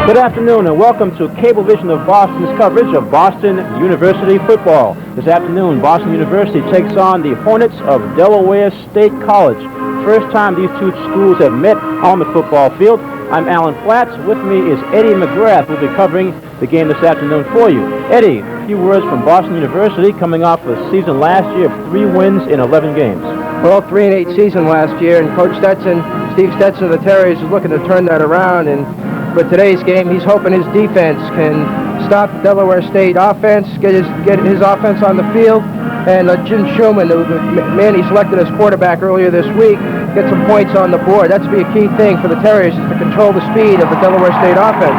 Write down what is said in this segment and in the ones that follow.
Good afternoon and welcome to Cablevision of Boston's coverage of Boston University football. This afternoon, Boston University takes on the Hornets of Delaware State College. First time these two schools have met on the football field. I'm Alan Flatts. With me is Eddie McGrath, who will be covering the game this afternoon for you. Eddie, a few words from Boston University coming off a season last year of 3 wins in 11 games. Well, 3-8 season last year, and Coach Steve Stetson of the Terriers is looking to turn that around, and for today's game, he's hoping his defense can stop Delaware State offense, get his offense on the field, and Jim Schumann, the man he selected as quarterback earlier this week, get some points on the board. That's to be a key thing for the Terriers, is to control the speed of the Delaware State offense.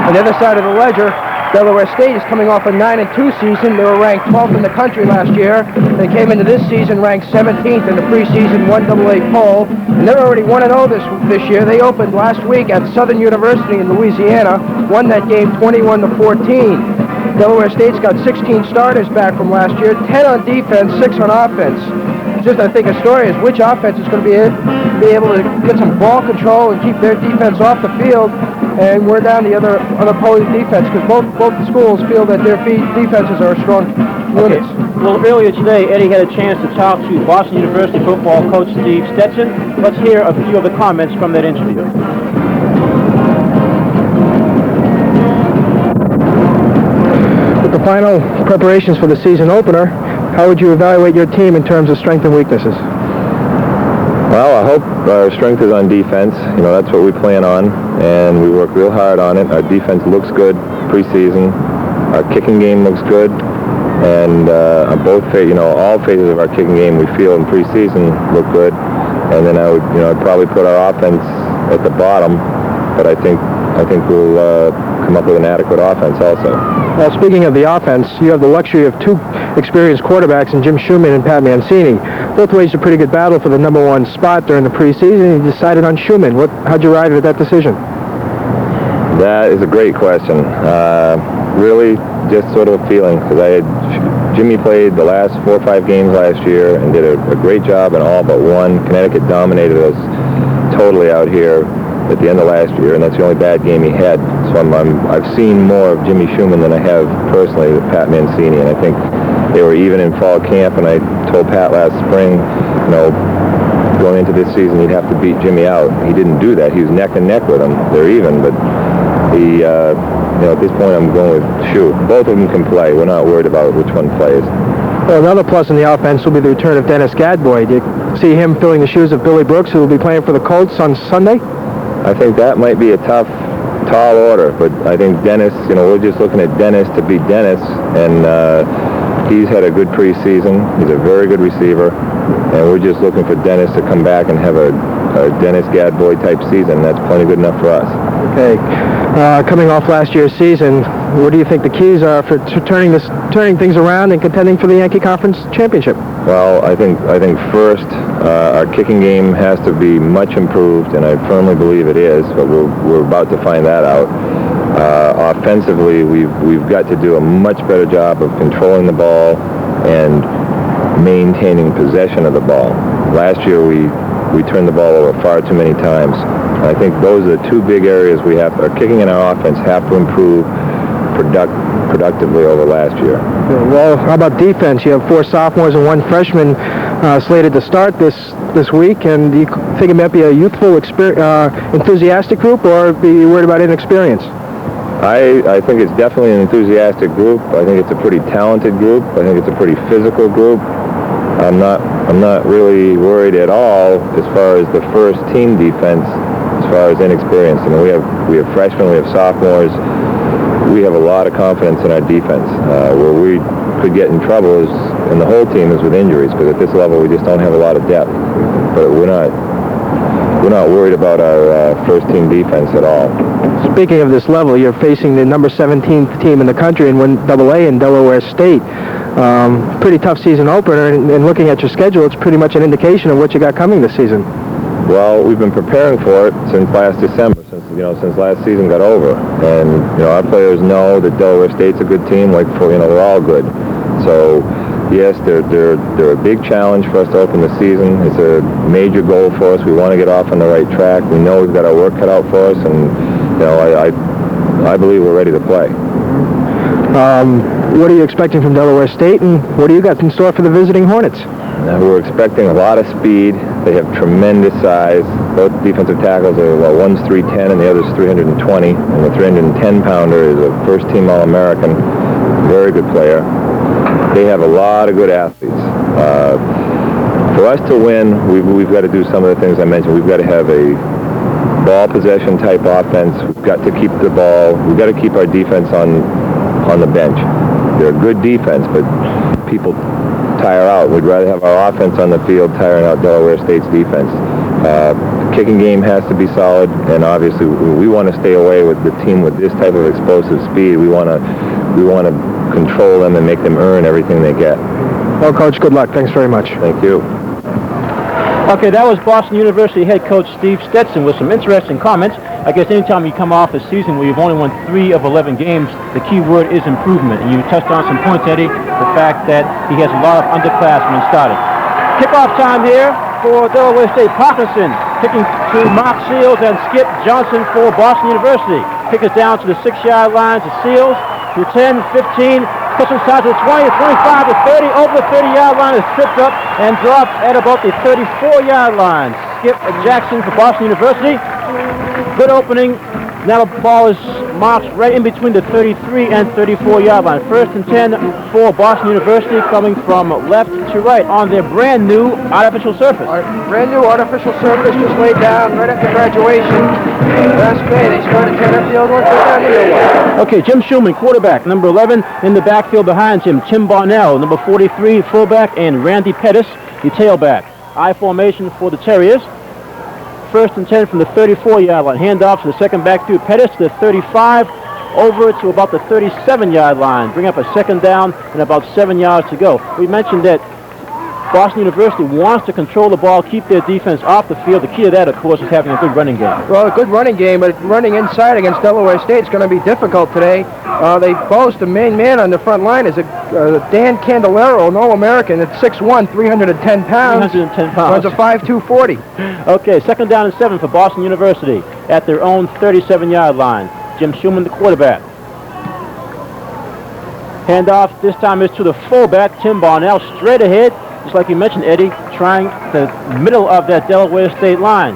On the other side of the ledger, Delaware State is coming off a 9-2 season. They were ranked 12th in the country last year. They came into this season ranked 17th in the preseason 1AA poll, and they're already 1-0 this year. They opened last week at Southern University in Louisiana, won that game 21-14. Delaware State's got 16 starters back from last year, 10 on defense, 6 on offense. Just, I think, a story is which offense is going to be able to get some ball control and keep their defense off the field and wear down the other opposing defense, because both the schools feel that their defenses are strong units. Okay. Well, earlier today, Eddie had a chance to talk to Boston University football coach Steve Stetson. Let's hear a few of the comments from that interview. With the final preparations for the season opener, how would you evaluate your team in terms of strengths and weaknesses? Well, I hope our strength is on defense. You know, that's what we plan on, and we work real hard on it. Our defense looks good preseason. Our kicking game looks good, and on all phases of our kicking game we feel in preseason look good. And then I'd probably put our offense at the bottom, but I think we'll come up with an adequate offense also. Well, speaking of the offense, you have the luxury of 2 experienced quarterbacks in Jim Schumann and Pat Mancini. Both waged a pretty good battle for the number 1 spot during the preseason, and you decided on Schumann. How'd you arrive at that decision? That is a great question. Really just sort of a feeling, because Jimmy played the last 4 or 5 games last year and did a great job in all but one. Connecticut dominated us totally out here at the end of last year, and that's the only bad game he had. So I've seen more of Jimmy Schumann than I have personally with Pat Mancini, and I think they were even in fall camp, and I told Pat last spring, going into this season, he'd have to beat Jimmy out. He didn't do that. He was neck and neck with him. They're even, but at this point I'm going with Schu. Both of them can play. We're not worried about which one plays. Well, another plus in the offense will be the return of Dennis Gadboy. Do you see him filling the shoes of Billy Brooks, who will be playing for the Colts on Sunday? I think that might be a tall order, but I think Dennis, we're just looking at Dennis to beat Dennis, and he's had a good preseason. He's a very good receiver, and we're just looking for Dennis to come back and have a Dennis Gadboy type season. That's plenty good enough for us. Okay. Coming off last year's season, what do you think the keys are for turning things around and contending for the Yankee Conference Championship? Well, I think first our kicking game has to be much improved, and I firmly believe it is, but we're about to find that out. Offensively, we've got to do a much better job of controlling the ball and maintaining possession of the ball. Last year we turned the ball over far too many times. I think those are the 2 big areas our kicking and our offense have to improve productively over last year. Well, how about defense? You have 4 sophomores and 1 freshman slated to start this week, and do you think it might be a youthful, enthusiastic group, or be you worried about inexperience? I think it's definitely an enthusiastic group. I think it's a pretty talented group. I think it's a pretty physical group. I'm not really worried at all as far as the first team defense, as far as inexperience. We have freshmen, we have sophomores. We have a lot of confidence in our defense. Where we could get in trouble and the whole team is with injuries, because at this level we just don't have a lot of depth. But we're not worried about our first team defense at all. Speaking of this level, you're facing the number 17th team in the country in 1AA in Delaware State. Pretty tough season opener, and looking at your schedule, it's pretty much an indication of what you got coming this season. Well, we've been preparing for it since last December, since last season got over, and our players know that Delaware State's a good team. We're all good. So yes, they're a big challenge for us to open the season. It's a major goal for us. We want to get off on the right track. We know we've got our work cut out for us, and I believe we're ready to play. What are you expecting from Delaware State, and what do you got in store for the visiting Hornets? We're expecting a lot of speed. They have tremendous size. Both defensive tackles are, well, one's 310 and the other's 320. And the 310-pounder is a first-team All-American, very good player. They have a lot of good athletes. For us to win, we've got to do some of the things I mentioned. We've got to have a ball possession type offense. We've got to keep the ball. We've got to keep our defense on the bench. They're a good defense, but people tire out. We'd rather have our offense on the field tiring out Delaware State's defense. Kicking game has to be solid, and obviously we want to stay away with the team with this type of explosive speed. We want to control them and make them earn everything they get. Well, Coach, good luck. Thanks very much. Thank you. Okay, that was Boston University head coach Steve Stetson with some interesting comments. I guess anytime you come off a season where you've only won 3 of 11 games, the key word is improvement. And you touched on some points, Eddie, the fact that he has a lot of underclassmen starting. Kickoff time here for Delaware State. Parkinson kicking to Mark Seals and Skip Johnson for Boston University. Kick is down to the 6-yard line to Seals, to 10, 15, puts inside to the 20, 25 to 30, over the 30-yard line, is tripped up and dropped at about the 34-yard line. Skip Jackson for Boston University. Good opening. Now the ball is marked right in between the 33 and 34-yard line. First and 10 for Boston University, coming from left to right on their brand new artificial surface. Brand new artificial surface just laid down right after graduation. Last May they started tearing up the old one, put down the new one. Okay, Jim Schulman, quarterback. Number 11 in the backfield behind him. Tim Barnell, number 43, fullback, and Randy Pettis, the tailback. I formation for the Terriers. First and 10 from the 34-yard line. Handoff to the second back through Pettis to the 35, over to about the 37-yard line. Bring up a second down and about 7 yards to go. We mentioned that Boston University wants to control the ball, keep their defense off the field. The key to that, of course, is having a good running game. Well, a good running game, but running inside against Delaware State is going to be difficult today. They boast the main man on the front line is a Dan Candelero, an All-American at 6'1", 310 pounds. 310 pounds. Runs a 5'2", 40. Okay, second down and 7 for Boston University at their own 37-yard line. Jim Schulman, the quarterback. Handoff this time is to the fullback, Tim Barnell, straight ahead. Just like you mentioned, Eddie, trying the middle of that Delaware State line.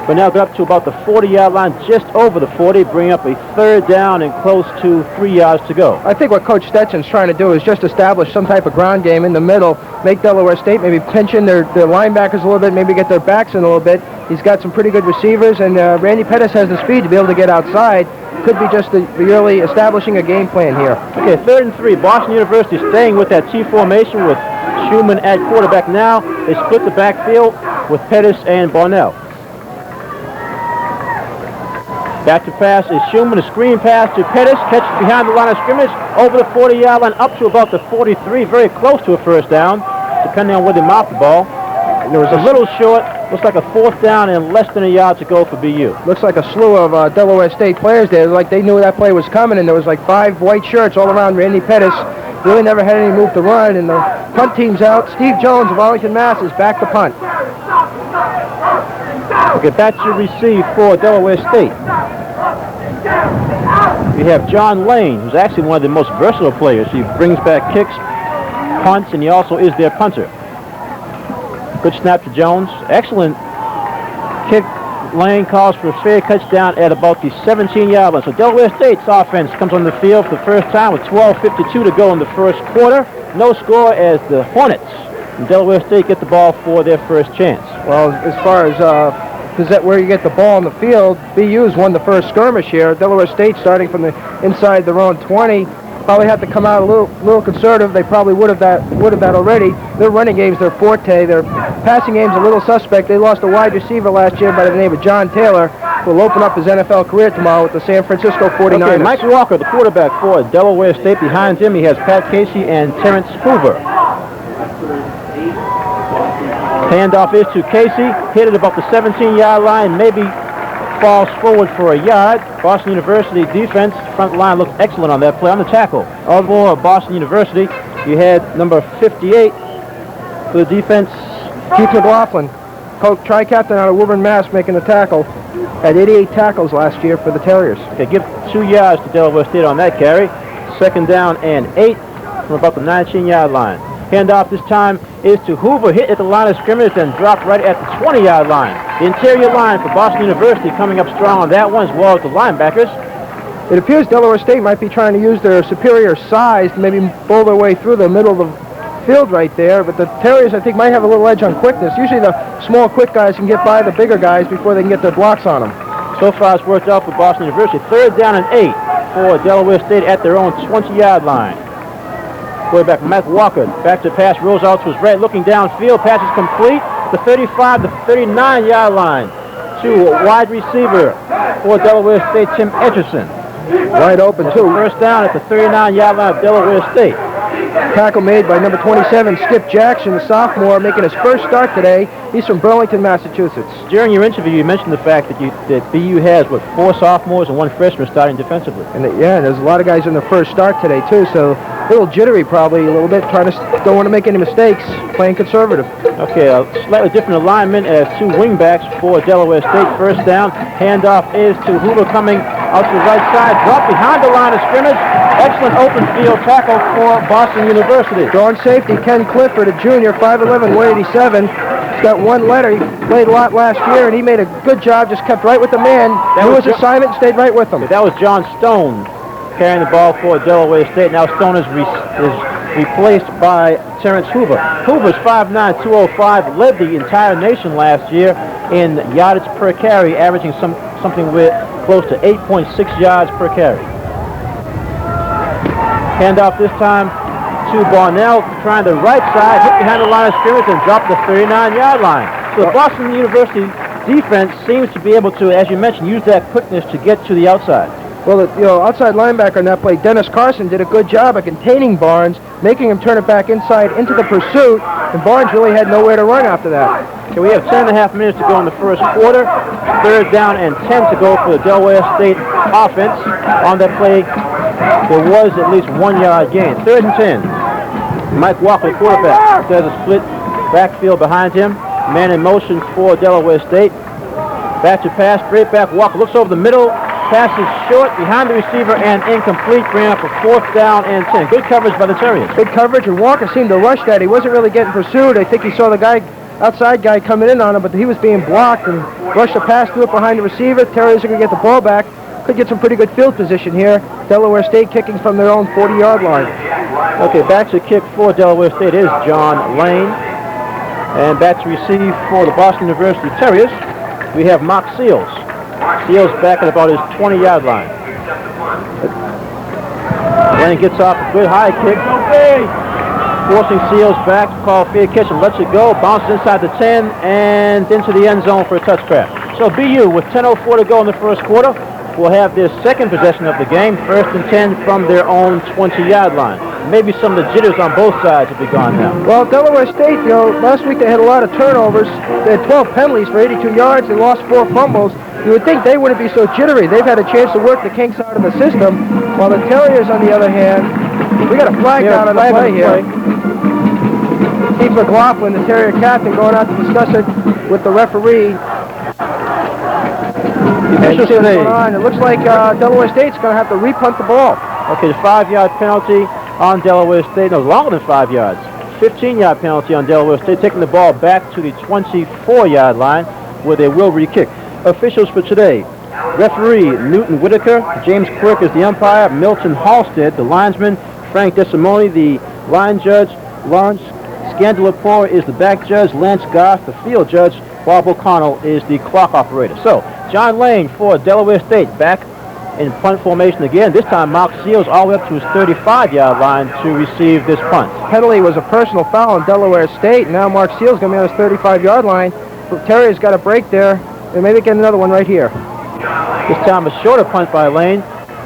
But now got up to about the 40-yard line, just over the 40, bring up a third down and close to 3 yards to go. I think what Coach Stetson's trying to do is just establish some type of ground game in the middle, make Delaware State maybe pinch in their linebackers a little bit, maybe get their backs in a little bit. He's got some pretty good receivers, and Randy Pettis has the speed to be able to get outside. Could be just really establishing a game plan here. Okay, 3rd and 3. Boston University staying with that T formation with Schulman at quarterback now. They split the backfield with Pettis and Barnell. Back to pass is Schulman, a screen pass to Pettis, catches behind the line of scrimmage, over the 40-yard line, up to about the 43, very close to a first down, depending on where they mount the ball. And there was a little short, looks like a 4th down and less than a yard to go for BU. Looks like a slew of Delaware State players there, like they knew that play was coming, and there was like 5 white shirts all around Randy Pettis. Really never had any move to run, and the punt team's out. Steve Jones of Arlington, Mass. is back to punt. Okay, back to receive for Delaware State. We have John Lane, who's actually one of the most versatile players. He brings back kicks, punts, and he also is their punter. Good snap to Jones. Excellent kick. Lane calls for a fair touchdown at about the 17-yard line. So Delaware State's offense comes on the field for the first time with 12:52 to go in the first quarter. No score as the Hornets and Delaware State get the ball for their first chance. Well, as far as where you get the ball on the field, BU's won the first skirmish here. Delaware State starting from the inside their own 20. Probably have to come out a little conservative. They probably would have that already. Their running game's their forte. Their passing game's a little suspect. They lost a wide receiver last year by the name of John Taylor, who will open up his NFL career tomorrow with the San Francisco 49ers. Okay, Mike Walker, the quarterback for Delaware State. Behind him, he has Pat Casey and Terrence Hoover. Handoff is to Casey, hit at about the 17-yard line, maybe falls forward for a yard. Boston University defense, front line looked excellent on that play. On the tackle for Boston University, you had number 58 for the defense. Keith McLaughlin, coach tri-captain out of Woburn, Mass, making the tackle. Had 88 tackles last year for the Terriers. Okay, give 2 yards to Delaware State on that carry. 2nd down and 8 from about the 19-yard line. Handoff this time is to Hoover, hit at the line of scrimmage and dropped right at the 20-yard line. The interior line for Boston University coming up strong on that one, as well as the linebackers. It appears Delaware State might be trying to use their superior size to maybe bull their way through the middle of the field right there, but the Terriers, I think, might have a little edge on quickness. Usually the small, quick guys can get by the bigger guys before they can get their blocks on them. So far, it's worked out for Boston University. 3rd down and 8 for Delaware State at their own 20-yard line. Quarterback Mike Walker, back to pass, rolls out to his right, looking downfield, pass is complete. The 35 to 39-yard line to wide receiver for Delaware State, Tim Etcherson. Wide open, too. 1st down at the 39-yard line of Delaware State. Tackle made by number 27, Skip Jackson, the sophomore, making his first start today. He's from Burlington, Massachusetts. During your interview, you mentioned the fact that BU has, 4 sophomores and 1 freshman starting defensively. And there's a lot of guys in their first start today, too, so a little jittery probably a little bit, don't want to make any mistakes, playing conservative. Okay, a slightly different alignment as 2 wingbacks for Delaware State. 1st down, handoff is to Hoover coming out to the right side, drop behind the line of scrimmage. Excellent open field tackle for Boston University. Strong safety, Ken Clifford, a junior, 5'11", 187. He's got 1 letter. He played a lot last year, and he made a good job, just kept right with the man. Knew his assignment, stayed right with him. That was John Stone carrying the ball for Delaware State. Now Stone is replaced by Terrence Hoover. Hoover's 5'9", 205, led the entire nation last year in yardage per carry, averaging something with close to 8.6 yards per carry. Handoff this time to Barnell, trying the right side, hit behind the line of scrimmage and dropped the 39-yard line. So the Boston University defense seems to be able to, as you mentioned, use that quickness to get to the outside. Well, the outside linebacker on that play, Dennis Carson, did a good job of containing Barnes, making him turn it back inside into the pursuit, and Barnes really had nowhere to run after that. Okay, we have 10.5 minutes to go in the first quarter. 3rd down and 10 to go for the Delaware State offense. On that play, there was at least 1 yard gain. 3rd and 10. Mike Walker, quarterback, does a split backfield behind him. Man in motion for Delaware State. Back to pass, straight back. Walker looks over the middle. Passes short behind the receiver and incomplete. Bring up a 4th down and 10. Good coverage by the Terriers. Good coverage, and Walker seemed to rush that. He wasn't really getting pursued. I think he saw the outside guy coming in on him, but he was being blocked and rushed the pass through it behind the receiver. Terriers are going to get the ball back. Could get some pretty good field position here. Delaware State kicking from their own 40-yard line. Okay, back to kick for Delaware State is John Lane. And back to receive for the Boston University Terriers, we have Mark Seals. Seals back at about his 20-yard line. Lane gets off a good high kick, forcing Seals back to call fair catch and lets it go. Bounces inside the 10 and into the end zone for a touch grab. So BU, with 10:04 to go in the first quarter, will have their 2nd possession of the game, 1st and 10 from their own 20-yard line. Maybe some of the jitters on both sides will be gone now. Well, Delaware State, last week they had a lot of turnovers. They had 12 penalties for 82 yards. They lost 4 fumbles. You would think they wouldn't be so jittery. They've had a chance to work the kinks out of the system, while the Terriers, on the other hand, we got a flag down on the play here. Steve McLaughlin, the Terrier captain, going out to discuss it with the referee. And see what's going on. It looks like Delaware State's going to have to repunt the ball. Okay, the 5-yard penalty on Delaware State. No, longer than 5 yards. 15-yard penalty on Delaware State, taking the ball back to the 24-yard line where they will re-kick. Officials for today: referee Newton Whitaker, James Quirk is the umpire, Milton Halstead the linesman, Frank DeSimone the line judge, Lawrence Scandalapore is the back judge, Lance Goff the field judge, Bob O'Connell is the clock operator. So John Lane for Delaware State back in punt formation again. This time Mark Seals all the way up to his 35-yard line to receive this punt. Penalty was a personal foul on Delaware State. Now Mark Seals going to be on his 35-yard line. Terrier's got a break there. They maybe get another one right here. This time a shorter punt by Lane.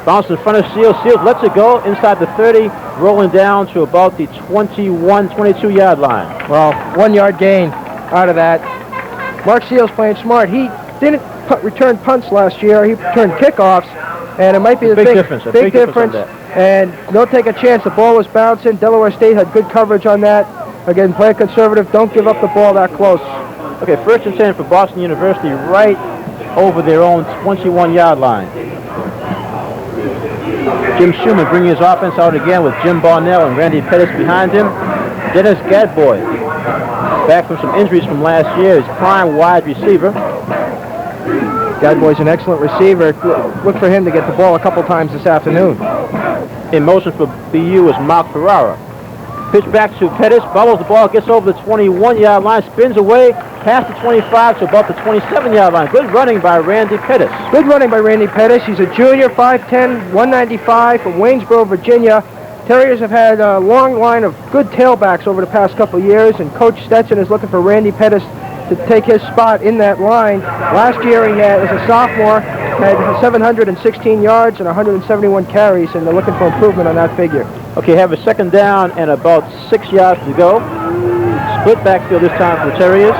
Bounce in front of Seals. Seals lets it go inside the 30, rolling down to about the 21, 22-yard line. Well, 1 yard gain out of that. Mark Seals playing smart. He didn't return punts last year. He returned kickoffs, and it might be a big difference. Big difference. And they'll take a chance. The ball was bouncing. Delaware State had good coverage on that. Again, play conservative. Don't give up the ball that close. Okay, first and 10 for Boston University, right over their own 21-yard line. Jim Schumann bringing his offense out again with Jim Barnell and Randy Pettis behind him. Dennis Gadboy, back from some injuries from last year, is prime wide receiver. Gadboy's an excellent receiver. Look for him to get the ball a couple times this afternoon. In motion for BU is Mark Ferrara. Pitch back to Pettis, bobbles the ball, gets over the 21-yard line, spins away, past the 25 to about the 27-yard line. Good running by Randy Pettis. Good running by Randy Pettis. He's a junior, 5'10", 195 from Waynesboro, Virginia. Terriers have had a long line of good tailbacks over the past couple of years, and Coach Stetson is looking for Randy Pettis to take his spot in that line. Last year, he had, as a sophomore, had 716 yards and 171 carries, and they're looking for improvement on that figure. Okay, have a second down and about 6 yards to go. Split backfield this time for the Terriers.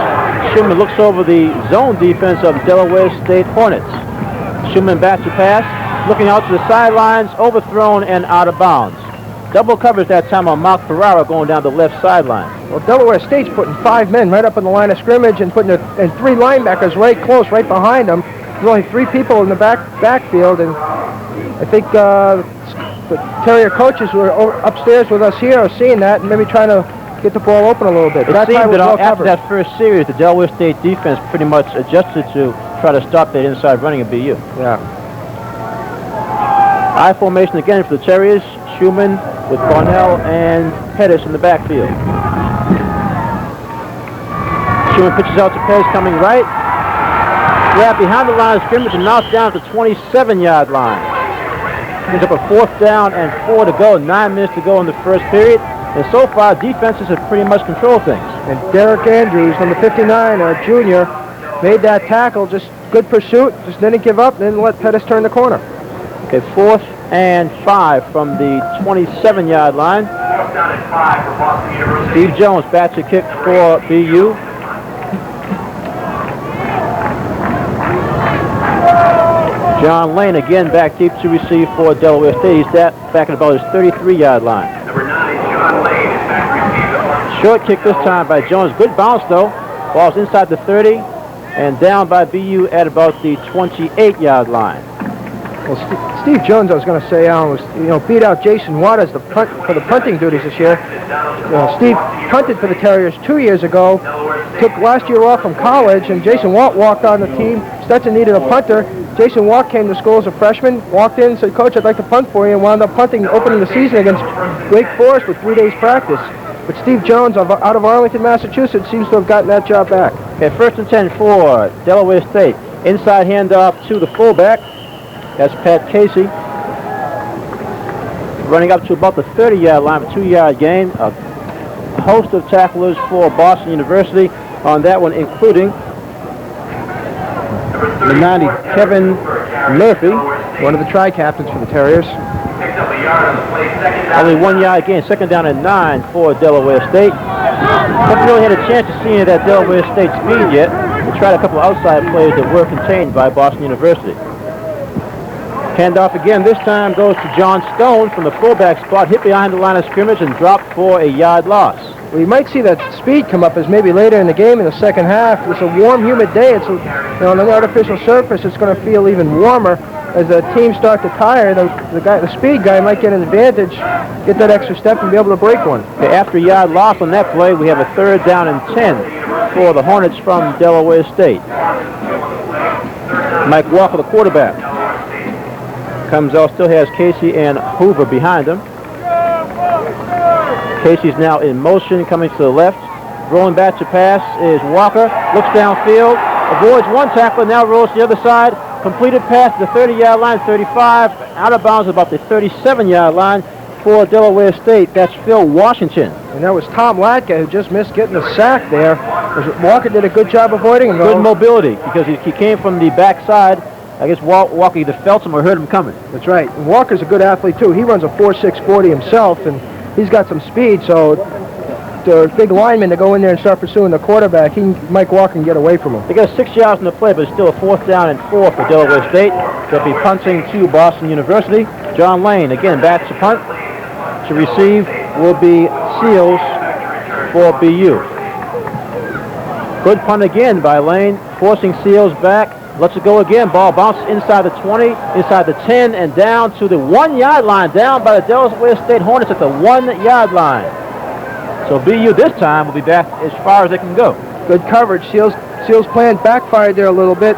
Schumann looks over the zone defense of Delaware State Hornets. Schumann bats to pass, looking out to the sidelines, overthrown and out of bounds. Double coverage that time on Mark Ferrara going down the left sideline. Well, Delaware State's putting 5 men right up in the line of scrimmage and putting and 3 linebackers right close, right behind them. There's only 3 people in the backfield, and I think the Terrier coaches who are upstairs with us here are seeing that and maybe trying to get the ball open a little bit. It seemed that after that first series, the Delaware State defense pretty much adjusted to try to stop that inside running of BU. Yeah. I formation again for the Terriers. Schumann with Barnell and Pettis in the backfield. Schumann pitches out to Pettis coming right. Grab behind the line of scrimmage and knocks down to the 27-yard line. Ends up a 4th down and 4 to go. 9 minutes to go in the first period. And so far, defenses have pretty much controlled things. And Derek Andrews, number 59, a junior, made that tackle. Just good pursuit. Just didn't give up. Didn't let Pettis turn the corner. Okay, 4th and 5 from the 27-yard line. Steve Jones bats a kick for BU. John Lane again back deep to receive for Delaware State. He's back at about his 33-yard line. Number 9, John Lane, is back to receive the punt. Short kick this time by Jones. Good bounce though. Ball's inside the 30 and down by BU at about the 28-yard line. Well, Steve Jones, I was going to say, Alan, was beat out Jason Waters for the punting duties this year. Steve punted for the Terriers 2 years ago. Took last year off from college, and Jason Watt walked on the team. Stetson needed a punter. Jason Watt came to school as a freshman, walked in, said, "Coach, I'd like to punt for you," and wound up punting, opening the season against Wake Forest with 3 days practice. But Steve Jones, out of Arlington, Massachusetts, seems to have gotten that job back. Okay, 1st and 10 for Delaware State. Inside handoff to the fullback. That's Pat Casey. Running up to about the 30-yard line, a 2-yard gain. A host of tacklers for Boston University on that one, including the 90, Kevin Murphy, one of the tri-captains for the Terriers. Only 1-yard gain, 2nd down and 9 for Delaware State. Haven't really had a chance to see any of that Delaware State speed yet. We tried a couple of outside plays that were contained by Boston University. Handoff again, this time goes to John Stone from the fullback spot, hit behind the line of scrimmage and dropped for a yard loss. Well, you might see that speed come up as maybe later in the game in the second half. It's a warm, humid day. It's on an artificial surface. It's going to feel even warmer as the teams start to tire. The speed guy might get an advantage, get that extra step, and be able to break one. Okay, after a yard loss on that play, we have a 3rd down and 10 for the Hornets from Delaware State. Mike Walker, the quarterback, comes out, still has Casey and Hoover behind him. Casey's now in motion, coming to the left. Rolling back to pass is Walker. Looks downfield, avoids one tackler, now rolls to the other side. Completed pass to the 30-yard line, 35. Out of bounds about the 37-yard line for Delaware State. That's Phil Washington. And that was Tom Latka who just missed getting the sack there. Walker did a good job avoiding him. Good mobility because he came from the backside. I guess Walker either felt him or heard him coming. That's right. And Walker's a good athlete, too. He runs a 4.6 40 himself, and he's got some speed, so the big lineman to go in there and start pursuing the quarterback, Mike Walker can get away from him. They got 6 yards in the play, but it's still a 4th down and 4 for Delaware State. They'll be punting to Boston University. John Lane, again, bats to punt. To receive will be Seals for BU. Good punt again by Lane, forcing Seals back. Lets it go again. Ball bounces inside the 20, inside the 10, and down to the 1 yard line. Down by the Delaware State Hornets at the 1 yard line. So BU this time will be back as far as they can go. Good coverage. Seals plan backfired there a little bit.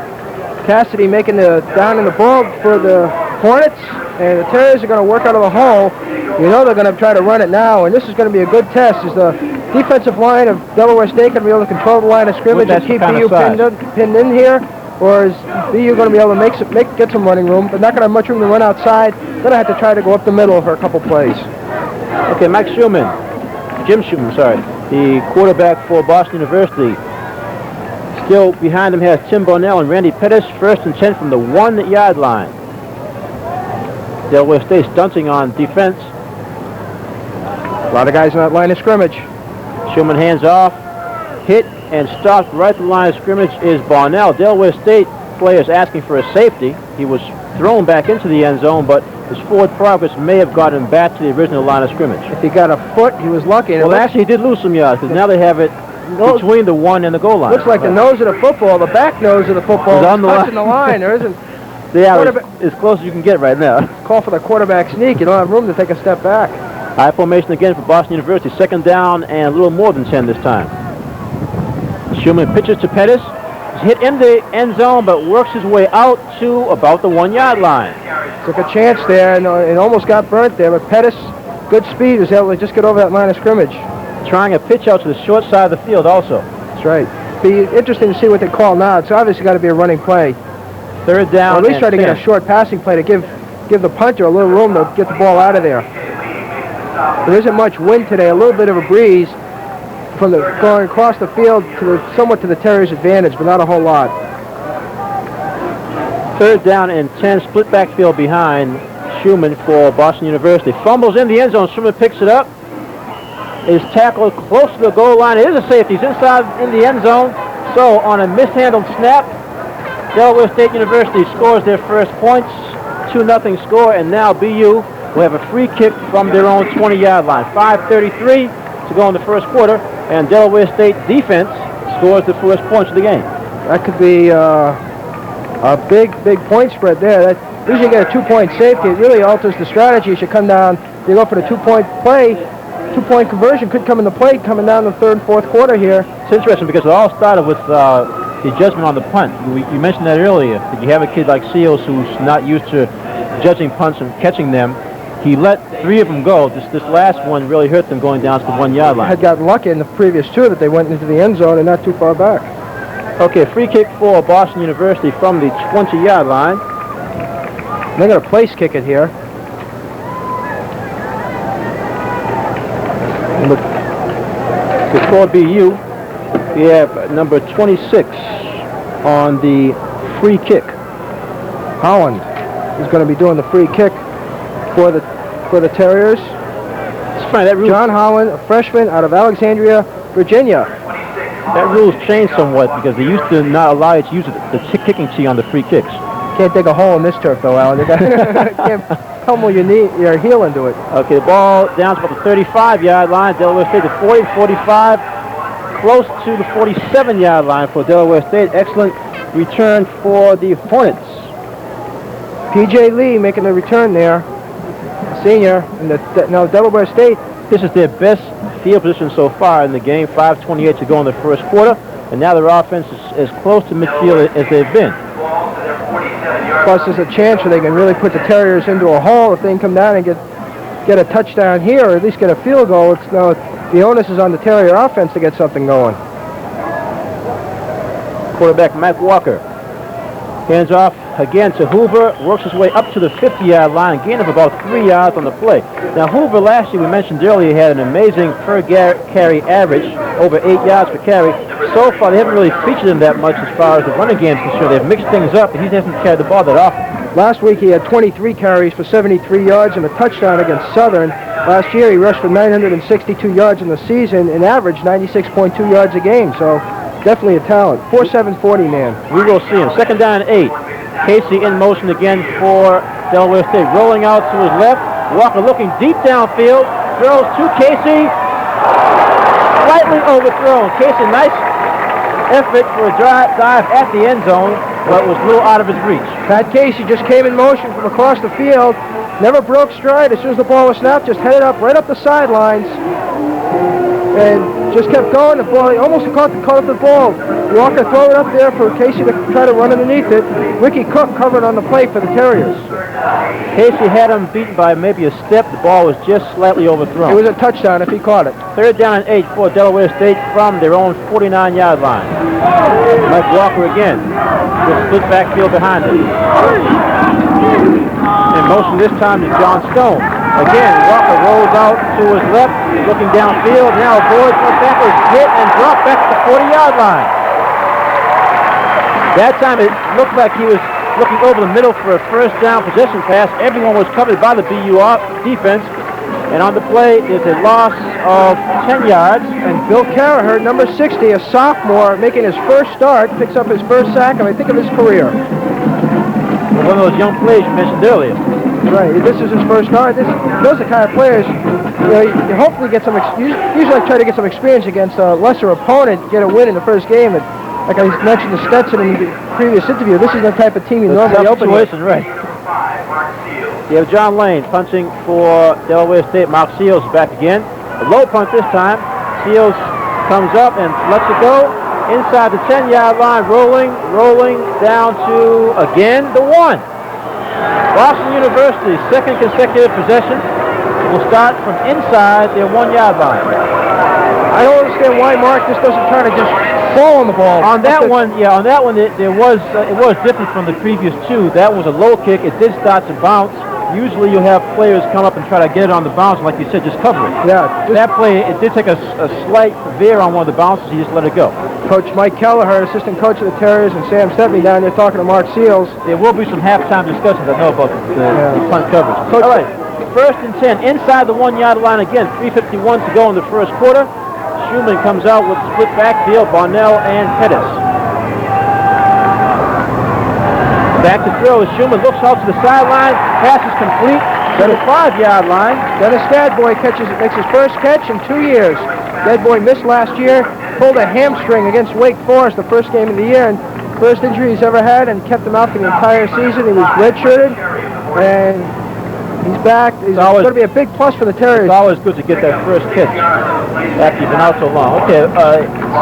Cassidy making the down in the ball for the Hornets, and the Terriers are going to work out of the hole. You know they're going to try to run it now, and this is going to be a good test. Is the defensive line of Delaware State going to be able to control the line of scrimmage and keep BU pinned in here? Or is BU going to be able to get some running room, but not going to have much room to run outside? Going to have to try to go up the middle for a couple plays. Okay, Jim Schumann, the quarterback for Boston University. Still behind him has Tim Bonnell and Randy Pettis, 1st and 10 from the 1 yard line. Delaware State stunting on defense. A lot of guys in that line of scrimmage. Schumann hands off, hit and stopped right at the line of scrimmage is Bonnell. Delaware State players asking for a safety. He was thrown back into the end zone, but his forward progress may have gotten him back to the original line of scrimmage. If he got a foot, he was lucky. Well, actually, he did lose some yards, because now they have it between the 1 and the goal line. Looks like the nose of the football, the back nose of the football is touching the line. There isn't. Yeah, as close as you can get right now. Call for the quarterback sneak. You don't have room to take a step back. High formation again for Boston University. 2nd down and a little more than 10 this time. Schumann pitches to Pettis. He's hit in the end zone, but works his way out to about the 1 yard line. Took a chance there and almost got burnt there, but Pettis, good speed, was able to just get over that line of scrimmage. Trying a pitch out to the short side of the field also. That's right. Be interesting to see what they call now. It's obviously got to be a running play. 3rd down, or at least try to get a short passing play to give the punter a little room to get the ball out of there. There isn't much wind today. A little bit of a breeze from going across the field somewhat to the Terriers' advantage, but not a whole lot. 3rd down and 10, split backfield behind Schumann for Boston University. Fumbles in the end zone. Schumann picks it up. Is tackled close to the goal line. It is a safety. He's inside in the end zone. So on a mishandled snap, Delaware State University scores their first points. 2-0 score, and now BU will have a free kick from their own 20 yard line. 5:33 to go in the first quarter, and Delaware State defense scores the first points of the game. That could be a big point spread there. Usually you get a 2-point safety. It really alters the strategy. You should come down. You go for the 2-point play. 2-point conversion could come into play coming down the 3rd and 4th quarter here. It's interesting because it all started with the judgment on the punt. You mentioned that earlier. That you have a kid like Seals who's not used to judging punts and catching them. He let 3 of them go. This last one really hurt them going down to the 1 yard line. Had gotten lucky in the previous 2 that they went into the end zone and not too far back. Okay, free kick for Boston University from the 20 yard line. They're going to place kick it here. Before BU, we have number 26 on the free kick. Holland is going to be doing the free kick for the Terriers. It's funny, that rule, John Holland, a freshman out of Alexandria, Virginia. That rule's changed somewhat because they used to not allow you to use the kicking tee on the free kicks. Can't dig a hole in this turf though, Alan. You can't pummel your heel into it. Okay, the ball down to about the 35 yard line. Delaware State to 40, 45, close to the 47 yard line for Delaware State. Excellent return for the Hornets. P.J. Lee making the return there, senior, and now Delaware State. This is their best field position so far in the game. 5:28 to go in the first quarter, and now their offense is as close to midfield as they've been. Plus, there's a chance where they can really put the Terriers into a hole if they can come down and get a touchdown here, or at least get a field goal. The onus is on the Terrier offense to get something going. Quarterback Mike Walker hands off again to Hoover, works his way up to the 50-yard line, gain of about 3 yards on the play. Now Hoover last year, we mentioned earlier, had an amazing per carry average, over 8 yards per carry. So far, they haven't really featured him that much as far as the running game is concerned. They've mixed things up, and he hasn't carried the ball that often. Last week, he had 23 carries for 73 yards and a touchdown against Southern. Last year, he rushed for 962 yards in the season and averaged 96.2 yards a game. So definitely a talent. 4.7 40 man. We will see him. 2nd down and 8. Casey in motion again for Delaware State. Rolling out to his left. Walker looking deep downfield. Throws to Casey. Slightly overthrown. Casey, nice effort for a dive at the end zone, but was a little out of his reach. Pat Casey just came in motion from across the field, never broke stride. As soon as the ball was snapped, just headed up right up the sidelines, and just kept going. The ball, he almost caught up the ball. Walker throw it up there for Casey to try to run underneath it. Ricky Cook covered on the play for the Terriers. Casey had him beaten by maybe a step. The ball was just slightly overthrown. It was a touchdown if he caught it. 3rd down and 8 for Delaware State from their own 49-yard line. Mike Walker again. With split backfield behind him. In motion this time to John Stone. Again, Walker rolls out to his left, looking downfield. Now avoids one tackle, is hit and dropped back to the 40-yard line. That time it looked like he was looking over the middle for a first down possession pass. Everyone was covered by the BU defense. And on the play is a loss of 10 yards. And Bill Carraher, number 60, a sophomore, making his first start, picks up his first sack, I think, of his career. One of those young players you mentioned earlier. Right. This is his first start. Those are the kind of players, you hopefully get some, usually try to get some experience against a lesser opponent, get a win in the first game. And like I mentioned to Stetson in the previous interview, this is the type of team you normally open with. Right. You have John Lane punching for Delaware State. Mark Seals is back again. A low punt this time. Seals comes up and lets it go inside the 10-yard line, rolling down to, again, the 1. Boston University's second consecutive possession will start from inside their 1-yard line. I don't understand why Mark just doesn't try to just fall on the ball. On that one, it was different from the previous two. That was a low kick. It did start to bounce. Usually you have players come up and try to get it on the bounce, like you said, just cover it. Yeah. That play, it did take a slight veer on one of the bounces. He just let it go. Coach Mike Kelleher, assistant coach of the Terriers, and Sam Stepney down there talking to Mark Seals. There will be some halftime discussions, I know, about the punt coverage. All right, 1st and 10, inside the 1-yard line again. 3:51 to go in the first quarter. Schumann comes out with split backfield, Barnell and Pettis. Back to throw. Schumann looks out to the sideline. Pass is complete to the 5-yard line. Dennis Gadboy makes his first catch in 2 years. Gadboy missed last year, pulled a hamstring against Wake Forest the first game of the year, and first injury he's ever had, and kept him out for the entire season. He was redshirted, and he's back. He's going to be a big plus for the Terriers. It's always good to get that first hit after you've been out so long. Okay,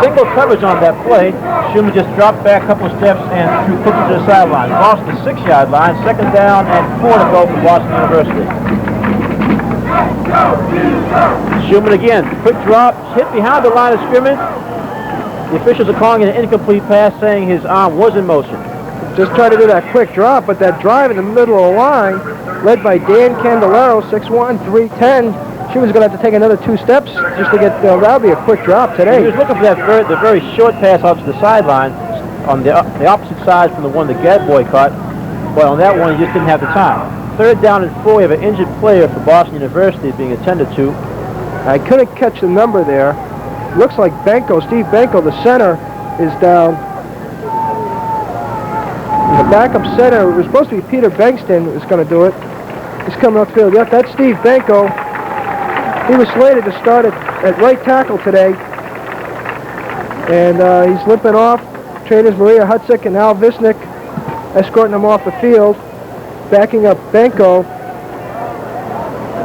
single coverage on that play. Schumann just dropped back a couple of steps and threw quickly to the sideline. Lost the 6-yard line. 2nd down and 4 to go for Boston University. Schumann again, quick drop, hit behind the line of scrimmage. The officials are calling it an incomplete pass, saying his arm was in motion. Just try to do that quick drop, but that drive in the middle of the line, led by Dan Candelero, 6'1", 310. She was going to have to take another 2 steps just to get, that would be a quick drop today. He was looking for the very short pass out to the sideline on the opposite side from the one that Gadboy caught, but on that one he just didn't have the time. 3rd down and 4, we have an injured player for Boston University being attended to. I couldn't catch the number there. Looks like Steve Benko, the center, is down. The backup center, it was supposed to be Peter Bengston was going to do it. He's coming upfield. Yep, that's Steve Benko. He was slated to start at right tackle today. And he's limping off. Trainers Maria Hutzik and Al Visnick escorting him off the field. Backing up Benko.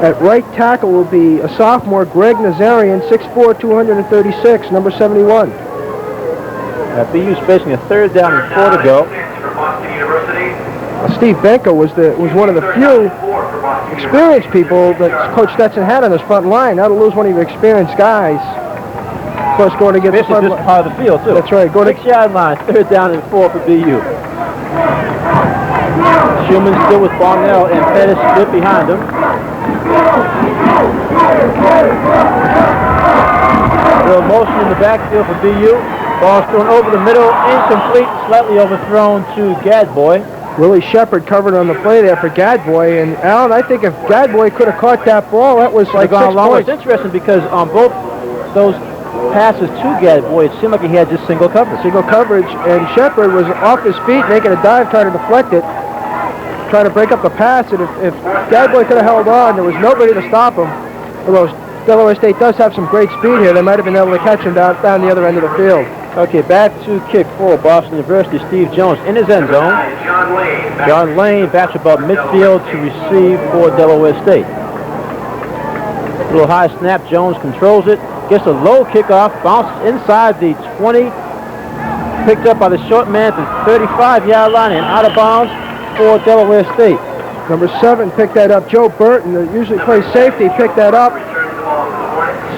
At right tackle will be a sophomore, Greg Nazarian, 6'4", 236, number 71. BU's facing a 3rd down and 4 to go. Steve Benko was one of the few experienced people that Coach Stetson had on his front line. Now to lose one of your experienced guys. Of course, going to get the front line. Part of the field, too. That's right. 6-yard line, 3rd down and 4 for BU. Schumann still with Barnell and Pettis split behind him. Still motion in the backfield for BU. Ball's thrown over the middle, incomplete, slightly overthrown to Gadboy. Willie Shepard covered on the play there for Gadboy. And Alan, I think if Gadboy could have caught that ball, that was like 6 points. It's interesting because on both those passes to Gadboy, it seemed like he had just single coverage. Single coverage, and Shepard was off his feet making a dive, trying to deflect it, trying to break up the pass. And if Gadboy could have held on, there was nobody to stop him. Although Delaware State does have some great speed here, they might have been able to catch him down the other end of the field. Okay, back to kick for Boston University. Steve Jones in his end zone. John Lane backs about midfield to receive for Delaware State. Little high snap. Jones controls it. Gets a low kickoff. Bounces inside the 20. Picked up by the short man at the 35-yard line and out of bounds for Delaware State. Number 7 picked that up. Joe Burton, that usually plays safety, picked that up.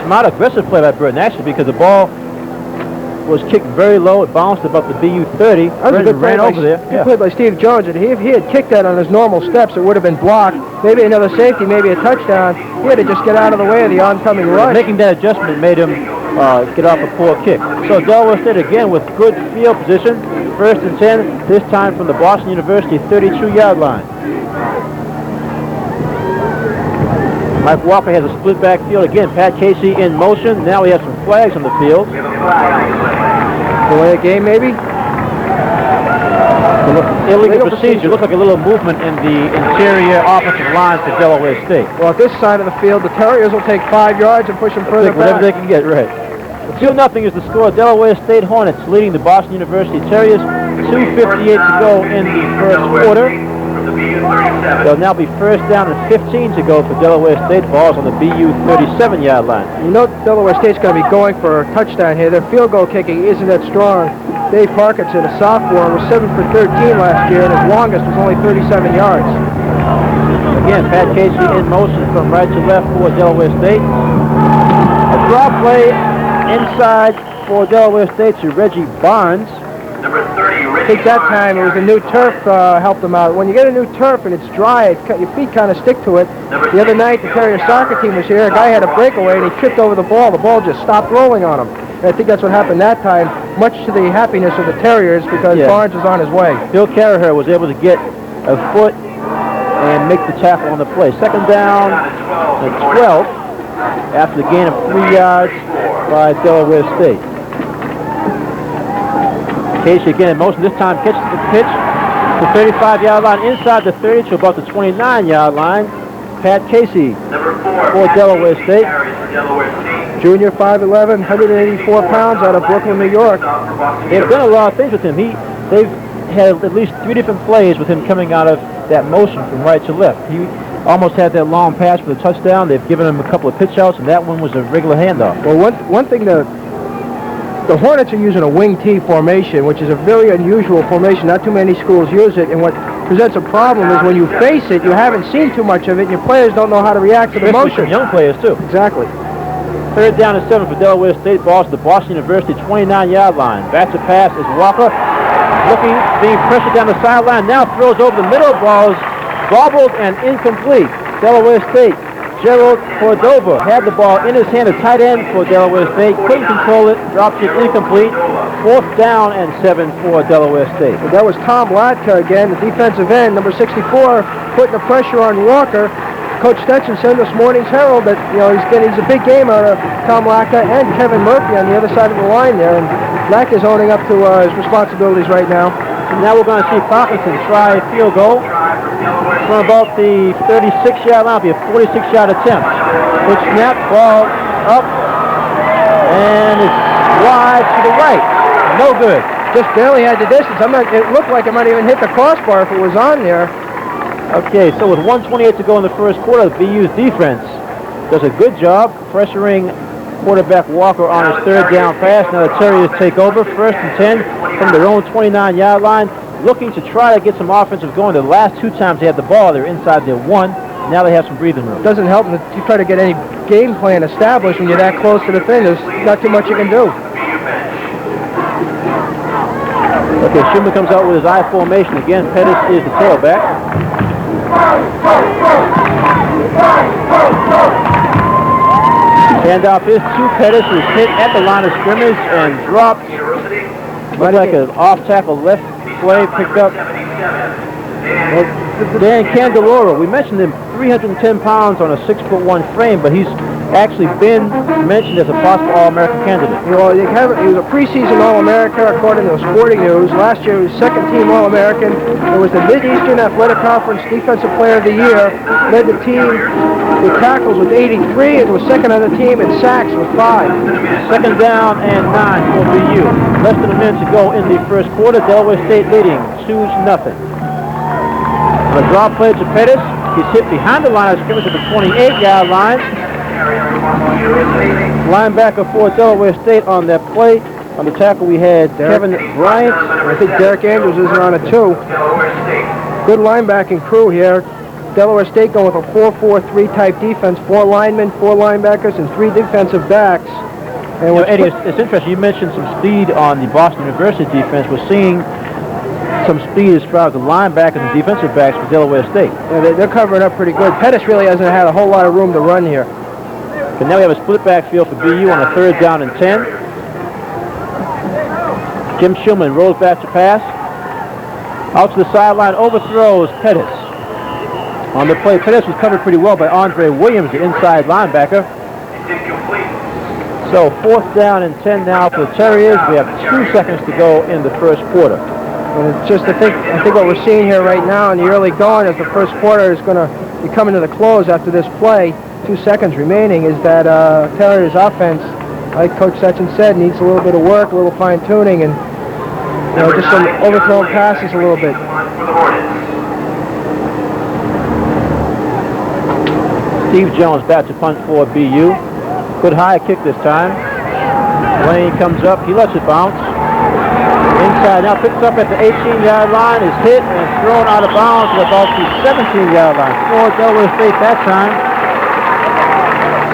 Smart, aggressive play by Burton, actually, because the ball was kicked very low. It bounced about the BU 30. That was a good play ran over there. Good play by Steve Jones. And if he had kicked that on his normal steps, it would have been blocked. Maybe another safety, maybe a touchdown. He had to just get out of the way of the oncoming rush. Making that adjustment made him get off a poor kick. So Delaware State again with good field position. 1st and 10, this time from the Boston University 32-yard line. Mike Walker has a split backfield again. Pat Casey in motion. Now we have some flags on the field. Delay a game, maybe? Illegal procedure. Looks like a little movement in the interior offensive line for Delaware State. Well, at this side of the field, the Terriers will take 5 yards and push them further back. Whatever they can get, right. 2-0 is the score. Delaware State Hornets leading the Boston University Terriers. 2:58 to go in the first quarter. There'll now be 1st down and 15 to go for Delaware State. Balls on the BU 37-yard line. You know Delaware State's going to be going for a touchdown here. Their field goal kicking isn't that strong. Dave Parkinson, a sophomore, was 7 for 13 last year, and his longest was only 37 yards. Again, Pat Casey in motion from right to left for Delaware State. A draw play inside for Delaware State to Reggie Barnes. Number 30, I think that time it was the new turf helped them out. When you get a new turf and it's dry, your feet kind of stick to it. The other night, the Terrier soccer team was here. A guy had a breakaway and he tripped over the ball. The ball just stopped rolling on him. And I think that's what happened that time, much to the happiness of the Terriers because Barnes was on his way. Bill Carraher was able to get a foot and make the tackle on the play. 2nd down and 12 after the gain of 3 yards by Delaware State. Casey again in motion. This time catches the pitch. The 35-yard line inside the 30 to about the 29-yard line. Pat Casey for Delaware State. Junior, 5'11", 184 pounds, out of Brooklyn, New York. They've done a lot of things with him. They've had at least 3 different plays with him coming out of that motion from right to left. He almost had that long pass for the touchdown. They've given him a couple of pitch outs, and that one was a regular handoff. Well, one thing the Hornets are using a wing T formation, which is a very unusual formation. Not too many schools use it, and what presents a problem is when you face it, you haven't seen too much of it, and your players don't know how to react to the motion. Young players, too. Exactly. 3rd down and 7 for Delaware State. Ball to the Boston University 29-yard line. Back to pass is Walker. Looking, being pressured down the sideline. Now throws over the middle. Balls bobbled and incomplete. Delaware State. Gerald Cordova had the ball in his hand, a tight end for Delaware State. Couldn't control it. Drops it incomplete. 4th down and 7 for Delaware State. But that was Tom Latka again, the defensive end, number 64, putting the pressure on Walker. Coach Stetson said this morning's Herald that he's a big game out of Tom Latka and Kevin Murphy on the other side of the line there, and Lacka's owning up to his responsibilities right now. And now we're going to see Parkinson try a field goal from about the 36-yard line. It'll be a 46-yard attempt. Good snap, ball up, and it's wide to the right. No good. Just barely had the distance. It looked like it might even hit the crossbar if it was on there. Okay, so with 1:28 to go in the first quarter, the BU's defense does a good job pressuring quarterback Walker on his 3rd down pass. Now the Terriers take over, 1st and 10 from their own 29-yard line, looking to try to get some offensive going. The last 2 times they had the ball, they were inside their 1. Now they have some breathing room. It doesn't help them to try to get any game plan established when you're that close to the thing. There's not too much you can do. Okay, Schumann comes out with his I formation again. Pettis is the tailback. Handoff is to Pettis, who's hit at the line of scrimmage and dropped. Looks like an off-tackle left play picked up. Dan Candeloro, we mentioned him, 310 pounds on a 6'1" frame, but he's actually been mentioned as a possible All-American candidate. Well, he was a preseason All-America according to Sporting News. Last year he was second-team All-American. It was the Mid-Eastern Athletic Conference Defensive Player of the Year. Led the team with tackles with 83 and was second on the team in sacks with 5. Second down and 9 for BU. Less than a minute to go in the first quarter. Delaware State leading 2-0. On a draw play to Pettis. He's hit behind the line of scrimmage at the 28-yard line. Linebacker for Delaware State on that play. On the tackle we had Kevin Bryant. I think Derek Andrews is on it too. Good linebacking crew here. Delaware State going with a 4-4-3 type defense. 4 linemen, 4 linebackers, and 3 defensive backs. And Eddie, it's interesting. You mentioned some speed on the Boston University defense. We're seeing some speed as far as the linebackers and defensive backs for Delaware State. Yeah, they're covering up pretty good. Pettis really hasn't had a whole lot of room to run here. And now we have a split backfield for BU on a 3rd down and 10. Jim Schulman rolls back to pass. Out to the sideline, overthrows Pettis. On the play, Pettis was covered pretty well by Andre Williams, the inside linebacker. So 4th down and 10 now for the Terriers. We have 2 seconds to go in the first quarter. And it's just, I think what we're seeing here right now in the early going as the first quarter is going to be coming to the close after this play, 2 seconds remaining, is that Terriers offense, like Coach Stetson said, needs a little bit of work, a little fine-tuning, and just some overthrown passes a little bit. Steve Jones back to punt for BU. Good high kick this time. Lane comes up, he lets it bounce. Inside now, picks up at the 18-yard line, is hit and thrown out of bounds at about the 17-yard line. For Delaware State that time.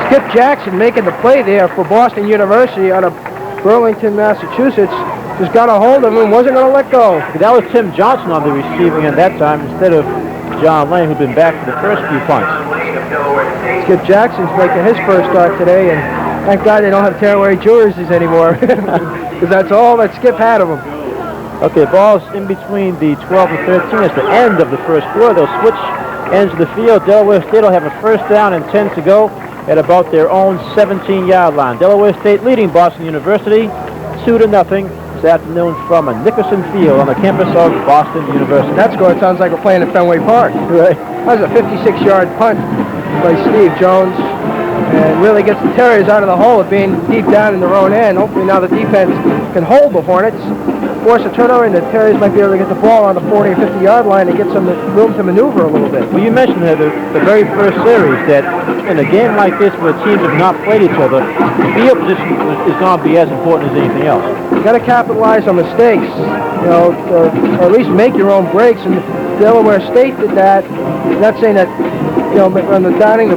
Skip Jackson making the play there for Boston University out of Burlington, Massachusetts. Just got a hold of him and wasn't going to let go. That was Tim Johnson on the receiving end that time instead of John Lane, who'd been back for the first few punts. Skip Jackson's making his first start today, and thank God they don't have tearaway jerseys anymore, because that's all that Skip had of them. Okay, ball's in between the 12 and 13. It's the end of the first quarter. They'll switch ends of the field. Delaware State will have a 1st down and 10 to go at about their own 17-yard line. Delaware State leading Boston University 2-0 this afternoon from a Nickerson Field on the campus of Boston University. That score, it sounds like we're playing at Fenway Park. Right. That was a 56-yard punt by Steve Jones, and really gets the Terriers out of the hole of being deep down in their own end. Hopefully now the defense can hold the Hornets, force a turnover, and the Terriers might be able to get the ball on the 40 or 50-yard line and get some room to maneuver a little bit. Well, you mentioned the very first series that in a game like this where teams have not played each other, the field position is going to be as important as anything else. You got to capitalize on mistakes, or at least make your own breaks, and Delaware State did that. I'm not saying that, on the downing the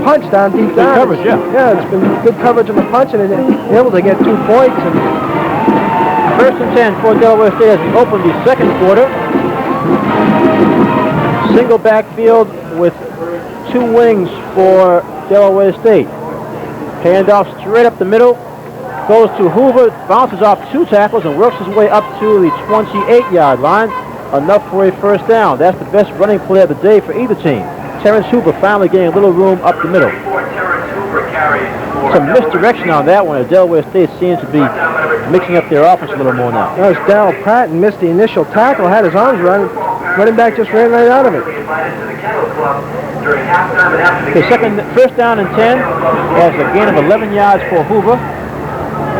punch down deep down. Good coverage, yeah. Yeah, it's been good coverage on the punch, and they're able to get 2 points. And 1st and 10 for Delaware State as we open the second quarter. Single backfield with 2 wings for Delaware State. Handoff straight up the middle. Goes to Hoover, bounces off 2 tackles and works his way up to the 28-yard line. Enough for a 1st down. That's the best running play of the day for either team. Terrence Hoover finally getting a little room up the middle. Some misdirection on that one. Delaware State seems to be mixing up their offense a little more now. That was Darrell Patton, missed the initial tackle, had his arms running. Running back just ran right out of it. Okay, 1st down and 10. Has a gain of 11 yards for Hoover.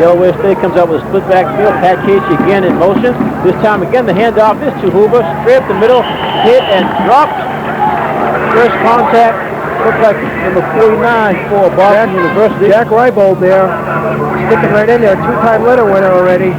Delaware State comes out with a split backfield. Pat Casey again in motion. This time again the handoff is to Hoover. Straight up the middle, hit and dropped. First contact looked like number 49 for Boston University. Jack Rybold there, sticking right in there. 2-time letter winner already.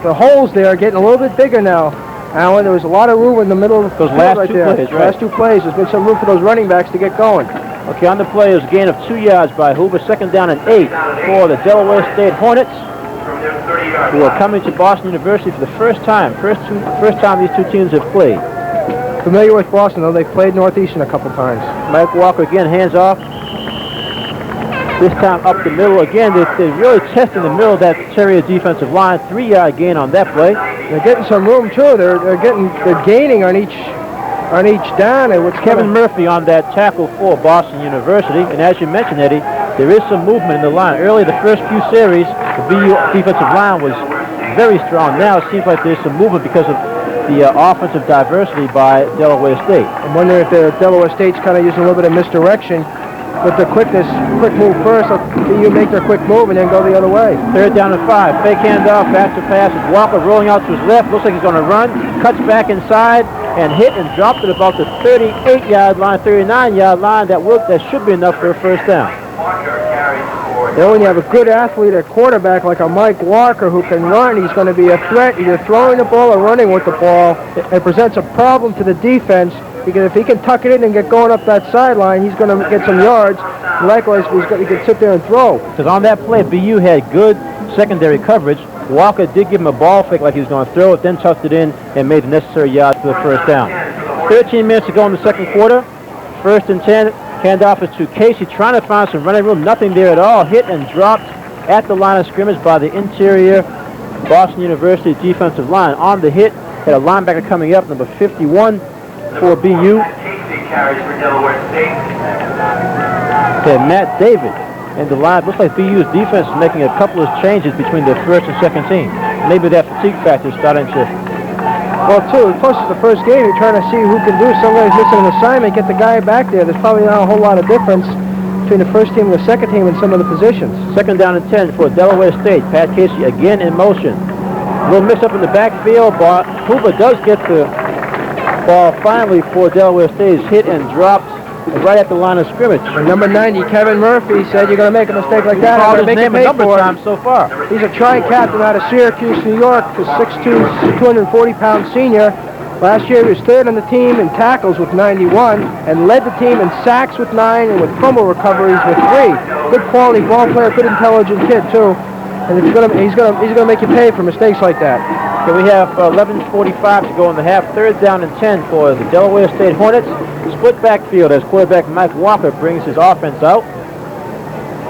The holes there are getting a little bit bigger now. Alan, there was a lot of room in the middle of those last two plays, right? Last 2 plays. There's been some room for those running backs to get going. Okay, on the play is a gain of 2 yards by Hoover. 2nd down and 8 for the Delaware State Hornets, who are coming to Boston University for the first time. First time these 2 teams have played. Familiar with Boston, though. They've played Northeastern a couple times. Mike Walker again, hands off. This time up the middle again. They're really testing the middle of that Terrier defensive line. 3-yard gain on that play. They're getting some room too. They're gaining on each on each down. And what's Kevin Murphy on that tackle for Boston University. And as you mentioned, Eddie, there is some movement in the line. Early the first few series, the BU defensive line was very strong. Now it seems like there's some movement because of the offensive diversity by Delaware State. I'm wondering if the Delaware State's kind of using a little bit of misdirection with the quick move first. You make their quick move and then go the other way. 3rd down and 5. Fake handoff, back to pass. It's Walker rolling out to his left. Looks like he's going to run. Cuts back inside and hit and dropped at about the 38-yard line, 39-yard line. That should be enough for a first down. Then when you have a good athlete at quarterback like a Mike Walker who can run, he's going to be a threat either throwing the ball or running with the ball. It presents a problem to the defense because if he can tuck it in and get going up that sideline, he's going to get some yards. Likewise, he can sit there and throw. Because on that play, BU had good secondary coverage. Walker did give him a ball fake like he was going to throw it, then tucked it in and made the necessary yards for the first down. 13 minutes to go in the second quarter. 1st and 10. Handoff is to Casey, trying to find some running room. Nothing there at all. Hit and dropped at the line of scrimmage by the interior Boston University defensive line. On the hit, had a linebacker coming up, number 51 for BU. Casey carries for Delaware State. Okay, Matt David. And the line, looks like BU's defense is making a couple of changes between the first and second team. Maybe that fatigue factor is starting to... Well, too, plus it's the first game. You're trying to see who can do. Somebody's missing an assignment, get the guy back there. There's probably not a whole lot of difference between the first team and the second team in some of the positions. 2nd down and 10 for Delaware State. Pat Casey again in motion. A little mix up in the backfield, but Hoover does get the ball finally for Delaware State. He's hit and dropped right at the line of scrimmage. And number 90, Kevin Murphy, said you're going to make a mistake like that. Called I'm his going to name make a you pay number of for it. times so far. He's a tri-captain out of Syracuse, New York, a 6'2", 240-pound senior. Last year he was 3rd on the team in tackles with 91 and led the team in sacks with 9 and with fumble recoveries with 3. Good quality ball player, good intelligent kid too. And he's gonna make you pay for mistakes like that. So we have 11:45 to go in the half. 3rd down and 10 for the Delaware State Hornets. Split backfield as quarterback Mike Walker brings his offense out.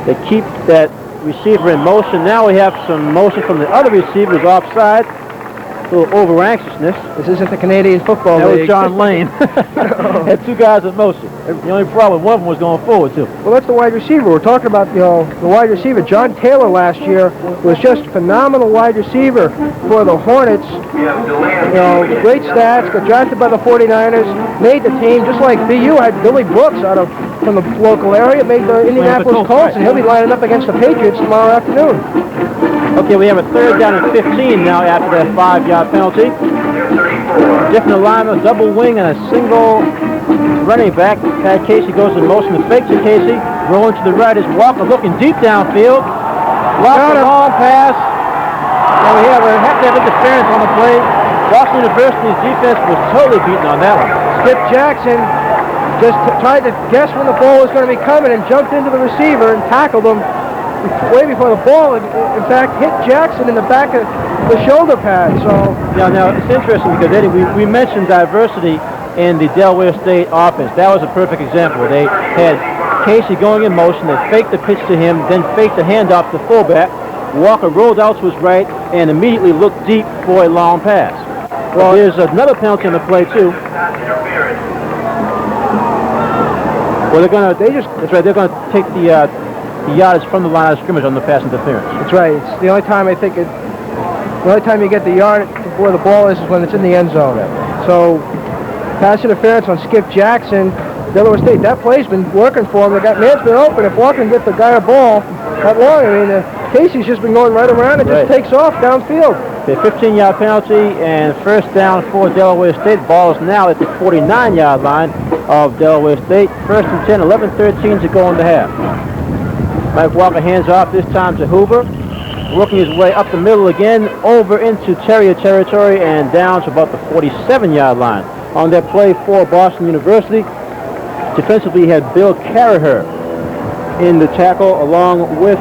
They keep that receiver in motion. Now we have some motion from the other receivers offside. A little over-anxiousness. This isn't the Canadian Football That League. was John Lane. Had 2 guys in motion. The only problem, one of them was going forward, too. Well, that's the wide receiver. We're talking about the wide receiver. John Taylor last year was just a phenomenal wide receiver for the Hornets. Great stats, got drafted by the 49ers, made the team, just like BU had Billy Brooks from the local area, made the Indianapolis Colts, and he'll be lining up against the Patriots tomorrow afternoon. Okay, we have a 3rd down and 15 now after that 5-yard penalty. Different alignment, double wing, and a single running back. Pat Casey goes in motion to fake to Casey. Rolling to the right is Walker looking deep downfield. Lost a long pass. And we have interference on the play. Boston University's defense was totally beaten on that one. Skip Jackson just tried to guess when the ball was going to be coming and jumped into the receiver and tackled him way before the ball, in fact, hit Jackson in the back of the shoulder pad. So yeah, now it's interesting because Eddie, we mentioned diversity in the Delaware State offense. That was a perfect example. They had Casey going in motion. They faked the pitch to him, then faked the handoff to fullback. Walker rolled out to his right and immediately looked deep for a long pass. Well, there's another penalty on the play too. Well, they're going to take the yardage from the line of scrimmage on the pass interference. That's right. It's the only time the only time you get the yard where the ball is when it's in the end zone. So, pass interference on Skip Jackson, Delaware State. That play's been working for him. Man's been open. If Walker can get the guy a ball that long, Casey's just been going right around and just takes off downfield. The 15-yard penalty and 1st down for Delaware State. Ball is now at the 49-yard line of Delaware State. 1st and 10, 11-13 to go in the half. Mike Walker hands off this time to Hoover, working his way up the middle again, over into Terrier territory and down to about the 47-yard line. On that play for Boston University, defensively he had Bill Carraher in the tackle along with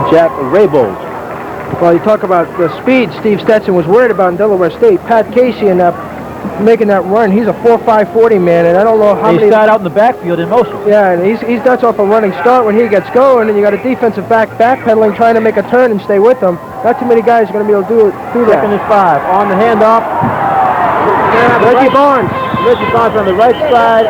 Jack Raybold. Well, you talk about the speed Steve Stetson was worried about in Delaware State. Pat Casey in that making that run. He's a 4.5 40 man, and I don't know how many. He started out in the backfield in motion. Yeah, and he's that's off a running start when he gets going, and you got a defensive back backpedaling, trying to make a turn and stay with them. Not too many guys are going to be able to do that. 2nd and 5 on the handoff. Reggie Barnes. Reggie Bonds on the right side,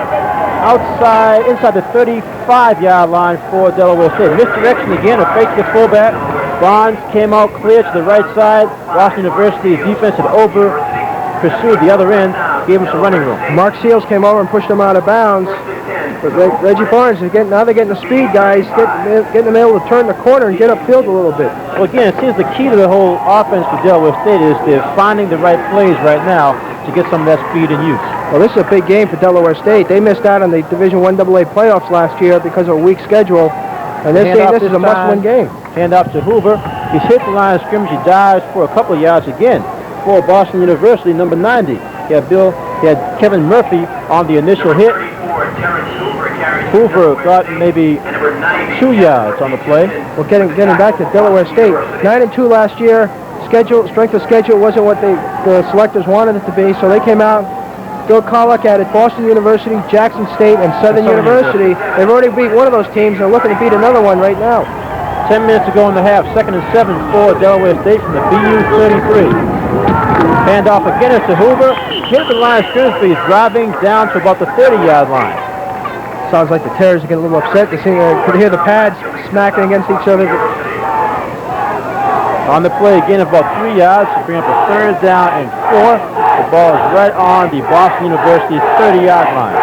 outside, inside the 35-yard line for Delaware State. Misdirection again, a fake to fullback. Bonds came out clear to the right side. Boston University's defense had pursued the other end, gave him some running room. Mark Seals came over and pushed him out of bounds. But Reggie Barnes is now they're getting the speed guys, getting them able to turn the corner and get upfield a little bit. Well, again, it seems the key to the whole offense for Delaware State is they're finding the right plays right now to get some of that speed in use. Well, this is a big game for Delaware State. They missed out on the Division I AA playoffs last year because of a weak schedule, and they're saying this is a must-win game. Hand off to Hoover. He's hit the line of scrimmage. He dives for a couple of yards again for Boston University, number 90. He had Kevin Murphy on the initial hit. Hoover got maybe 2 yards on the play. Well, getting back to Delaware State, 9-2 last year. Strength of schedule wasn't what the selectors wanted it to be, so they came out. Bill Collick added Boston University, Jackson State, and Southern University. They've already beat one of those teams. They're looking to beat another one right now. 10 minutes to go in the half. 2nd and 7 for Delaware State from the BU 33. Hand off again to Hoover. Hit the line of scrimmage, but he's driving down to about the 30-yard line. Sounds like the Terriers are getting a little upset. They could hear the pads smacking against each other. On the play again, about 3 yards to bring up a 3rd down and 4. The ball is right on the Boston University 30-yard line.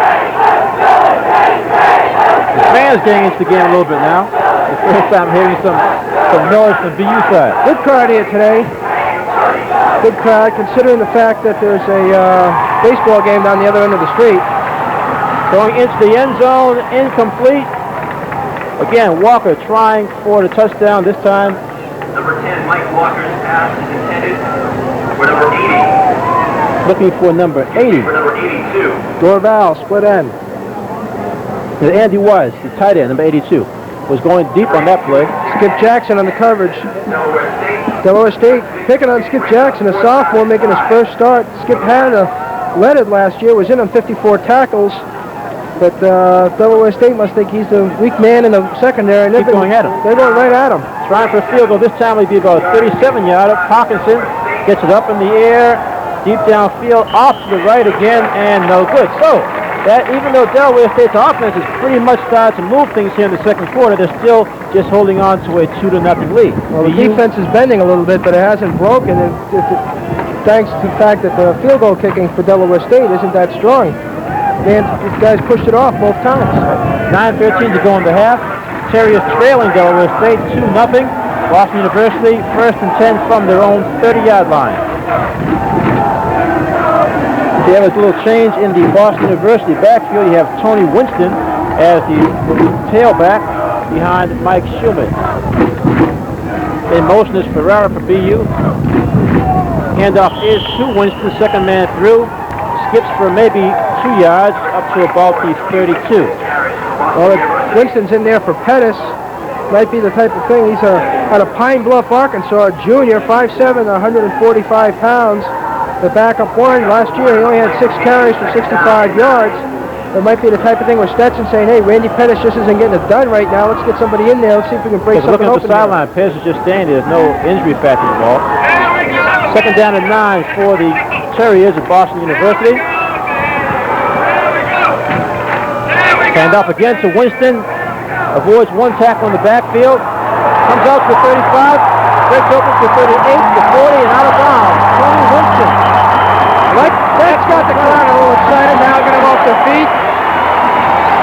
The fans getting into the game a little bit now. The first time hearing some noise from BU side. Good crowd here today. Good crowd, considering the fact that there's a baseball game down the other end of the street. Going into the end zone, incomplete. Again, Walker trying for the touchdown this time. Number 10, Mike Walker's pass is intended for number 80. Looking for number 80. For number 82. Dorval, split end. And Andy Wise, the tight end, number 82, was going deep on that play. Skip Jackson on the coverage. Delaware State picking on Skip Jackson, a sophomore making his first start. Skip had led it last year, was in on 54 tackles. But Delaware State must think he's the weak man in the secondary. And Keep going at him. They're going right at him. Trying for a field goal. This time will be about a 37-yarder. Hawkinson gets it up in the air, deep downfield, off to the right again, and no good. So, that even though Delaware State's offense has pretty much started to move things here in the second quarter, they're still just holding on to a 2-0 lead. Well, the defense is bending a little bit, but it hasn't broken. Thanks to the fact that the field goal kicking for Delaware State isn't that strong. These guys pushed it off both times. 9:13 to go in the half. Terriers trailing Delaware State 2-0. Boston University 1st and 10 from their own 30-yard line. They have a little change in the Boston University backfield. You have Tony Winston as the tailback behind Mike Schulman. In motion is Ferrara for BU. Handoff is to Winston, second man through. Skips for maybe 2 yards up to about the 32. Well, Winston's in there for Pettis. Might be the type of thing. He's out of Pine Bluff, Arkansas, junior, 5'7", 145 pounds. The backup one. Last year he only had 6 carries for 65 yards. It might be the type of thing where Stetson saying, hey, Randy Pettis just isn't getting it done right now. Let's get somebody in there. Let's see if we can break something open. Looking at the sideline, Pettis is just standing. There's no injury factor involved. 2nd down and 9 for the Terriers of Boston University. Hand off again to Winston. Avoids one tackle in the backfield. Comes out to the 35. Breaks open to 38, to 40, and out of bounds. Tony Winston. That's got the crowd a little excited now. Get them off their feet.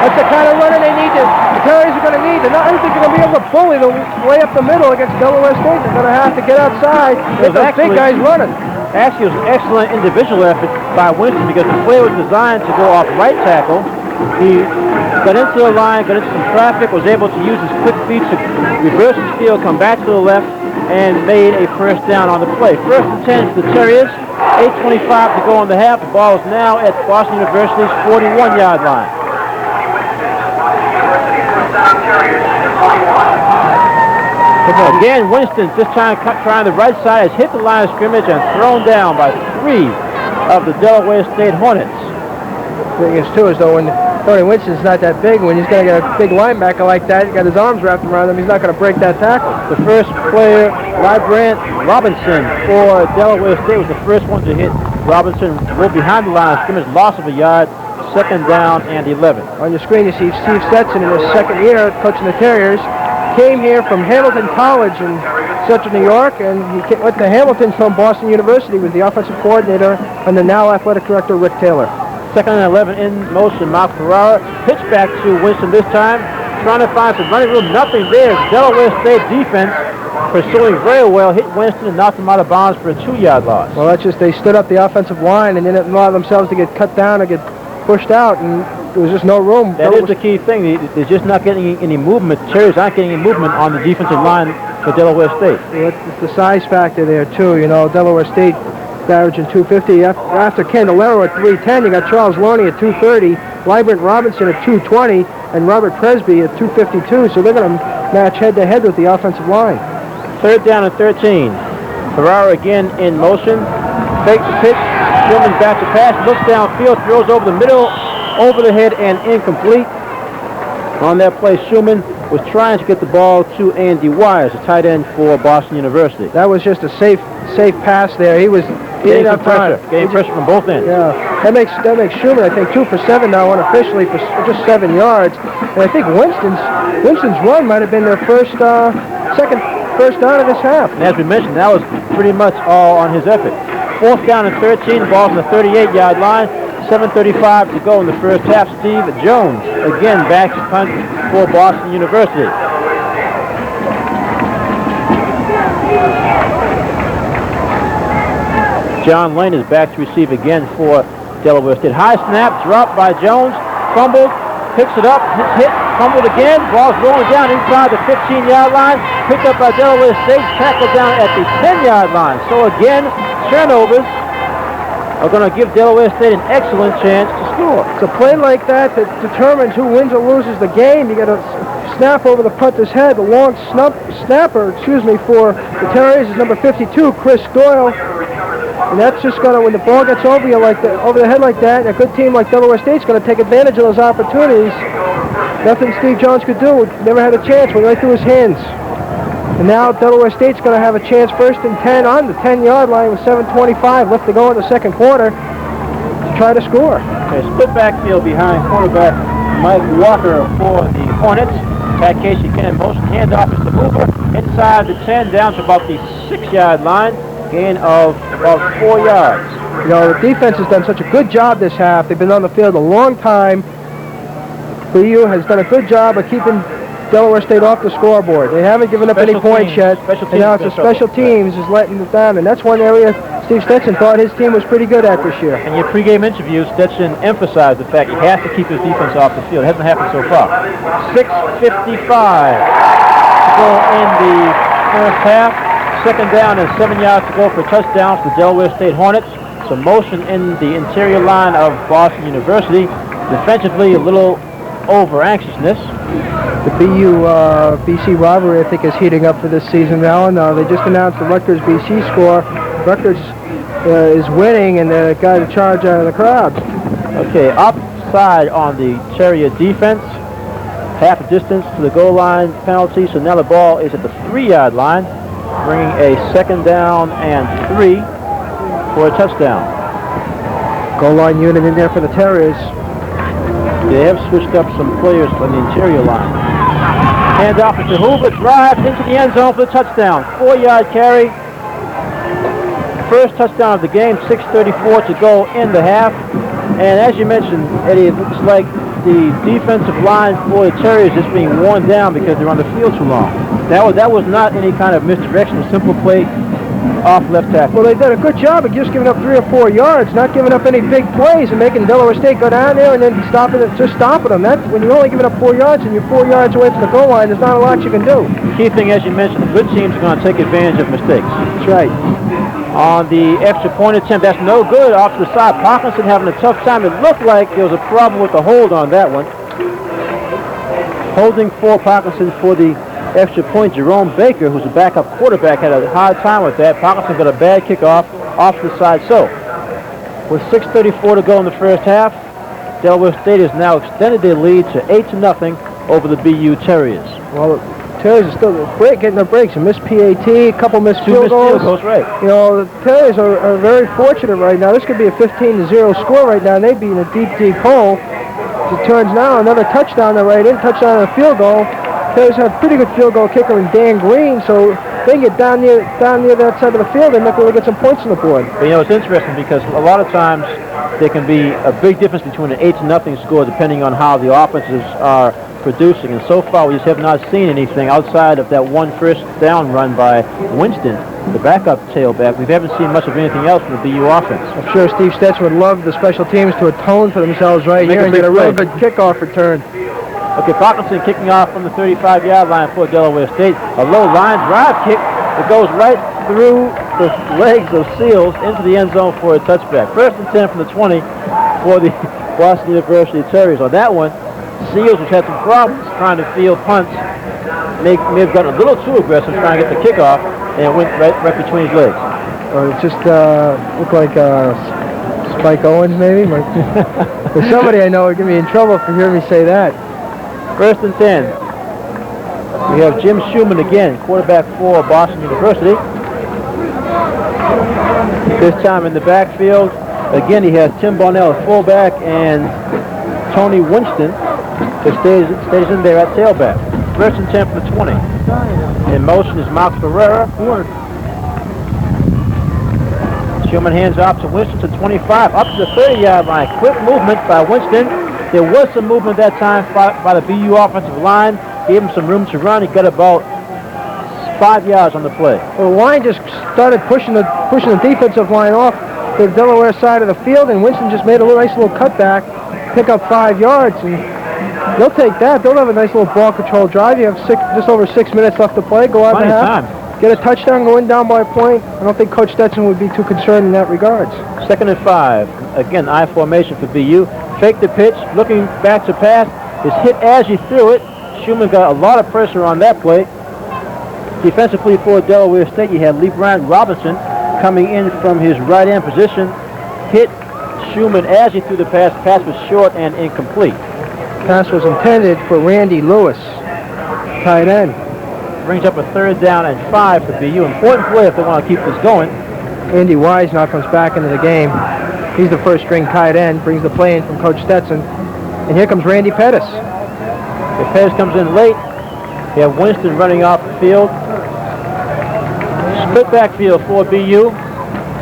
That's the kind of running they need. The Terriers are going to need. I don't think they're going to be able to bully the way up the middle against Delaware State. They're going to have to get outside. Get those big guys running. Actually, it was an excellent individual effort by Winston because the play was designed to go off right tackle. He got into the line, got into some traffic, was able to use his quick feet to reverse his field, come back to the left, and made a first down on the play. 1st and 10 for the Terriers. 8:25 to go in the half. The ball is now at Boston University's 41-yard line. Again, Winston this time trying the right side, has hit the line of scrimmage and thrown down by 3 of the Delaware State Hornets. The thing is, too, is though when Tony Winston's not that big, when he's going to get a big linebacker like that, he's got his arms wrapped around him, he's not going to break that tackle. The first player, Librant Robinson for Delaware State, was the first one to hit Robinson will behind the line of scrimmage, loss of a yard, second down and 11. On your screen, you see Steve Stetson in his second year coaching the Terriers. Came here from Hamilton College in Central New York, and he went to Hamilton from Boston University, was the offensive coordinator and the now athletic director, Rick Taylor. Second and 11 in motion. Mark Ferrara pitch back to Winston this time, trying to find some running room. Nothing there. Delaware State defense pursuing very well, hit Winston and knocked him out of bounds for a 2-yard loss. Well, that's just they stood up the offensive line and didn't allow themselves to get cut down or get pushed out, and there was just no room. That is the key thing. They're just not getting any movement. The Terriers aren't getting any movement on the defensive line for Delaware State. It's the size factor there, too. You know, Delaware State averaging 250. After Candelero at 310, you got Charles Loney at 230, Librant Robinson at 220, and Robert Presby at 252. So they're going to match head-to-head with the offensive line. Third down and 13. Ferrara again in motion. Fakes the pitch. Schumann back to pass. Looks downfield. Throws over the middle. Over the head and incomplete. On that play, Schumann was trying to get the ball to Andy Wise, a tight end for Boston University. That was just a safe pass there. He didn't have time. Getting pressure from both ends. Yeah, that makes Schumann, I think, 2 for 7 now unofficially for just 7 yards. And I think Winston's run might have been their first down of this half. And as we mentioned, that was pretty much all on his effort. Fourth down and 13. The ball's on the 38-yard line. 7:35 to go in the first half. Steve Jones again backs punt for Boston University. John Lane is back to receive again for Delaware State. High snap, dropped by Jones, fumbled, picks it up, hit, fumbled again, ball's rolling down inside the 15-yard line, picked up by Delaware State, tackled down at the 10-yard line. So again, turnovers are going to give Delaware State an excellent chance to score. It's a play like that determines who wins or loses the game. You got to snap over the punter's head. The long snapper for the Terriers is number 52, Chris Doyle. And that's just going to, when the ball gets over you over the head like that, a good team like Delaware State's going to take advantage of those opportunities. Nothing Steve Jones could do. Never had a chance. Went right through his hands. And now Delaware State's going to have a chance first and 10 on the 10-yard line with 7:25 left to go in the second quarter to try to score. Okay, split backfield behind quarterback Mike Walker for the Hornets. Pat Casey in motion. Handoff is to Hoover. Inside the 10 down to about the 6-yard line. Gain of about 4 yards. You know, the defense has done such a good job this half. They've been on the field a long time. BU has done a good job of keeping Delaware State off the scoreboard. They haven't given up any points yet, and now it's the special teams is letting it down, and that's one area Steve Stetson thought his team was pretty good at this year. In your pregame interview, Stetson emphasized the fact he has to keep his defense off the field. It hasn't happened so far. 6:55 to go in the first half. Second down and 7 yards to go for touchdowns for the Delaware State Hornets. Some motion in the interior line of Boston University. Defensively, a little over-anxiousness. The BU-BC rivalry, I think, is heating up for this season now. And they just announced the Rutgers-BC score. Rutgers is winning, and they got a charge out of the crowd. Okay, offside on the Terrier defense. Half a distance to the goal line penalty, so now the ball is at the 3-yard line, bringing a second down and 3 for a touchdown. Goal line unit in there for the Terriers. They have switched up some players on the interior line. Handoff to Hoover, drives into the end zone for the touchdown. 4-yard carry. First touchdown of the game, 6:34 to go in the half. And as you mentioned, Eddie, it looks like the defensive line for the Terriers is being worn down because they're on the field too long. That was not any kind of misdirection, a simple play off left tackle. Well, they did a good job of just giving up 3 or 4 yards, not giving up any big plays and making Delaware State go down there and then stopping them. That's when you're only giving up 4 yards and you're 4 yards away from the goal line, there's not a lot you can do. The key thing, as you mentioned, the good teams are going to take advantage of mistakes. That's right. On the extra point attempt, that's no good. Off to the side, Parkinson having a tough time. It looked like there was a problem with the hold on that one. Holding for Parkinson for the extra point. Jerome Baker, who's a backup quarterback, had a hard time with that. Parkinson got a bad kickoff off to the side. So, with 6:34 to go in the first half, Delaware State has now extended their lead to 8-0 over the BU Terriers. Well, Terriers are still getting their breaks. A missed PAT, a couple missed field goals. Right. You know, the Terriers are very fortunate right now. This could be a 15-0 score right now. They'd be in a deep hole. As it turns now, another touchdown to right in, touchdown and a field goal. Terriers have a pretty good field goal kicker in Dan Green, so they can get down near that side of the field and might be able to get some points on the board. But, you know, it's interesting because a lot of times there can be a big difference between an 8-0 score depending on how the offenses are producing. And so far, we just have not seen anything outside of that one first down run by Winston, the backup tailback. We haven't seen much of anything else from the BU offense. I'm sure Steve Stetson would love the special teams to atone for themselves right here and get a real good kickoff return. Okay, Parkinson kicking off from the 35-yard line for Delaware State. A low line drive kick that goes right through the legs of Seals into the end zone for a touchback. First and 10 from the 20 for the Boston University Terriers. On that one, Seals, which had some problems trying to field punts, may have gotten a little too aggressive trying to get the kickoff, and it went right between his legs. Or it just looked like Spike Owens, maybe? There's somebody I know would get me in trouble for hearing me say that. First and 10. We have Jim Schumann again, quarterback for Boston University. This time in the backfield, again he has Tim Bonnell at fullback and Tony Winston who stays in there at tailback. First and 10 from the 20. In motion is Mark Ferreira. Schumann hands off to Winston to 25, up to the 30-yard line. Quick movement by Winston. There was some movement that time by the BU offensive line. Gave him some room to run. He got about 5 yards on the play. Well, the line just started pushing the defensive line off the Delaware side of the field, and Winston just made a nice little cutback, pick up 5 yards, and they'll take that. They'll have a nice little ball control drive. You have just over 6 minutes left to play. Go out and half. Get a touchdown, go in down by a point. I don't think Coach Stetson would be too concerned in that regards. Second and 5. Again, I formation for BU. Fake the pitch, looking back to pass. Is hit as he threw it. Schumann got a lot of pressure on that play. Defensively for Delaware State, you had Lee Bryant Robinson coming in from his right end position. Hit Schumann as he threw the pass. Pass was short and incomplete. Pass was intended for Randy Lewis, tight end. Brings up a 3rd down and 5 for BU. Important play if they want to keep this going. Andy Wise now comes back into the game. He's the first string tight end, brings the play in from Coach Stetson. And here comes Randy Pettis. If Pettis comes in late, you have Winston running off the field. Split backfield for BU.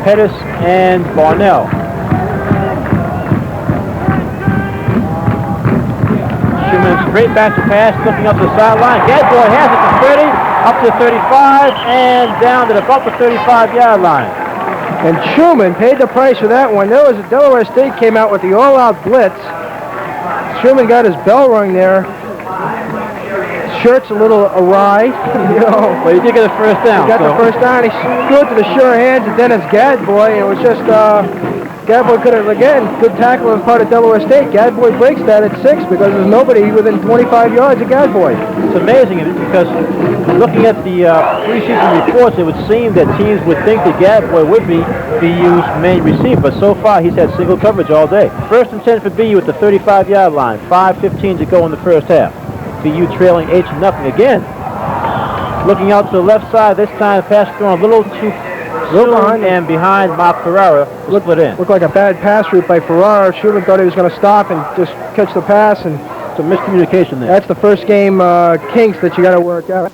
Pettis and Barnell. Schumann straight back to pass, looking up the sideline. Gadboy has it to 30, up to 35, and down to about the 35-yard line. And Schumann paid the price for that one. Delaware State came out with the all-out blitz. Schumann got his bell rung there. Shirt's a little awry, you know. Well, he did get the first down. He got the first down. He threw it to the sure hands of Dennis Gadboy. It was just, Gadboy could have, again, good tackle on part of Delaware State. Gadboy breaks that at 6 because there's nobody within 25 yards of Gadboy. It's amazing because looking at the preseason reports, it would seem that teams would think that Gadboy would be BU's main receiver, but so far he's had single coverage all day. First and 10 for BU at the 35-yard line. 5:15 to go in the first half. BU trailing 8-0 again. Looking out to the left side, this time the pass thrown a little too soon and behind Mark Ferrara. Looked like a bad pass route by Ferrara. Schumann thought he was going to stop and just catch the pass, and some miscommunication there. That's the first game kinks that you got to work out.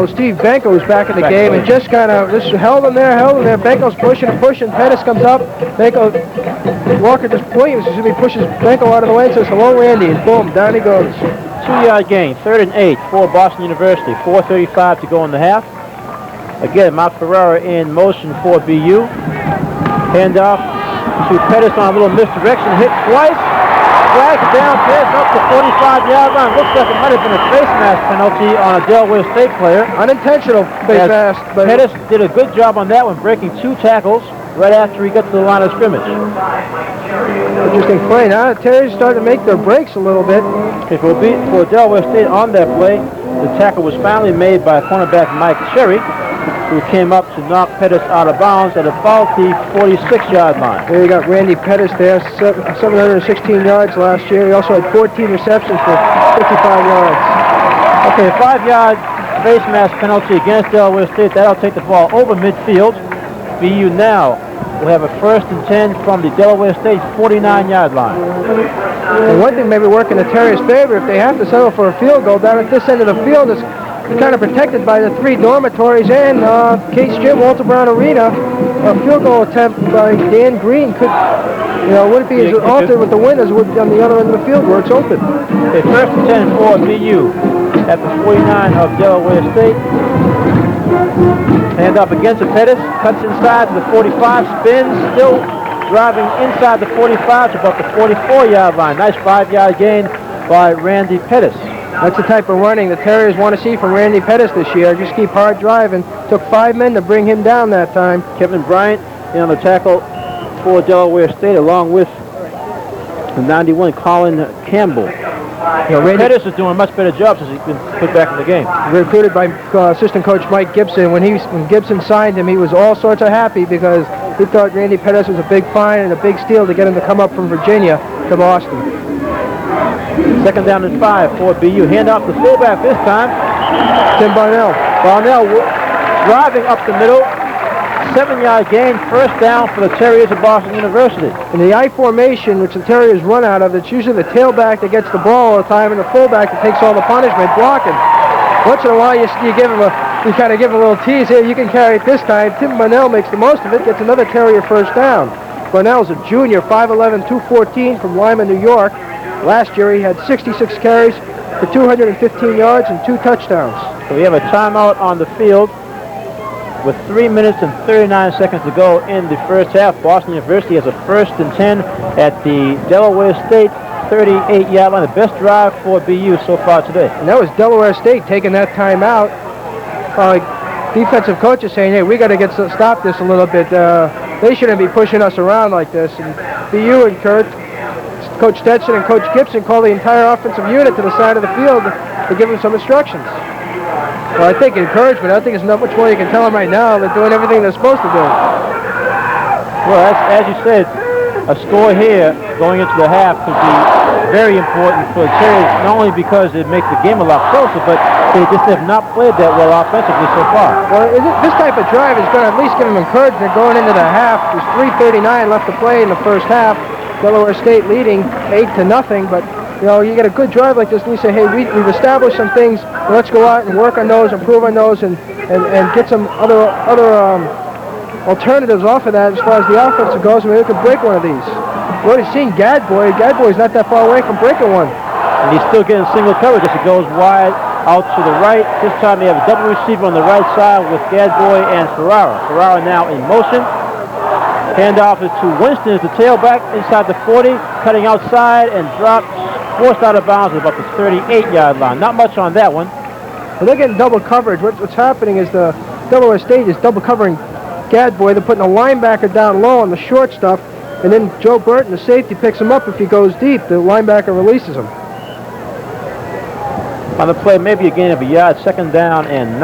Steve Benko is back in the game and just kind of held him there. Benko's pushing. Pettis comes up. Walker just points. He pushes Benko out of the way and says, "Hello, Randy," and boom, down he goes. 2-yard gain, 3rd and 8 for Boston University. 4:35 to go in the half. Again, Mark Ferrara in motion for BU. Handoff to Pettis on a little misdirection. Hit twice. Flags down, pass up to 45-yard line. Looks like it might have been a face mask penalty on a Delaware State player. Unintentional face mask. But Pettis did a good job on that one, breaking 2 tackles right after he got to the line of scrimmage. Interesting play. Now Terry's starting to make their breaks a little bit. It will be for Delaware State on that play. The tackle was finally made by cornerback Mike Cherry. who came up to knock Pettis out of bounds at about the 46-yard line. There you got Randy Pettis there, 716 yards last year. He also had 14 receptions for 55 yards. Okay, a 5-yard face mask penalty against Delaware State. That'll take the ball over midfield. BU now will have a 1st and 10 from the Delaware State 49-yard line. And one thing maybe work in the Terriers' favor, if they have to settle for a field goal down at this end of the field, it's kind of protected by the 3 dormitories and Case Gym, Walter Brown Arena. A field goal attempt by Dan Green could, wouldn't be as altered with the wind as it would be on the other end of the field where it's open. A 1st and 10 for BU at the 49 of Delaware State. Hand up against the Pettis, cuts inside to the 45, spins, still driving inside the 45 to about the 44-yard line. Nice 5-yard gain by Randy Pettis. That's the type of running the Terriers want to see from Randy Pettis this year. Just keep hard driving. Took 5 men to bring him down that time. Kevin Bryant on the tackle for Delaware State, along with the 91 Colin Campbell. Pettis is doing a much better job since he's been put back in the game. Recruited by assistant coach Mike Gibson. When Gibson signed him, he was all sorts of happy because he thought Randy Pettis was a big find and a big steal to get him to come up from Virginia to Boston. 2nd down and 5 for BU. Hand off the fullback this time. Tim Barnell. Barnell driving up the middle. 7-yard gain, 1st down for the Terriers of Boston University. In the I formation, which the Terriers run out of, it's usually the tailback that gets the ball all the time and the fullback that takes all the punishment blocking. Once in a while, you kind of give him a little tease here. You can carry it this time. Tim Barnell makes the most of it, gets another Terrier 1st down. Barnell's a junior, 5'11", 214 from Lima, New York. Last year, he had 66 carries for 215 yards and 2 touchdowns. So we have a timeout on the field with 3 minutes and 39 seconds to go in the first half. Boston University has a 1st and 10 at the Delaware State 38-yard line. The best drive for BU so far today. And that was Delaware State taking that time out. Defensive coaches saying, hey, we got to stop this a little bit. They shouldn't be pushing us around like this. And BU and Coach Stetson and Coach Gibson call the entire offensive unit to the side of the field to give them some instructions. Well, I think encouragement. I think there's not much more you can tell them right now. They're doing everything they're supposed to do. Well, as you said, a score here going into the half could be very important for the Terriers, not only because it makes the game a lot closer, but they just have not played that well offensively so far. Well, this type of drive is going to at least give them encouragement going into the half. There's 3:39 left to play in the first half. Delaware State leading 8-0, but you get a good drive like this and you say, hey, we've established some things, let's go out and work on those, improve on those, and get some other alternatives off of that as far as the offense goes. Maybe we could break one of these. We've already seen Gadboy. Gadboy's not that far away from breaking one. And he's still getting single coverage as he goes wide out to the right. This time they have a double receiver on the right side with Gadboy and Ferrara. Ferrara now in motion. Handoff is to Winston as the tailback inside the 40, cutting outside and dropped, forced out of bounds at about the 38-yard line. Not much on that one. Well, they're getting double coverage. What's happening is the Delaware State is double covering Gadboy. They're putting a linebacker down low on the short stuff, and then Joe Burton, the safety, picks him up if he goes deep. The linebacker releases him. On the play, maybe a gain of a yard. 2nd down and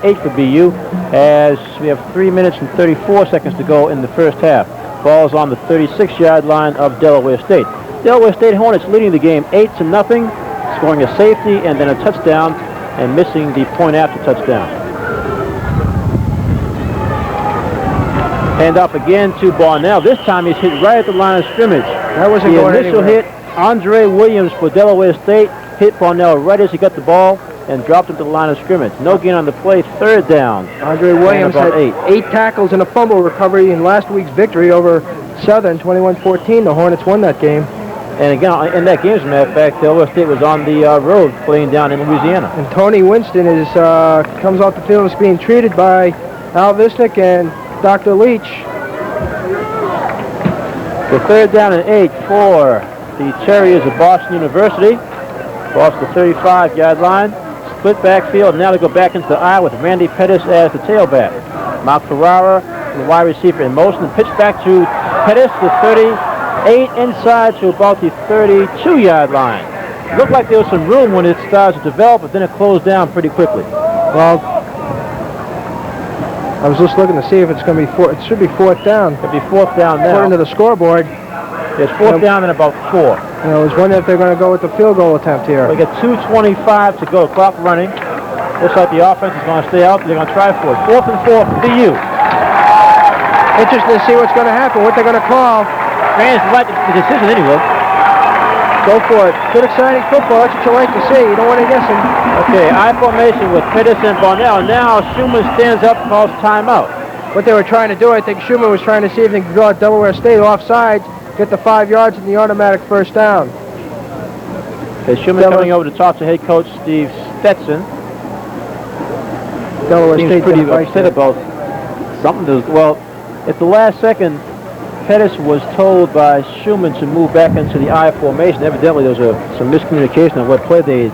8 for BU, as we have 3 minutes and 34 seconds to go in the first half. Ball's on the 36-yard line of Delaware State. Delaware State Hornets leading the game 8-0, scoring a safety and then a touchdown, and missing the point after touchdown. Hand off again to Barnell. This time he's hit right at the line of scrimmage. That wasn't the going initial anywhere. hit, Andre Williams for Delaware State, hit Barnell right as he got the ball and dropped him to the line of scrimmage. No gain on the play, 3rd down. Andre Williams had 8 tackles and a fumble recovery in last week's victory over Southern, 21-14. The Hornets won that game. And again, in that game, as a matter of fact, Delaware State was on the road playing down in Louisiana. And Tony Winston comes off the field and is being treated by Al Visnick and Dr. Leach. The 3rd down and 8 for the Terriers of Boston University. Across the 35-yard line. Split backfield. Now they go back into the I with Randy Pettis as the tailback. Mark Ferrara, the wide receiver in motion. Pitch back to Pettis, the 38 inside to about the 32-yard line. It looked like there was some room when it started to develop, but then it closed down pretty quickly. Well, I was just looking to see if it's going to be it should be fourth down. It'll be fourth down now. According to the scoreboard. It's fourth down and about 4. I was wondering if they're going to go with the field goal attempt here. We got 2:25 to go. Clock running. Looks like the offense is going to stay out. They're going to try for it. 4th and 4 for BU. Interesting to see what's going to happen, what they're going to call. Fans like the decision anyway. Go for it. Good, exciting football. That's what you like to see. You don't want to guess them. Okay, I formation with Pettis and Barnell. Now Schumann stands up and calls timeout. What they were trying to do, I think Schumann was trying to see if they could draw Delaware State offsides, get the 5 yards and the automatic first down. Okay, Schumann coming over to talk to head coach Steve Stetson. Delaware Seems State pretty upset about something. Well, at the last second, Pettis was told by Schumann to move back into the I formation. Evidently, there was some miscommunication on what play they'd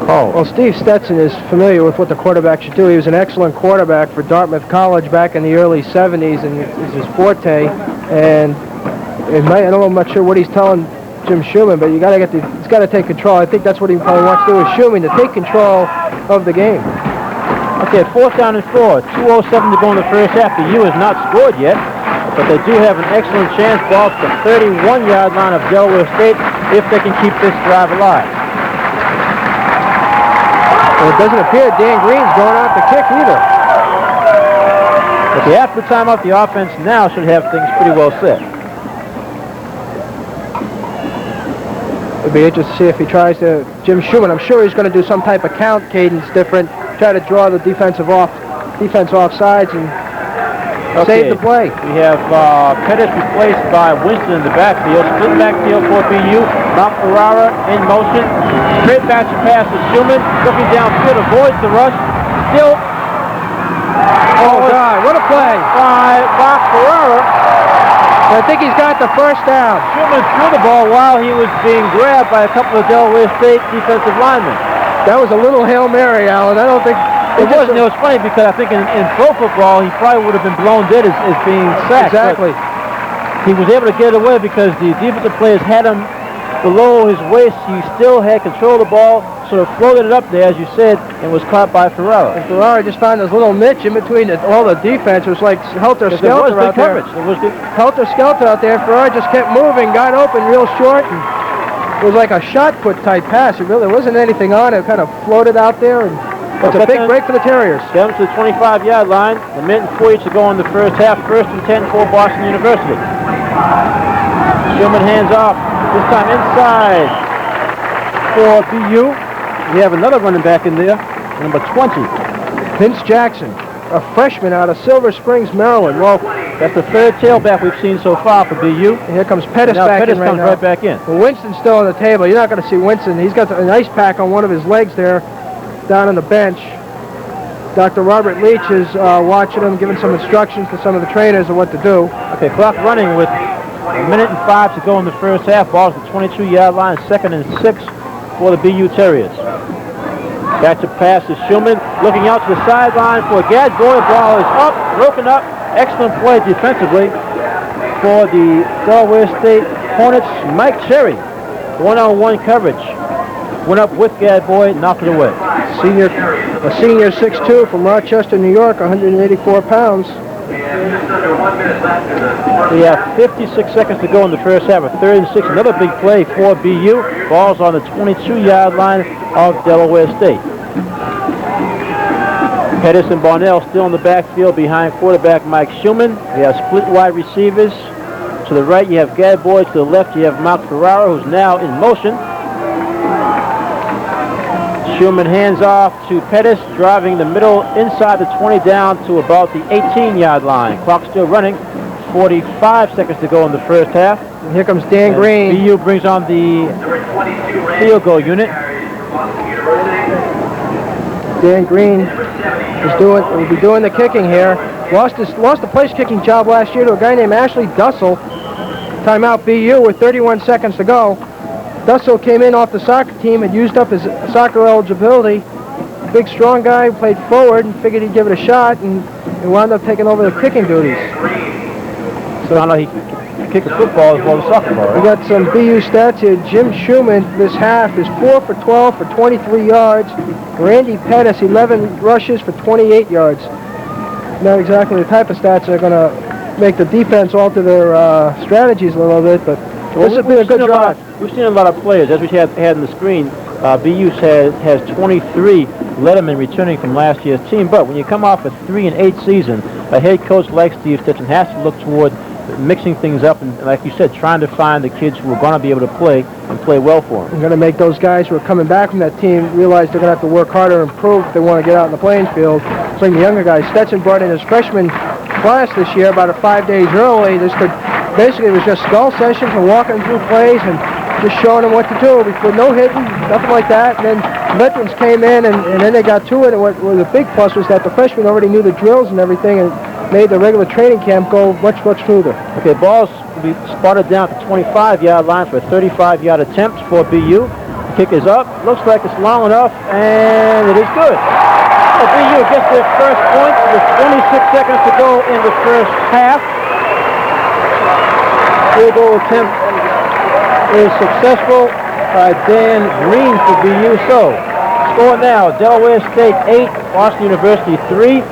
called. Well, Steve Stetson is familiar with what the quarterback should do. He was an excellent quarterback for Dartmouth College back in the early 70s, and it's his forte. And I don't know, I'm not sure what he's telling Jim Schumann, but he's got to take control. I think that's what he probably wants to do with Schumann, to take control of the game. Okay, 4th down and 4. 2:07 to go in the first half. The U has not scored yet, but they do have an excellent chance. Ball at the 31-yard line of Delaware State if they can keep this drive alive. And it doesn't appear Dan Green's going out to kick either. Okay, after the timeout, the offense now should have things pretty well set. It'd be interesting to see if he tries to, Jim Schumann, I'm sure he's going to do some type of count cadence different, try to draw the defense offsides and save the play. We have Pettis replaced by Winston in the backfield. Split backfield for BU. Mount Ferrara in motion. Straight back to pass to Schumann. Looking downfield, avoids the rush. Still. Oh, God, what a play. By Mount Ferrara. I think he's got the first down. Schumann threw the ball while he was being grabbed by a couple of Delaware State defensive linemen. That was a little Hail Mary, Alan. I don't think... It wasn't. It was funny because I think in pro football, he probably would have been blown dead as being sacked. Exactly. He was able to get away because the defensive players had him below his waist. He still had control of the ball, sort of floated it up there, as you said, and was caught by Ferrara. And Ferrara just found this little niche in between all the defense. It was like helter-skelter out there. Helter-skelter out there. Ferrara just kept moving, got open real short. And it was like a shot put type pass. It really wasn't anything on it. It kind of floated out there. And it's a big break for the Terriers. Down to the 25-yard line. A minute and 40 to go in the first half. 1st and 10 for Boston University. Schumann hands off. This time inside for BU. We have another running back in there, number 20. Vince Jackson, a freshman out of Silver Springs, Maryland. Well, that's the 3rd tailback we've seen so far for BU. And here comes Pettis now back Pettis in right comes now. right back in. Well, Winston's still on the table. You're not going to see Winston. He's got an ice pack on one of his legs there down on the bench. Dr. Robert Leach is watching him, giving some instructions to some of the trainers of what to do. Okay, clock running with a minute and 5 to go in the first half. Ball's at the 22-yard line, 2nd and 6 for the BU Terriers. Back to pass to Schumann, looking out to the sideline for Gadboy. The ball is up, broken up. Excellent play defensively for the Delaware State Hornets. Mike Cherry, one-on-one coverage. Went up with Gadboy, knocked it away. A senior 6'2" from Rochester, New York, 184 pounds. We have 56 seconds to go in the first half. A 3rd and 6. Another big play for BU. Ball's on the 22-yard line of Delaware State. Pettis and Barnell still in the backfield behind quarterback Mike Schumann. We have split wide receivers. To the right, you have Gadboy. To the left, you have Mount Ferrara, who's now in motion. Schumann hands off to Pettis, driving the middle inside the 20 down to about the 18-yard line. Clock still running. 45 seconds to go in the first half. And here comes Dan Green. BU brings on the field goal unit. Dan Green will be doing the kicking here. Lost the place kicking job last year to a guy named Ashley Dussel. Timeout BU with 31 seconds to go. Dussel came in off the soccer team and used up his soccer eligibility. Big, strong guy, played forward and figured he'd give it a shot, and wound up taking over the kicking duties. So I know he can kick the football as well as soccer ball, right? We got some BU stats here. Jim Schumann this half is 4 for 12 for 23 yards. Randy Pettis, 11 rushes for 28 yards. not exactly the type of stats that are going to make the defense alter their strategies a little bit, but this has been a good drive. We've seen a lot of players, as we had in the screen. BU has 23 Letterman returning from last year's team, but when you come off a 3-8 season, a head coach like Steve Stetson has to look toward mixing things up and, like you said, trying to find the kids who are going to be able to play and play well for him. We're going to make those guys who are coming back from that team realize they're going to have to work harder and improve if they want to get out in the playing field. Bring the younger guys. Stetson brought in his freshman class this year about 5 days early. Basically, it was just skull sessions and walking through plays and just showing them what to do. With no hitting, nothing like that. And then veterans came in and then they got to it. And what the big plus was that the freshmen already knew the drills and everything and made the regular training camp go much, much smoother. Okay, balls will be spotted down at the 25-yard line for a 35-yard attempt for BU. The kick is up. Looks like it's long enough, and it is good. So BU gets their first point with 26 seconds to go in the first half. Field goal attempt is successful by Dan Green for BU. So, score now, Delaware State 8, Boston University 3.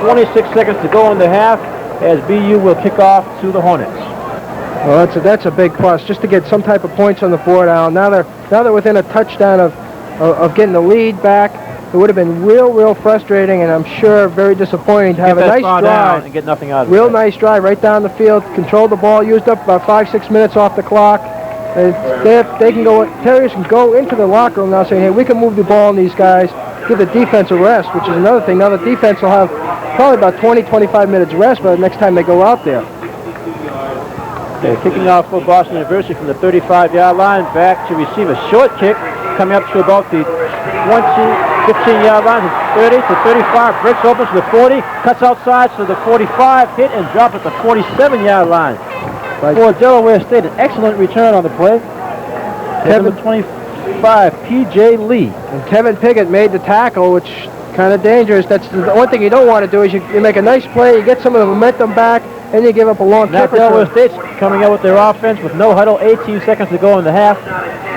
26 seconds to go in the half as BU will kick off to the Hornets. Well, that's a big plus, just to get some type of points on the board, Al. Now they're within a touchdown of getting the lead back. It would have been real frustrating, and I'm sure very disappointing to have a nice drive and get nothing out of it. Real nice drive right down the field, controlled the ball, used up about 5-6 minutes off the clock. Terriers can go into the locker room now saying, hey, we can move the ball on these guys, give the defense a rest, which is another thing. Now the defense will have probably about 20-25 minutes rest by the next time they go out there. Okay, kicking off for Boston University from the 35-yard line, back to receive a short kick, coming up to about the 15-yard line, 30 to 35, breaks open to the 40, cuts outside to the 45, hit and drop at the 47-yard line. For Delaware State, an excellent return on the play. Kevin 25, P.J. Lee. And Kevin Piggott made the tackle, which kind of dangerous. That's the one thing you don't want to do is you make a nice play, you get some of the momentum back, and you give up a long kick. Now Delaware State's coming out with their offense with no huddle, 18 seconds to go in the half.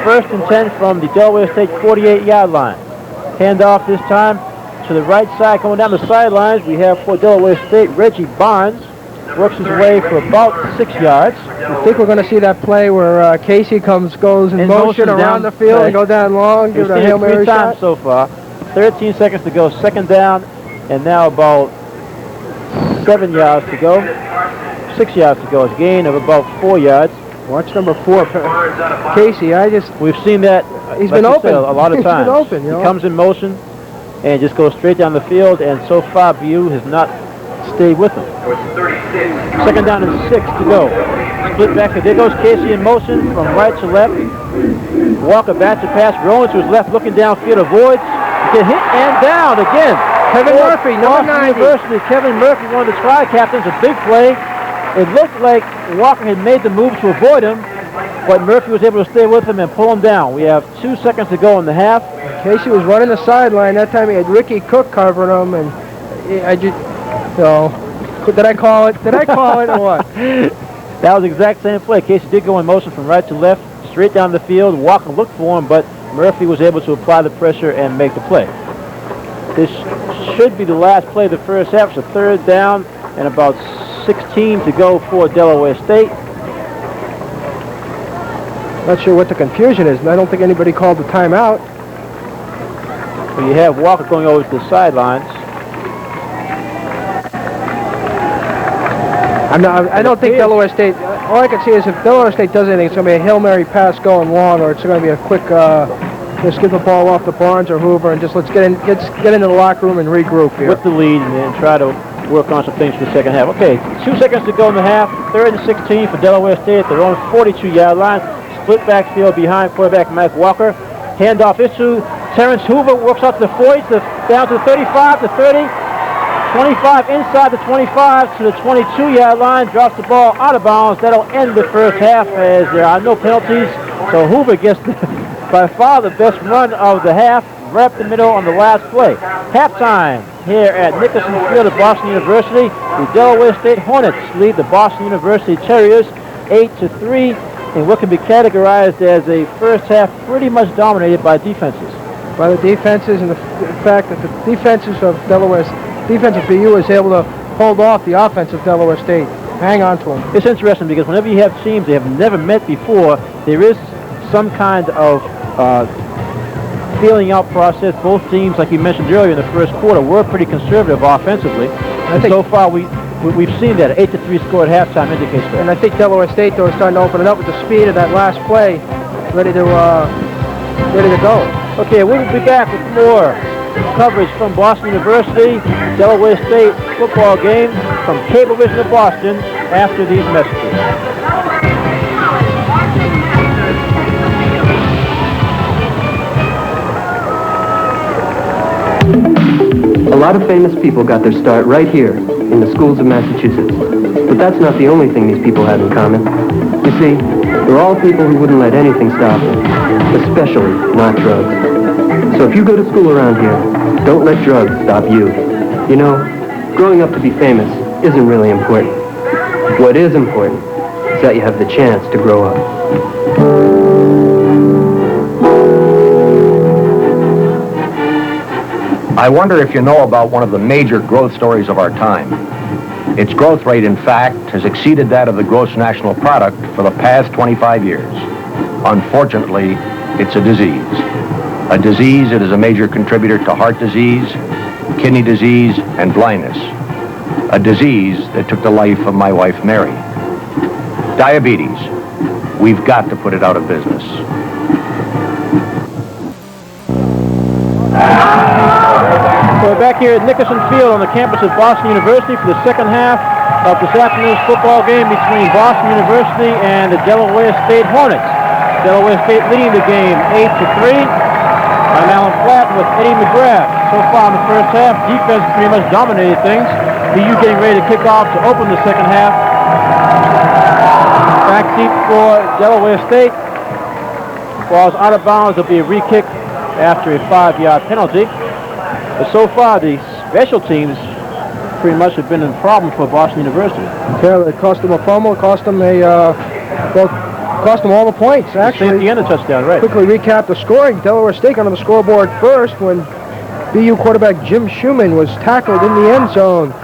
First and 10 from the Delaware State 48-yard line. Handoff this time to the right side, going down the sidelines. We have for Delaware State, Reggie Barnes. Works his way for about 6 yards. I think we're going to see that play where Casey goes in motion around the field and go down long, give it a Hail Mary shot. 3 times so far. 13 seconds to go, second down, and now about 7 yards to go. 6 yards to go. It's a gain of about 4 yards. Watch number 4, Casey. We've seen that. He's been open a lot of times. He's been open, He comes in motion and just goes straight down the field, and so far BU has not stayed with him. Second down and 6 to go. Split back. There goes Casey in motion from right to left. Walker bats a pass, rolling to his left, looking downfield, avoids. Get hit and down again. Kevin Murphy, number 90. University. Kevin Murphy, one of the tri-captains, a big play. It looked like Walker had made the move to avoid him, but Murphy was able to stay with him and pull him down. We have 2 seconds to go in the half. Casey was running the sideline. That time he had Ricky Cook covering him, and did I call it? Did I call it or what? That was the exact same play. Casey did go in motion from right to left, straight down the field. Walker looked for him, but Murphy was able to apply the pressure and make the play. This should be the last play of the first half. It's a third down and about 16 to go for Delaware State. Not sure what the confusion is, and I don't think anybody called the timeout. Well, you have Walker going over to the sidelines. I don't think Delaware State, all I can see is if Delaware State does anything, it's going to be a Hail Mary pass going long, or it's going to be a quick, just give the ball off to Barnes or Hoover, and just let's get into the locker room and regroup here. With the lead and then try to work on some things for the second half. Okay, 2 seconds to go in the half. Third and 16 for Delaware State at their own 42-yard line. Split backfield behind quarterback Mike Walker. Handoff is to Terrence Hoover, works out to the 40, down to the 35, to 30, 25 inside the 25 to the 22-yard line, drops the ball out of bounds. That'll end the first half as there are no penalties. So Hoover gets by far the best run of the half, right up the middle on the last play. Halftime here at Nicholson Field at Boston University. The Delaware State Hornets lead the Boston University Terriers 8-3 in what can be categorized as a first half pretty much dominated by defenses. By the defenses and the fact that the defenses of BU was able to pulled off the offense of Delaware State. Hang on to them. It's interesting because whenever you have teams they have never met before, there is some kind of feeling out process. Both teams, like you mentioned earlier in the first quarter, were pretty conservative offensively. And so far we've seen that. 8-3 score at halftime indicates that. And I think Delaware State, though, is starting to open it up with the speed of that last play, ready to go. Okay, we'll be back with more coverage from Boston University, Delaware State football game from Cablevision of Boston after these messages. A lot of famous people got their start right here in the schools of Massachusetts. But that's not the only thing these people have in common. You see, they're all people who wouldn't let anything stop them, especially not drugs. So if you go to school around here, don't let drugs stop you. You know, growing up to be famous isn't really important. What is important is that you have the chance to grow up. I wonder if you know about one of the major growth stories of our time. Its growth rate, in fact, has exceeded that of the gross national product for the past 25 years. Unfortunately, it's a disease. A disease that is a major contributor to heart disease, kidney disease, and blindness. A disease that took the life of my wife, Mary. Diabetes. We've got to put it out of business. We're back here at Nickerson Field on the campus of Boston University for the second half of this afternoon's football game between Boston University and the Delaware State Hornets. Delaware State leading the game 8-3. I'm Alan Flatt with Eddie McGrath. So far in the first half, defense pretty much dominated things. BU getting ready to kick off to open the second half. Back deep for Delaware State. Ball's out of bounds. There'll be a re-kick after a 5-yard penalty. But so far, the special teams pretty much have been a problem for Boston University. Yeah, it cost them a fumble, cost them all the points, actually. At the end of the touchdown, right. Quickly recap the scoring. Delaware State got on the scoreboard first when BU quarterback Jim Schumann was tackled in the end zone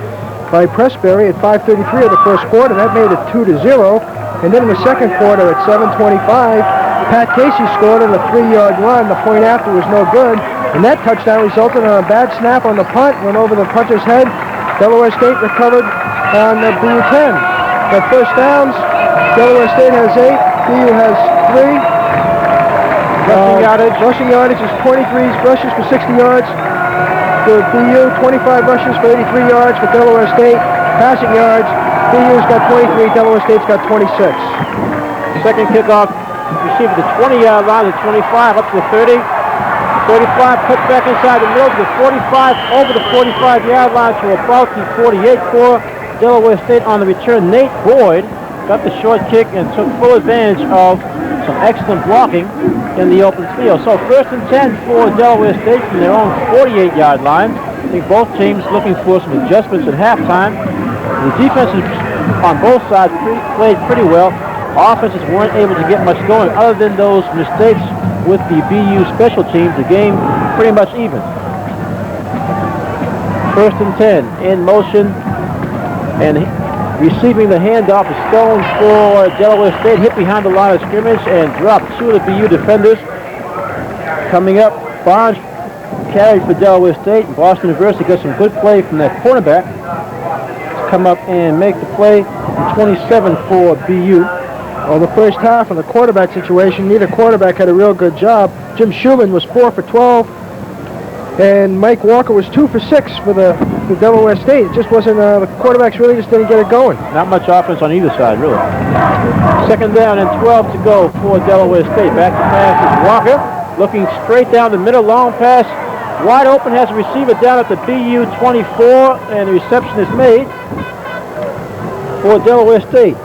by Pressberry at 5:33 of the first quarter. That made it 2-0. And then in the second quarter at 7:25, Pat Casey scored on a 3-yard run. The point after was no good. And that touchdown resulted in a bad snap on the punt, went over the punter's head. Delaware State recovered on the BU 10. But first downs, Delaware State has 8, BU has 3. Rushing yardage is 23 rushes for 60 yards for BU, 25 rushes for 83 yards for Delaware State. Passing yards, BU's got 23, Delaware State's got 26. Second kickoff received at the 20-yard line, the 25 up to the 30. 35, cut back inside the middle to the 45, over the 45-yard line to about the 48 for Delaware State on the return. Nate Boyd got the short kick and took full advantage of some excellent blocking in the open field. So first and 10 for Delaware State from their own 48-yard line. I think both teams looking for some adjustments at halftime. The defenses on both sides played pretty well. Offenses weren't able to get much going other than those mistakes with the BU special teams. The game pretty much even. First and 10 in motion and receiving the handoff is Stone for Delaware State. Hit behind the line of scrimmage and dropped 2 of the BU defenders. Coming up, Barnes carried for Delaware State. Boston University got some good play from that cornerback to come up and make the play. 27 for BU. Well, the first half of the quarterback situation, neither quarterback had a real good job. Jim Schumann was 4 for 12, and Mike Walker was 2 for 6 for the Delaware State. It just wasn't, the quarterbacks really just didn't get it going. Not much offense on either side, really. Second down and 12 to go for Delaware State. Back to pass is Walker, looking straight down the middle, long pass, wide open, has a receiver down at the BU 24, and the reception is made for Delaware State.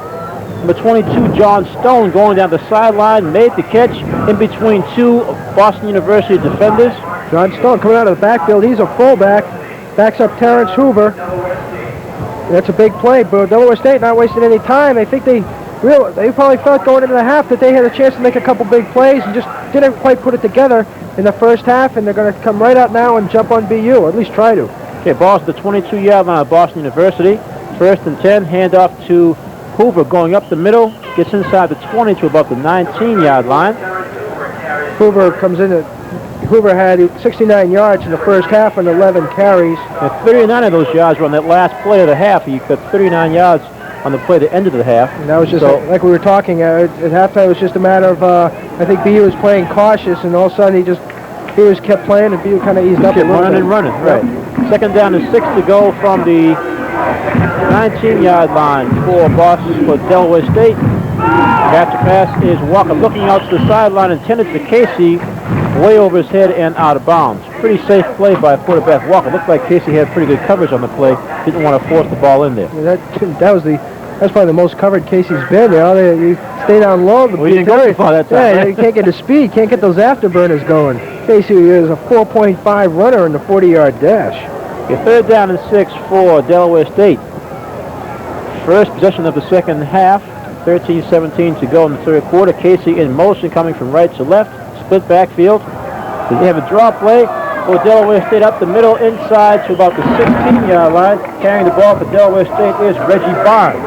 Number 22, John Stone, going down the sideline, made the catch in between 2 Boston University defenders. John Stone coming out of the backfield. He's a fullback. Backs up Terrence Hoover. That's a big play, but Delaware State not wasting any time. I think they probably felt going into the half that they had a chance to make a couple big plays and just didn't quite put it together in the first half, and they're going to come right out now and jump on BU, or at least try to. Okay, ball's at the 22-yard line of Boston University. 1st and 10, handoff to Hoover going up the middle. Gets inside the 20 to about the 19-yard line. Hoover comes in. Hoover had 69 yards in the first half and 11 carries. And 39 of those yards were on that last play of the half. He got 39 yards on the play that ended the half. And that was just like we were talking at halftime. It was just a matter of I think BU was playing cautious, and all of a sudden BU kept playing, and BU kind of eased up. Kept running and running. Right. 2nd down and 6 to go from the 19-yard line for Delaware State. After pass is Walker looking out to the sideline, intended for Casey, way over his head and out of bounds. Pretty safe play by quarterback Walker. Looked like Casey had pretty good coverage on the play. Didn't want to force the ball in there. Yeah, that's probably the most covered Casey's been there. You stay down low. Well, he didn't go too far that time. Yeah, right? you can't get the speed, can't get those afterburners going. Casey is a 4.5 runner in the 40-yard dash. Okay, 3rd down and 6 for Delaware State. First possession of the second half. 13-17 to go in the 3rd quarter. Casey in motion coming from right to left. Split backfield. They have a draw play for Delaware State up the middle inside to about the 16-yard line. Carrying the ball for Delaware State is Reggie Barnes.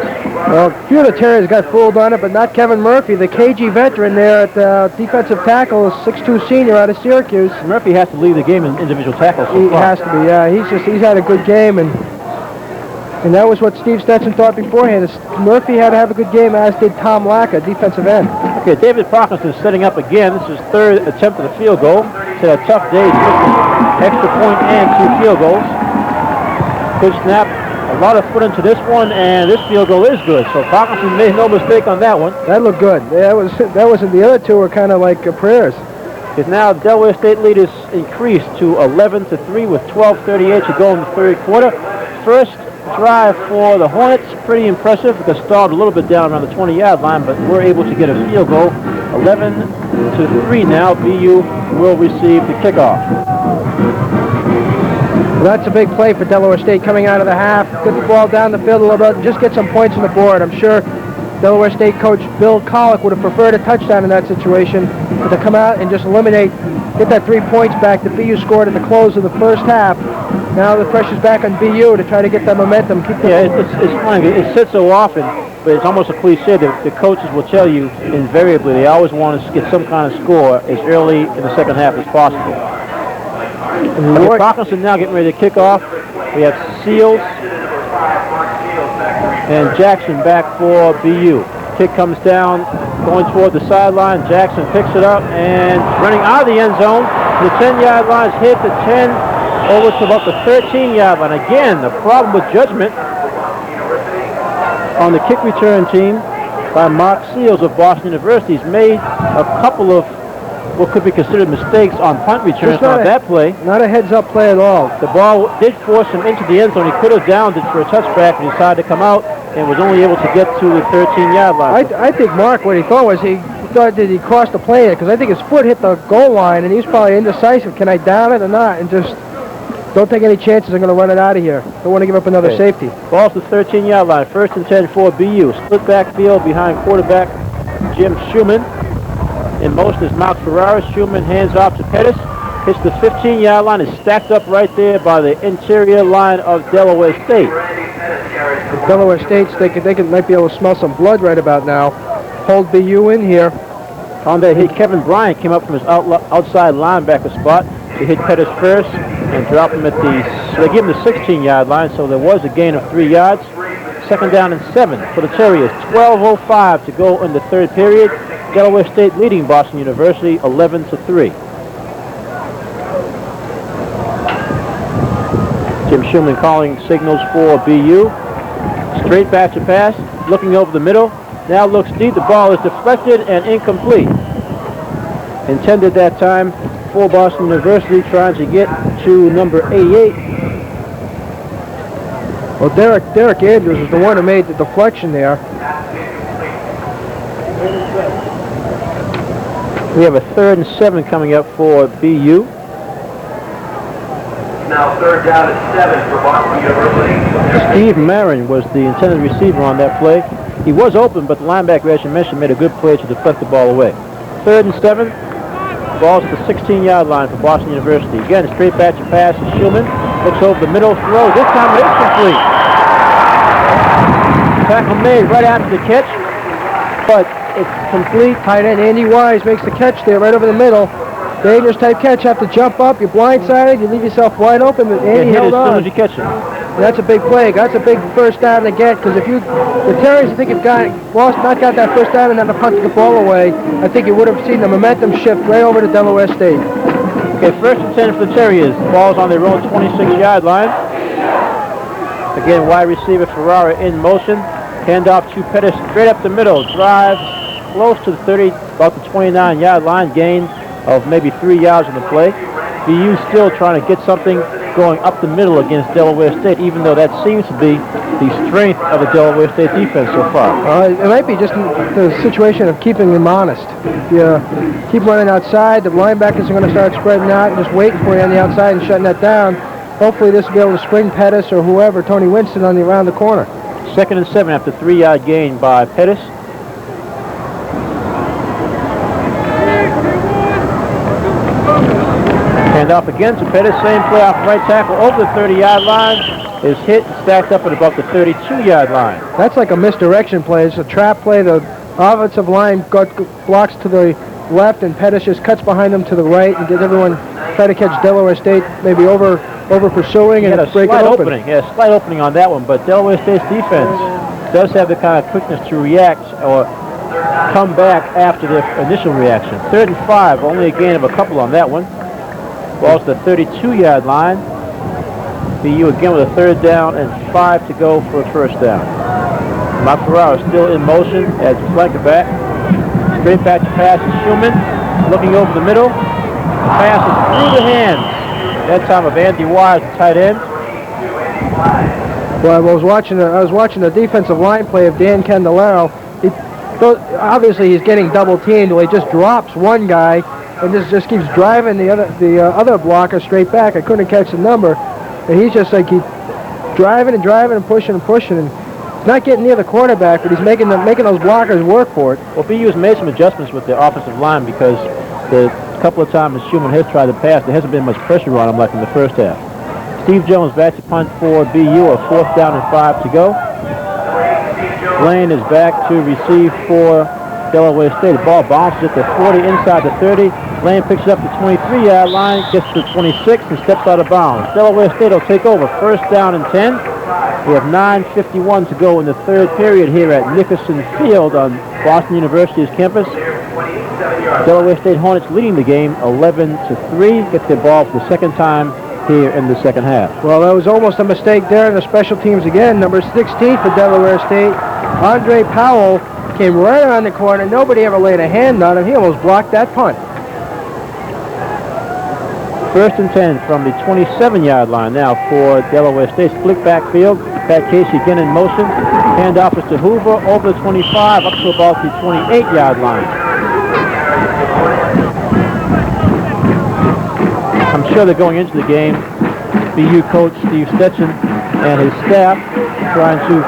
Well, a few of the Terriers got fooled on it, but not Kevin Murphy, the KG veteran there at defensive tackle, a 6'2 senior out of Syracuse. Murphy has to lead the game in individual tackles. He has to be, yeah. He's had a good game, and that was what Steve Stetson thought beforehand. Murphy had to have a good game, as did Tom Lacka, defensive end. Okay, David Parkinson setting up again. This is his 3rd attempt at a field goal. He's had a tough day. He's missed an extra point and 2 field goals. Good snap. A lot of foot into this one, and this field goal is good. So Parkinson made no mistake on that one. That looked good. That wasn't the other two were kind of like prayers. Because now Delaware State lead is increased to 11-3 with 12:38 to go in the 3rd quarter. First drive for the Hornets, pretty impressive. They stalled a little bit down around the 20-yard line, but we're able to get a field goal. 11-3 now. BU will receive the kickoff. Well, that's a big play for Delaware State coming out of the half. Get the ball down the field a little bit and just get some points on the board. I'm sure Delaware State coach Bill Collick would have preferred a touchdown in that situation, but to come out and just get that 3 points back that BU scored at the close of the first half. Now the pressure's back on BU to try to get that momentum. It's funny. It's said so often, but it's almost a cliche that the coaches will tell you invariably they always want to get some kind of score as early in the second half as possible. Okay, Parkinson now getting ready to kick off. We have Seals and Jackson back for BU. Kick comes down, going toward the sideline. Jackson picks it up and running out of the end zone. The 10-yard line is hit the 10 over to about the 13-yard line. Again, the problem with judgment on the kick return team by Mark Seals of Boston University. He's made a couple of what could be considered mistakes on punt returns on that play. Not a heads-up play at all. The ball did force him into the end zone. He could have downed it for a touchback, but he decided to come out and was only able to get to the 13-yard line. I think Mark, what he thought was he thought that he crossed the plane, because I think his foot hit the goal line, and he was probably indecisive. Can I down it or not? And just don't take any chances. I'm going to run it out of here. Don't want to give up another safety. Ball's the 13-yard line. 1st and 10 for BU. Split backfield behind quarterback Jim Schumann. In motion is Mark Ferraris. Schumann hands off to Pettis. Hits the 15-yard line. Is stacked up right there by the interior line of Delaware State. The Delaware State's they might be able to smell some blood right about now. Hold BU in here. On that hit, Kevin Bryant came up from his outside linebacker spot to hit Pettis first and drop him at so they give him the 16-yard line, so there was a gain of 3 yards. 2nd down and 7 for the Terriers. 12:05 to go in the 3rd period. Delaware State leading Boston University 11-3. Jim Schumann calling signals for BU. Straight back to pass, looking over the middle. Now looks deep. The ball is deflected and incomplete. Intended that time for Boston University, trying to get to number 88. Well, Derek Andrews is the one who made the deflection there. We have a 3rd and 7 coming up for BU. Now 3rd down and 7 for Boston University. Steve Marin was the intended receiver on that play. He was open, but the linebacker, as you mentioned, made a good play to deflect the ball away. 3rd and 7. Ball's at the 16-yard line for Boston University. Again, straight back to pass to Schumann. Looks over the middle, throw. This time it's complete. Tackle made right after the catch, but it's complete. Tight end Andy Wise makes the catch there right over the middle. Dangerous type catch. Have to jump up. You're blindsided. You leave yourself wide open, but Andy held on. As soon as you catch it. That's a big play. That's a big first down to get, because if the Terriers, I think, if lost, not got that first down and then punted the ball away, I think you would have seen the momentum shift right over to Delaware State. Okay, 1st and 10 for the Terriers. The ball's on their own 26-yard line. Again, wide receiver Ferrara in motion. Handoff to Pettis straight up the middle. Drive close to the 30, about the 29-yard line. Gain of maybe 3 yards on the play. BU still trying to get something going up the middle against Delaware State, even though that seems to be the strength of the Delaware State defense so far. It might be just the situation of keeping them honest. If you keep running outside, the linebackers are going to start spreading out and just waiting for you on the outside and shutting that down. Hopefully this will be able to spring Pettis or whoever, Tony Winston, around the corner. 2nd and 7 after 3-yard gain by Pettis. Hand off again to Pettis, same play off right tackle over the 30-yard line. Is hit and stacked up at about the 32-yard line. That's like a misdirection play. It's a trap play. The offensive line blocks to the left, and Pettis just cuts behind them to the right and get everyone try to catch Delaware State maybe over pursuing and break it open. Yeah, a slight opening on that one, but Delaware State's defense does have the kind of quickness to react or come back after their initial reaction. 3rd and 5, only a gain of a couple on that one. Ball's the 32-yard line. BU again with a 3rd down and 5 to go for a 1st down. Ferrara still in motion as flanker back. Straight back to pass is Schumann, looking over the middle. The pass is through the hands, that time of Andy Wise, the tight end. Well, I was watching the defensive line play of Dan Candelaro. Obviously he's getting double teamed. Well, he just drops one guy and just keeps driving the other blocker straight back. I couldn't catch the number, and he's just like he's driving and pushing and he's not getting near the quarterback, but he's making those blockers work for it. Well, BU's made some adjustments with the offensive line because the couple of times Schumann has tried to pass, there hasn't been much pressure on him like in the first half. Steve Jones back to punt for BU, a 4th down and 5 to go. Lane is back to receive for Delaware State. The ball bounces at the 40 inside the 30. Lane picks it up the 23-yard line, gets to the 26 and steps out of bounds. Delaware State will take over. 1st down and 10. We have 9:51 to go in the 3rd period here at Nickerson Field on Boston University's campus. Delaware State Hornets leading the game 11-3. Get their ball for the 2nd time here in the 2nd half. Well, that was almost a mistake there in the special teams again. Number 16 for Delaware State, Andre Powell, came right around the corner. Nobody ever laid a hand on him. He almost blocked that punt. 1st and 10 from the 27-yard line now for Delaware State. Split backfield. Pat Casey again in motion. Handoff is to Hoover over the 25 up to about the 28-yard line. I'm sure they're going into the game. BU coach Steve Stetson and his staff trying to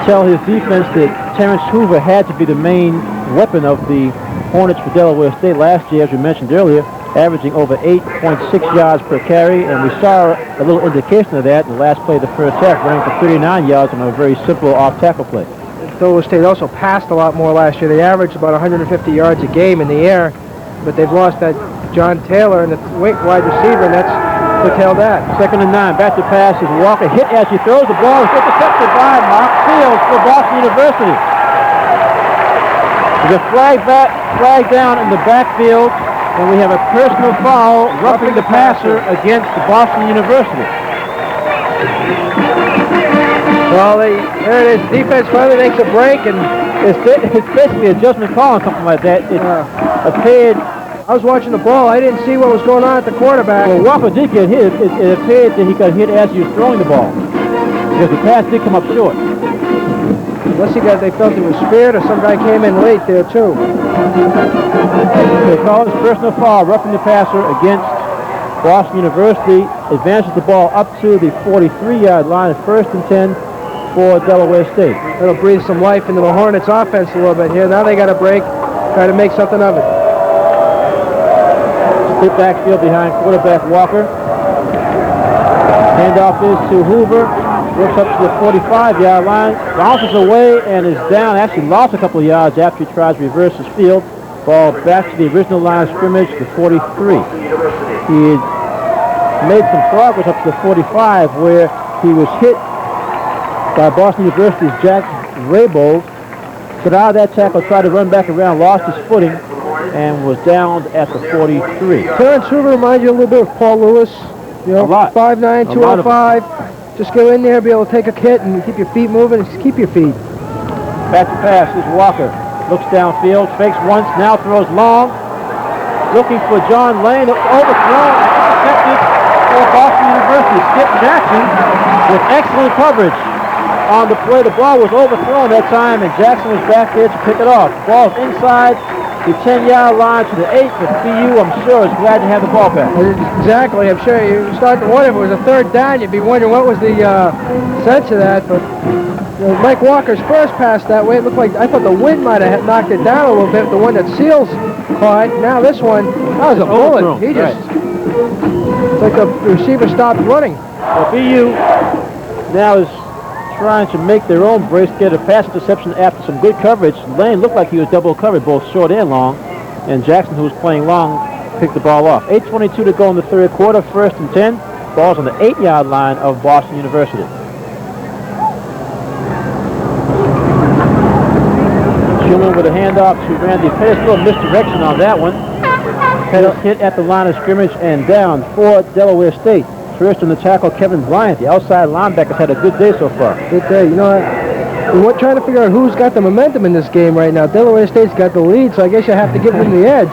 tell his defense that Terrence Hoover had to be the main weapon of the Hornets for Delaware State last year, as we mentioned earlier, averaging over 8.6 yards per carry, and we saw a little indication of that in the last play of the first half, running for 39 yards on a very simple off-tackle play. Delaware State also passed a lot more last year. They averaged about 150 yards a game in the air, but they've lost that John Taylor and the wide receiver, and that's curtailed that. 2nd and 9, back to pass is Walker. Hit as he throws the ball. It's intercepted by Mark Fields for Boston University. There's a flag down in the backfield, and we have a personal foul roughing the passer against Boston University. Well, there it is. Defense finally makes a break, and it's basically a judgment call on something like that. It appeared. I was watching the ball. I didn't see what was going on at the quarterback. Well, Walker did get hit. It appeared that he got hit as he was throwing the ball, because the pass did come up short. Unless they felt it was spared, or some guy came in late there too. They call his personal foul, roughing the passer against Boston University. Advances the ball up to the 43-yard line, 1st and 10 for Delaware State. That'll breathe some life into the Hornets' offense a little bit here. Now they got a break, try to make something of it. Split backfield behind quarterback Walker. Handoff is to Hoover. Works up to the 45-yard line. Bounces away and is down. Actually lost a couple of yards after he tries to reverse his field. Ball back to the original line of scrimmage, the 43. He had made some progress up to the 45 where he was hit by Boston University's Jack Raybold. Got out of that tackle, tried to run back around, lost his footing, and was down at the 43. Terrence Hoover reminds you a little bit of Paul Lewis. You know, 5'9", 205. Just go in there, be able to take a hit and keep your feet moving and just keep your feet. Back to pass is Walker. Looks downfield, fakes once, now throws long. Looking for John Lane, overthrown, intercepted for Boston University. Skip Jackson with excellent coverage on the play. The ball was overthrown that time, and Jackson was back there to pick it off. The ball's inside the 10-yard line to the 8, but BU, I'm sure, is glad to have the ball back. Exactly. I'm sure you start to wonder if it was a third down, you'd be wondering what was the sense of that, but Mike Walker's first pass that way, it looked like, I thought the wind might have knocked it down a little bit, the one that Seals caught. Now this one, that was a bullet. He just, it's like the receiver stopped running. Well, BU now is trying to make their own brace, get a pass interception after some good coverage. Lane looked like he was double covered, both short and long, and Jackson, who was playing long, picked the ball off. 8:22 to go in the third quarter, 1st and 10. Ball's on the 8-yard line of Boston University. Schumann with a handoff to Randy Pettis. A little misdirection on that one. Pettis hit at the line of scrimmage and down for Delaware State. First on the tackle, Kevin Bryant. The outside linebackers had a good day so far. Good day. You know, we're trying to figure out who's got the momentum in this game right now. Delaware State's got the lead, so I guess you have to give them the edge.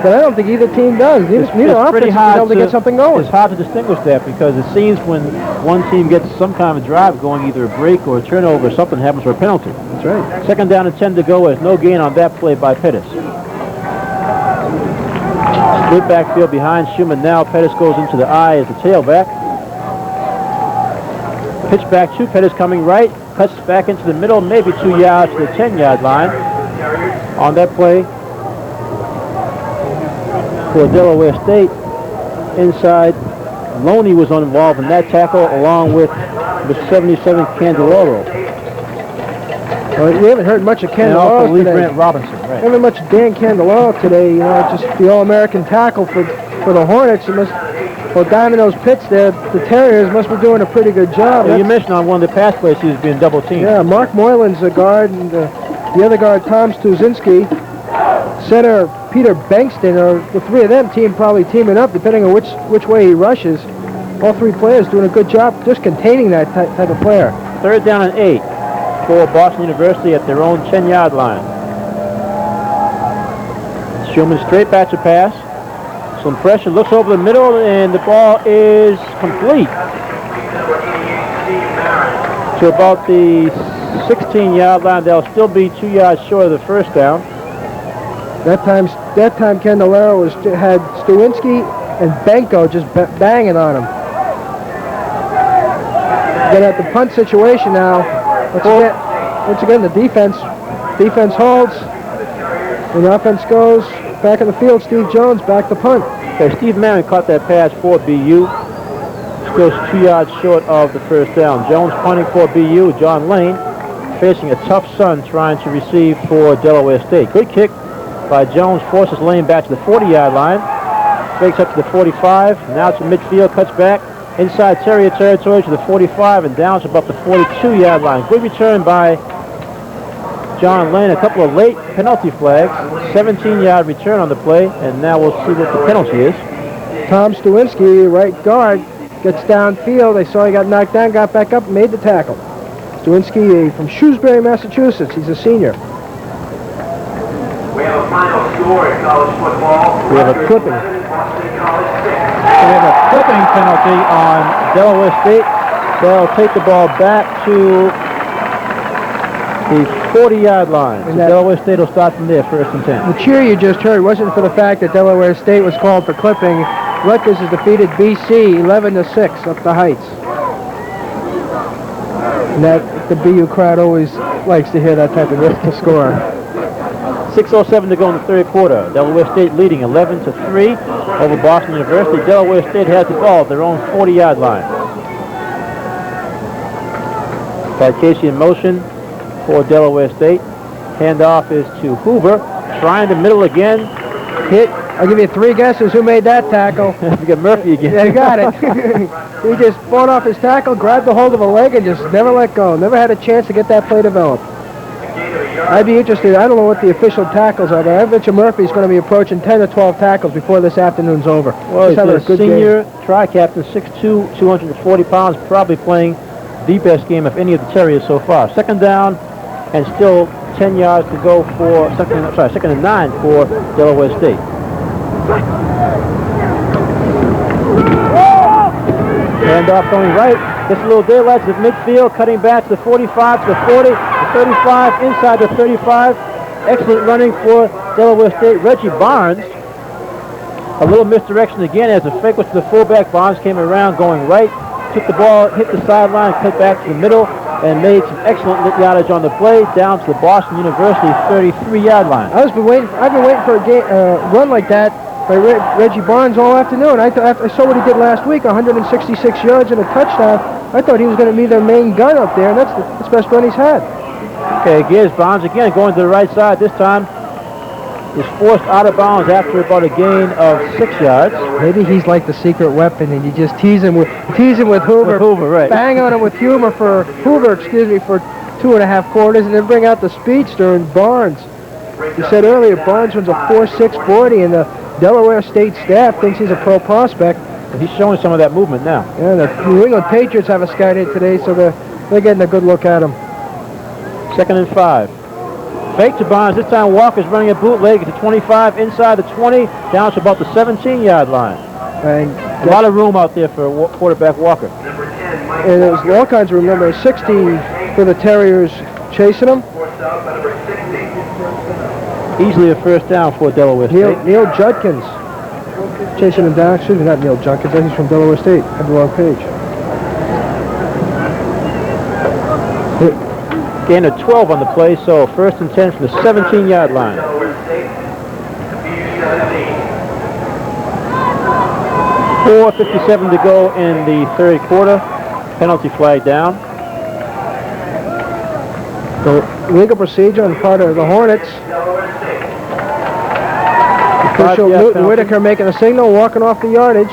But I don't think either team does. Neither offense is able to get something going. It's hard to distinguish that because it seems when one team gets some kind of drive going, either a break or a turnover, something happens for a penalty. That's right. 2nd down and 10 to go. There's no gain on that play by Pettis. Split backfield behind Schumann now. Pettis goes into the eye as the tailback. Pitch back to Pettis coming right. Cuts back into the middle, maybe 2 yards to the 10-yard line. On that play for Delaware State, inside, Loney was involved in that tackle along with the 77 Candeloro. We haven't heard much of Candeloro today. Grant Robinson, right. Haven't much of Dan Candeloro today. You know, just the All-American tackle for the Hornets. Well, down in those pits there, the Terriers must be doing a pretty good job. Well, you mentioned on one of the pass plays he was being double teamed. Yeah, Mark Moylan's a guard, and the other guard, Tom Stuzinski. Center Peter Bankston, or the three of them probably teaming up depending on which way he rushes. All three players doing a good job just containing that type of player. 3rd down and 8 for Boston University at their own 10-yard line. Schumann straight back to pass. Some pressure, looks over the middle, and the ball is complete to about the 16-yard line. They'll still be 2 yards short of the first down. That time Candelaro had Stuinski and Benko just banging on him. Then at the punt situation now, once again the defense holds, and the offense goes back in the field. Steve Jones back to punt. Okay, Steve Marin caught that pass for BU. Still 2 yards short of the first down. Jones punting for BU. John Lane facing a tough son trying to receive for Delaware State. Good kick by Jones, forces Lane back to the 40-yard line. Fakes up to the 45. Now to midfield, cuts back inside Terrier territory to the 45 and down to about the 42-yard line. Good return by John Lane. A couple of late penalty flags. 17-yard return on the play, and now we'll see what the penalty is. Tom Stuinski, right guard, gets downfield. They saw he got knocked down, got back up, and made the tackle. Stuinski from Shrewsbury, Massachusetts. He's a senior. We have a final score in college football. We have a clipping. We have a clipping penalty on Delaware State. They'll take the ball back to the 40-yard line. So Delaware State will start from there, 1st and 10. The cheer you just heard wasn't for the fact that Delaware State was called for clipping. Rutgers has defeated BC 11-6 up the Heights. And that the BU crowd always likes to hear that type of score. 6:07 to go in the third quarter. Delaware State leading 11-3 over Boston University. Delaware State has the ball at their own 40-yard line. Pat Casey in motion for Delaware State. Handoff is to Hoover. Trying the middle again. Hit. I'll give you 3 guesses who made that tackle. You got Murphy again. Yeah, you got it. He just fought off his tackle, grabbed the hold of a leg, and just never let go. Never had a chance to get that play developed. I'd be interested. I don't know what the official tackles are, but I bet you Murphy's going to be approaching 10 or 12 tackles before this afternoon's over. Well, he's having a senior tri-captain, 6'2", 240 pounds, probably playing the best game of any of the Terriers so far. Second down, and still 10 yards to go for second and 9 for Delaware State. Handoff going right. Gets a little daylight to the midfield, cutting back to the 45, to the 40, the 35, inside the 35. Excellent running for Delaware State. Reggie Barnes. A little misdirection again as the fake was to the fullback. Barnes came around going right, took the ball, hit the sideline, cut back to the middle, and made some excellent yardage on the play down to the Boston University 33-yard line. I've been waiting for a run like that by Reggie Barnes all afternoon. I saw what he did last week, 166 yards and a touchdown. I thought he was going to be their main gun up there, and that's the best run he's had. Okay, here's Barnes again going to the right side. This time is forced out of bounds after about a gain of 6 yards. Maybe he's like the secret weapon, and you just tease him with Hoover. With Hoover, right. Bang on him with Hoover for 2.5 quarters, and then bring out the speedster and Barnes. You said earlier Barnes runs a 4.6 40, and the Delaware State staff thinks he's a pro prospect. And he's showing some of that movement now. Yeah, the New England Patriots have a scout in today, so they're getting a good look at him. Second and 5. Fake to Barnes. This time Walker's running a bootleg at the 25, inside the 20, down to about the 17-yard line. And a lot of room out there for quarterback Walker. And there's all kinds of room. Number 60 for the Terriers chasing him. Easily a first down for Delaware State. Neil Judkins chasing him down. Excuse me, not Neil Judkins. He's from Delaware State. I have the wrong page. Gain of 12 on the play, so first and 10 from the 17-yard line. .457 to go in the third quarter. Penalty flag down. The legal procedure on the part of the Hornets. Official Newton Whitaker making a signal, walking off the yardage.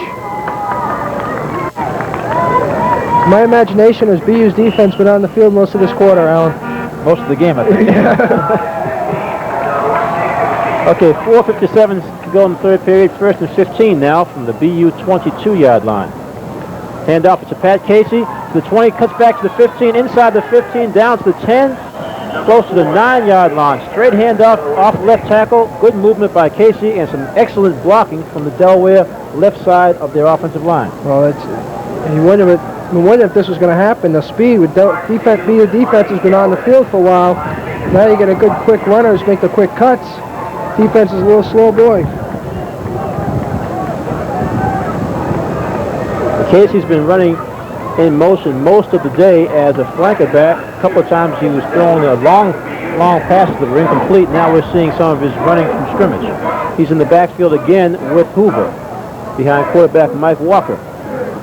My imagination is BU's defense been on the field most of this quarter, Alan. Most of the game, I think. Okay, 4:57 to go in the third period. First and 15 now from the BU 22-yard line. Handoff to Pat Casey. To the 20, cuts back to the 15, inside the 15, down to the 10, close to the 9-yard line. Straight handoff off left tackle. Good movement by Casey and some excellent blocking from the Delaware left side of their offensive line. Well, you wonder if this was going to happen. The speed with BU defense has been on the field for a while. Now you get a good quick runners, make the quick cuts. Defense is a little slow boy. Casey's been running in motion most of the day as a flanker back. A couple of times he was throwing a long passes that were incomplete. Now we're seeing some of his running from scrimmage. He's in the backfield again with Hoover, behind quarterback Mike Walker.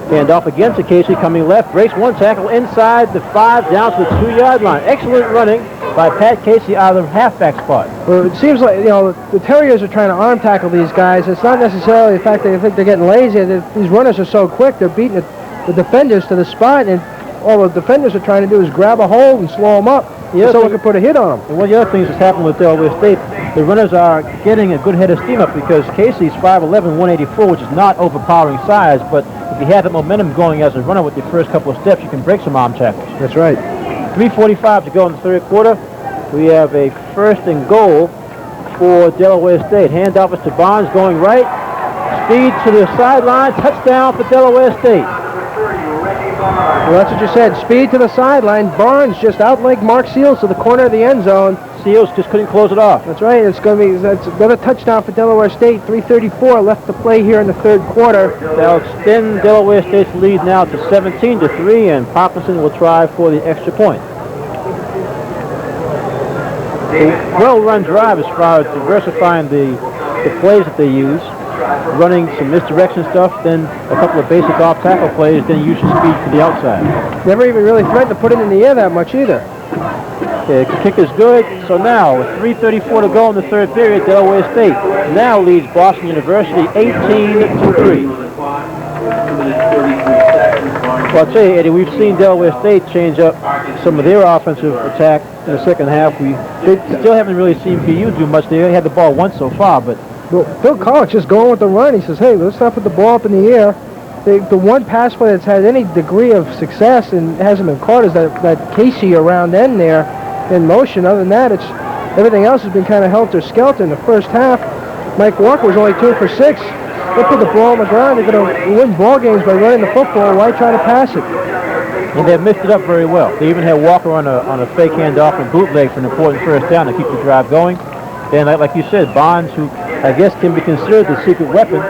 Hand off again to Casey, coming left, breaks one tackle inside the 5, down to the 2-yard line. Excellent running by Pat Casey out of the halfback spot. Well, it seems like, the Terriers are trying to arm tackle these guys. It's not necessarily the fact that they think they're getting lazy. These runners are so quick, they're beating the defenders to the spot, and all the defenders are trying to do is grab a hold and slow them up so someone can put a hit on them. And one of the other things that's happened with Delaware State, the runners are getting a good head of steam up because Casey's 5'11", 184, which is not overpowering size, but if you have that momentum going as a runner with your first couple of steps, you can break some arm tackles. That's right. 3:45 to go in the third quarter. We have a first and goal for Delaware State. Handoff is to Barnes going right. Speed to the sideline. Touchdown for Delaware State. Well, that's what you said. Speed to the sideline. Barnes just outlegged Mark Seals to the corner of the end zone. Seals just couldn't close it off. That's right. That's another touchdown for Delaware State. 3:34 left to play here in the third quarter. They'll extend Delaware State's lead now to 17-3, and Parkinson will try for the extra point. A well-run drive as far as diversifying the plays that they use. running some misdirection stuff, then a couple of basic off-tackle plays, then use your speed for the outside. Never even really threatened to put it in the air that much either. The kick is good. So now, with 3:34 to go in the third period, Delaware State now leads Boston University 18-3. Well, I'll tell you, Eddie, we've seen Delaware State change up some of their offensive attack in the second half. They still haven't really seen PU do much. They had the ball once so far, but Bill Collins just going with the run. He says, hey, let's not put the ball up in the air. The one pass play that's had any degree of success and hasn't been caught is that Casey around end there in motion. Other than that, everything else has been kind of helter-skelter. In the first half, Mike Walker was only 2 for 6. They put the ball on the ground. They're going to win ball games by running the football. Why try to pass it? And they've mixed it up very well. They even had Walker on a fake handoff and bootleg for an important first down to keep the drive going. And like you said, Bonds, who I guess can be considered the secret weapon,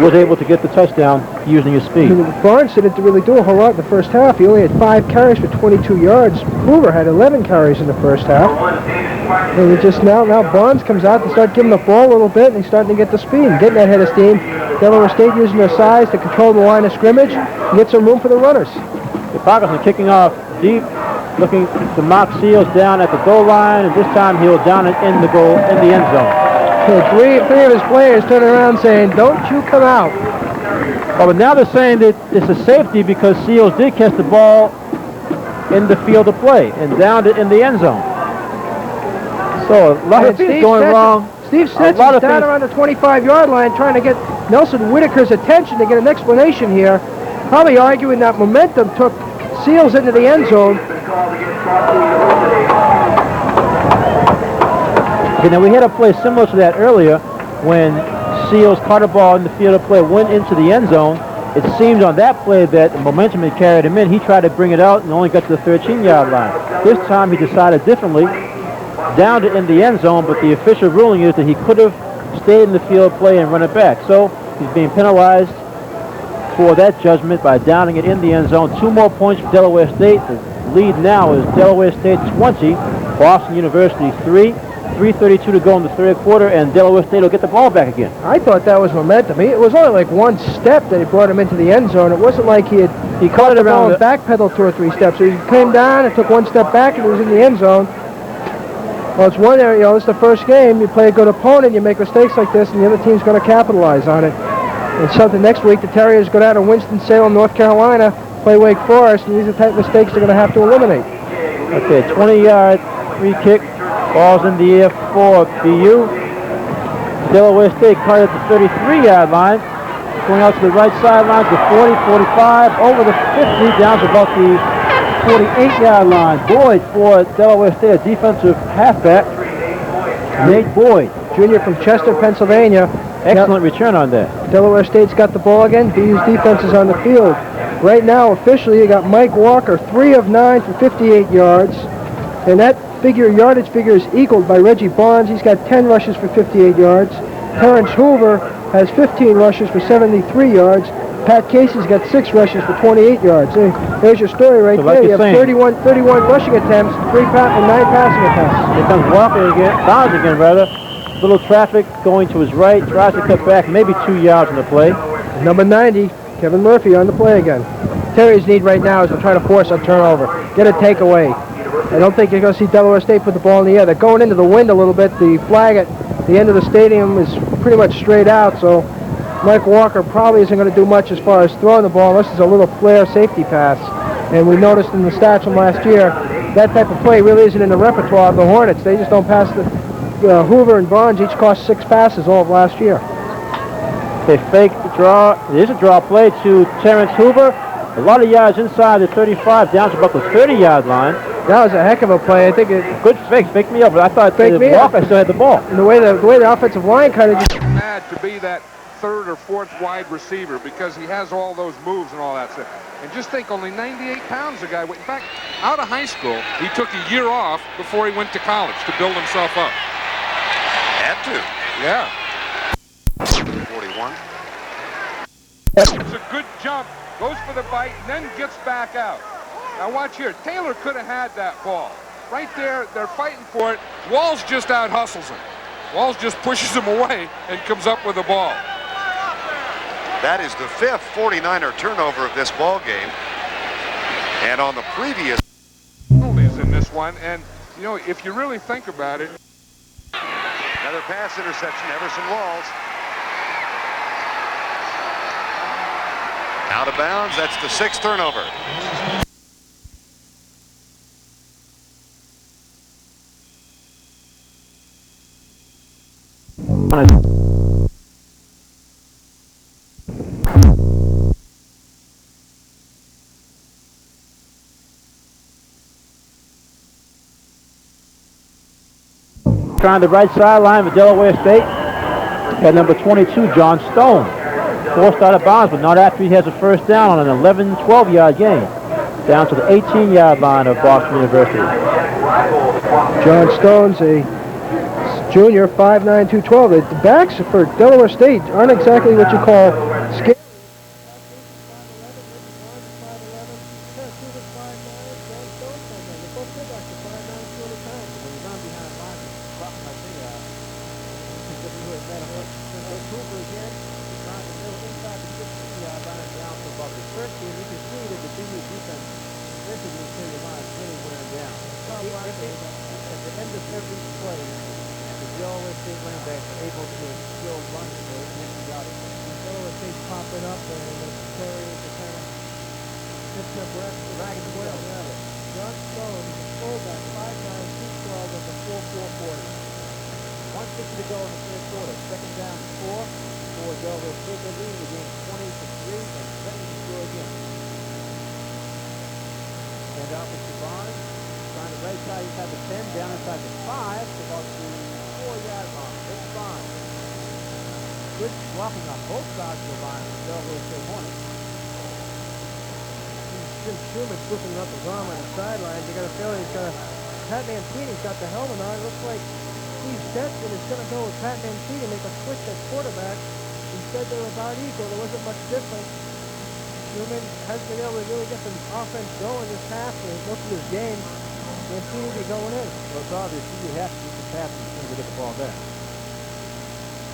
was able to get the touchdown using his speed. Barnes didn't really do a whole lot in the first half. He only had 5 carries for 22 yards. Hoover had 11 carries in the first half. And it just now Barnes comes out to start giving the ball a little bit, and he's starting to get the speed and getting that head of steam. Delaware State using their size to control the line of scrimmage and get some room for the runners. The Parkinson kicking off deep, looking to mock Seals down at the goal line, and this time he'll down it in the end zone. So three of his players turning around saying, don't you come out. Oh, but now they're saying that it's a safety because Seals did catch the ball in the field of play and downed it in the end zone. So a lot of things going wrong. Steve Stetson's down around the 25-yard line trying to get Nelson Whitaker's attention to get an explanation here. Probably arguing that momentum took Seals into the end zone. Okay, now we had a play similar to that earlier when Seals caught a ball in the field of play, went into the end zone. It seemed on that play that the momentum had carried him in. He tried to bring it out and only got to the 13-yard line. This time he decided differently, downed it in the end zone, but the official ruling is that he could have stayed in the field of play and run it back. So he's being penalized for that judgment by downing it in the end zone. 2 more points for Delaware State. The lead now is Delaware State 20, Boston University 3. 3:32 to go in the third quarter, and Delaware State will get the ball back again. I thought that was momentum. It was only like one step that he brought him into the end zone. It wasn't like he caught it around and backpedaled 2 or 3 steps. So he came down and took 1 step back and he was in the end zone. Well, it's one area, it's the first game. You play a good opponent, you make mistakes like this, and the other team's going to capitalize on it. And something next week, the Terriers go down to Winston-Salem, North Carolina, play Wake Forest, and these are the type of mistakes they're going to have to eliminate. Okay, 20-yard free kick. Ball's in the air for BU. Delaware State caught it at the 33-yard line. Going out to the right sideline to 40, 45, over the 50, down to about the 48-yard line. Boyd for Delaware State, a defensive halfback. Nate Boyd, junior from Chester, Pennsylvania. Excellent return on that. Delaware State's got the ball again. BU's defense is on the field. Right now, officially, you got Mike Walker, 3 of 9 for 58 yards. And that yardage figure is equaled by Reggie Barnes. He's got 10 rushes for 58 yards. Terrence Hoover has 15 rushes for 73 yards. Pat Casey's got 6 rushes for 28 yards. There's your story right there. You have 31 rushing attempts, 9 passing attempts. Here comes Walker again, Barnes again rather. Little traffic going to his right, tries to cut back, maybe 2 yards on the play. Number 90, Kevin Murphy on the play again. Terriers' need right now is to try to force a turnover, get a takeaway. I don't think you're going to see Delaware State put the ball in the air. They're going into the wind a little bit. The flag at the end of the stadium is pretty much straight out, so Mike Walker probably isn't going to do much as far as throwing the ball unless it's a little flare safety pass. And we noticed in the stats from last year, that type of play really isn't in the repertoire of the Hornets. They just don't pass the Hoover and Barnes each cost 6 passes all of last year. They fake the draw. There's a draw play to Terrence Hoover. A lot of yards inside the 35, down to about the 30-yard line. That was a heck of a play. I think good fake me up, but I thought Walker still had the ball. And the way the offensive line kind of just mad to be that 3rd or 4th wide receiver because he has all those moves and all that stuff. And just think, only 98 pounds the guy. In fact, out of high school, he took a year off before he went to college to build himself up. Had to. Yeah. 41. It's a good jump. Goes for the bite and then gets back out. Now watch here. Taylor could have had that ball. Right there, they're fighting for it. Walls just out hustles him. Walls just pushes him away and comes up with the ball. That is the 5th 49er turnover of this ball game. And on the previous penalties in this one, and you know, if you really think about it. Another pass interception, Everson Walls. Out of bounds, that's the 6th turnover. Trying the right sideline for Delaware State. At number 22, John Stone. Forced out of bounds, but not after he has a first down on an 11-12-yard gain. Down to the 18-yard line of Boston University. John Stone's a junior, 5'9", 212. The backs for Delaware State aren't exactly what you call scary.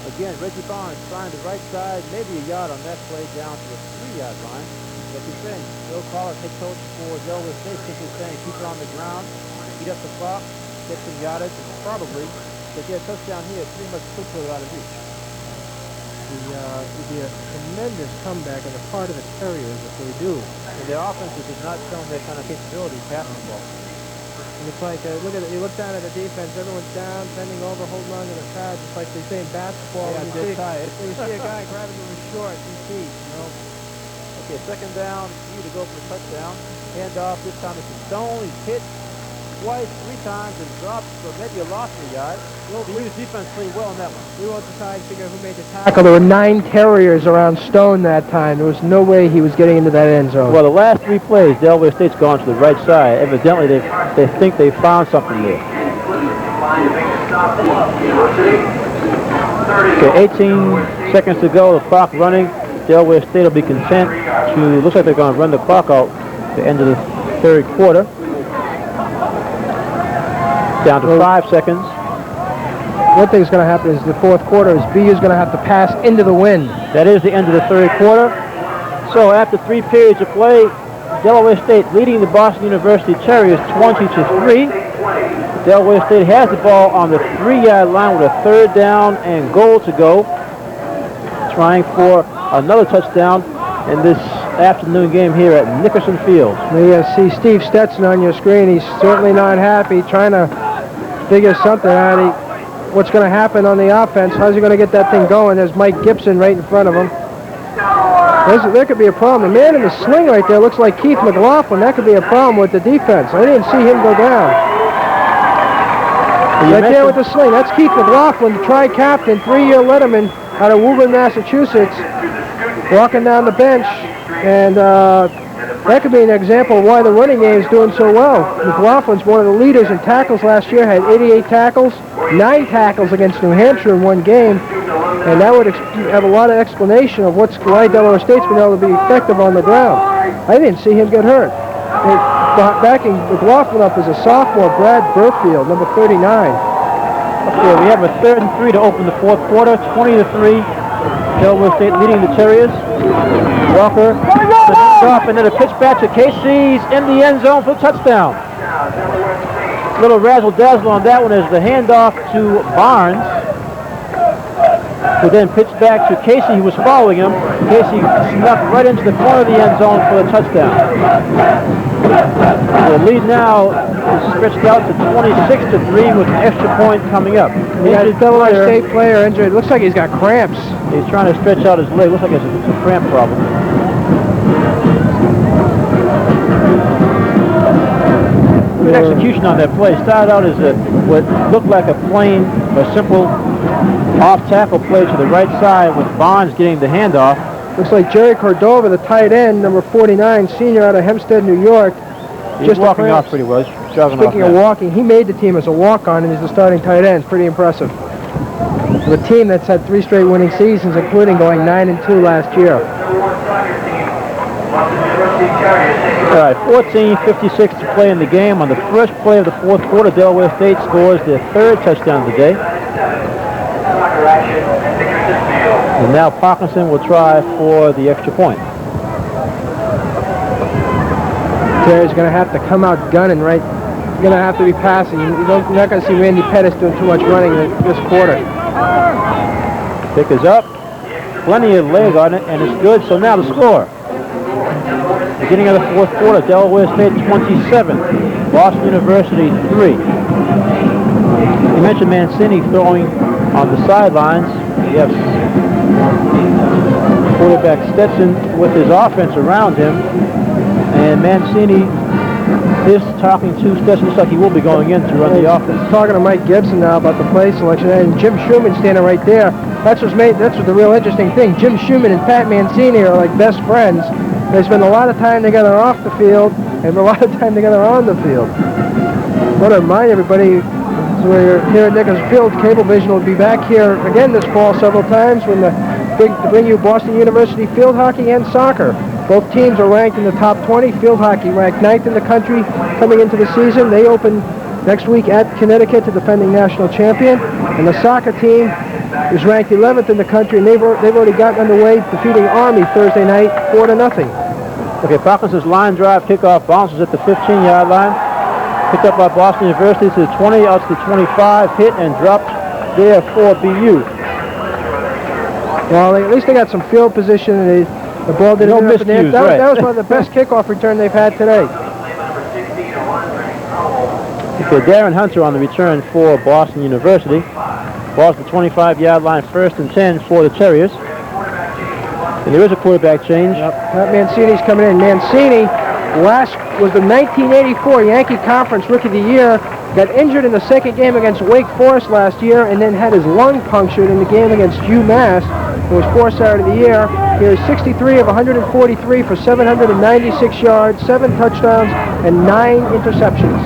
Again, Reggie Barnes trying the right side, maybe a yard on that play down to the 3-yard line. Like you're saying, Bill Collar, head coach for Delaware State, simply saying keep it on the ground, beat up the clock, get some yardage, and probably, if they get a touchdown here, pretty much could put it out of reach. It'd be a tremendous comeback on the part of the Terriers if they do. And their offense is not showing their kind of capability passing the ball. And it's like, look at it, you look down at the defense, everyone's down, bending over, holding on to the pads. It's like they say in basketball, Yeah, when you see a guy grabbing to his shorts and feet, you know. Okay, second down, you to go for the touchdown. Hand off, this time it's Stone. He's hit twice, 3 times, and dropped for maybe a loss of a yard. The Univ defense played well on that one. We won't decide to figure out who made the tackle. There were 9 Terriers around Stone that time. There was no way he was getting into that end zone. Well, the last 3 plays, Delaware State's gone to the right side. Evidently, they think they found something there. Okay, 18 seconds to go, the clock running. Delaware State will be content to, looks like they're going to run the clock out at the end of the 3rd quarter. Down to 5 seconds. One thing's going to happen is the 4th quarter is BU's going to have to pass into the wind. That is the end of the 3rd quarter. So after 3 periods of play, Delaware State leading the Boston University Terriers 20-3. Delaware State has the ball on the 3-yard line with a 3rd down and goal to go. Trying for another touchdown in this afternoon game here at Nickerson Field. You see Steve Stetson on your screen. He's certainly not happy, trying to figure something out. What's going to happen on the offense? How's he going to get that thing going? There's Mike Gibson right in front of him. There could be a problem. The man in the sling right there looks like Keith McLaughlin. That could be a problem with the defense. I didn't see him go down. Right there with the sling. That's Keith McLaughlin, the tri-captain, 3-year letterman out of Woburn, Massachusetts, walking down the bench. And that could be an example of why the running game is doing so well. McLaughlin's one of the leaders in tackles last year, had 88 tackles, 9 tackles against New Hampshire in one game. And that would have a lot of explanation of why Delaware State's been able to be effective on the ground. I didn't see him get hurt. Backing McLaughlin up is a sophomore, Brad Burfield, number 39. Okay, we have a 3rd and 3 to open the 4th quarter. 20-3. Delaware State leading the Terriers. Walker, the handoff, and then a pitch back to Casey's in the end zone for the touchdown. Little razzle-dazzle on that one as the handoff to Barnes, who then pitched back to Casey, who was following him. Casey snuck right into the corner of the end zone for the touchdown. The lead now is stretched out to 26-3 with an extra point coming up. We got a Delaware State player injured. Looks like he's got cramps. He's trying to stretch out his leg. Looks like it's a cramp problem. Good execution on that play. Started out as what looked like a plain or simple off-tackle play to the right side with Barnes getting the handoff. Looks like Jerry Cordova, the tight end, number 49, senior out of Hempstead, New York. He's walking off pretty well. Speaking of walking, he made the team as a walk-on and he's the starting tight end. Pretty impressive. The team that's had 3 straight winning seasons, including going 9-2 last year. All right, 14:56 to play in the game. On the first play of the 4th quarter, Delaware State scores their 3rd touchdown of the day. And now Parkinson will try for the extra point. Terry's going to have to come out gunning, right? He's going to have to be passing. You're not going to see Randy Pettis doing too much running this quarter. Pick is up. Plenty of leg on it, and it's good. So now the score. Beginning of the 4th quarter, Delaware State 27, Boston University 3. You mentioned Mancini throwing on the sidelines. Yes. Quarterback Stetson with his offense around him. And Mancini is talking to Stetson. Looks like he will be going in to run the offense. Talking to Mike Gibson now about the play selection. And Jim Schumann standing right there. That's what's the real interesting thing. Jim Schumann and Pat Mancini are like best friends. They spend a lot of time together off the field and a lot of time together on the field. I want to remind everybody, so we're here at Nichols Field, Cablevision will be back here again this fall several times when to bring you Boston University field hockey and soccer. Both teams are ranked in the top 20. Field hockey ranked 9th in the country coming into the season. They open next week at Connecticut, the defending national champion. And the soccer team is ranked 11th in the country, and they've already gotten underway, defeating Army Thursday night 4-0. Okay, Parkinson's line drive kickoff bounces at the 15-yard line. Picked up by Boston University to the 20, out to the 25, hit and dropped there for BU. Well, at least they got some field position. The ball didn't no miscues, right. That was one of the best kickoff return they've had today. Okay, Darren Hunter on the return for Boston University. Ball's the 25-yard line, 1st and 10 for the Terriers. And there is a quarterback change. Yep. Pat Mancini's coming in. Mancini was the 1984 Yankee Conference Rookie of the Year. Got injured in the 2nd game against Wake Forest last year and then had his lung punctured in the game against UMass. It was 4th out of the year. He was 63 of 143 for 796 yards, 7 touchdowns, and 9 interceptions.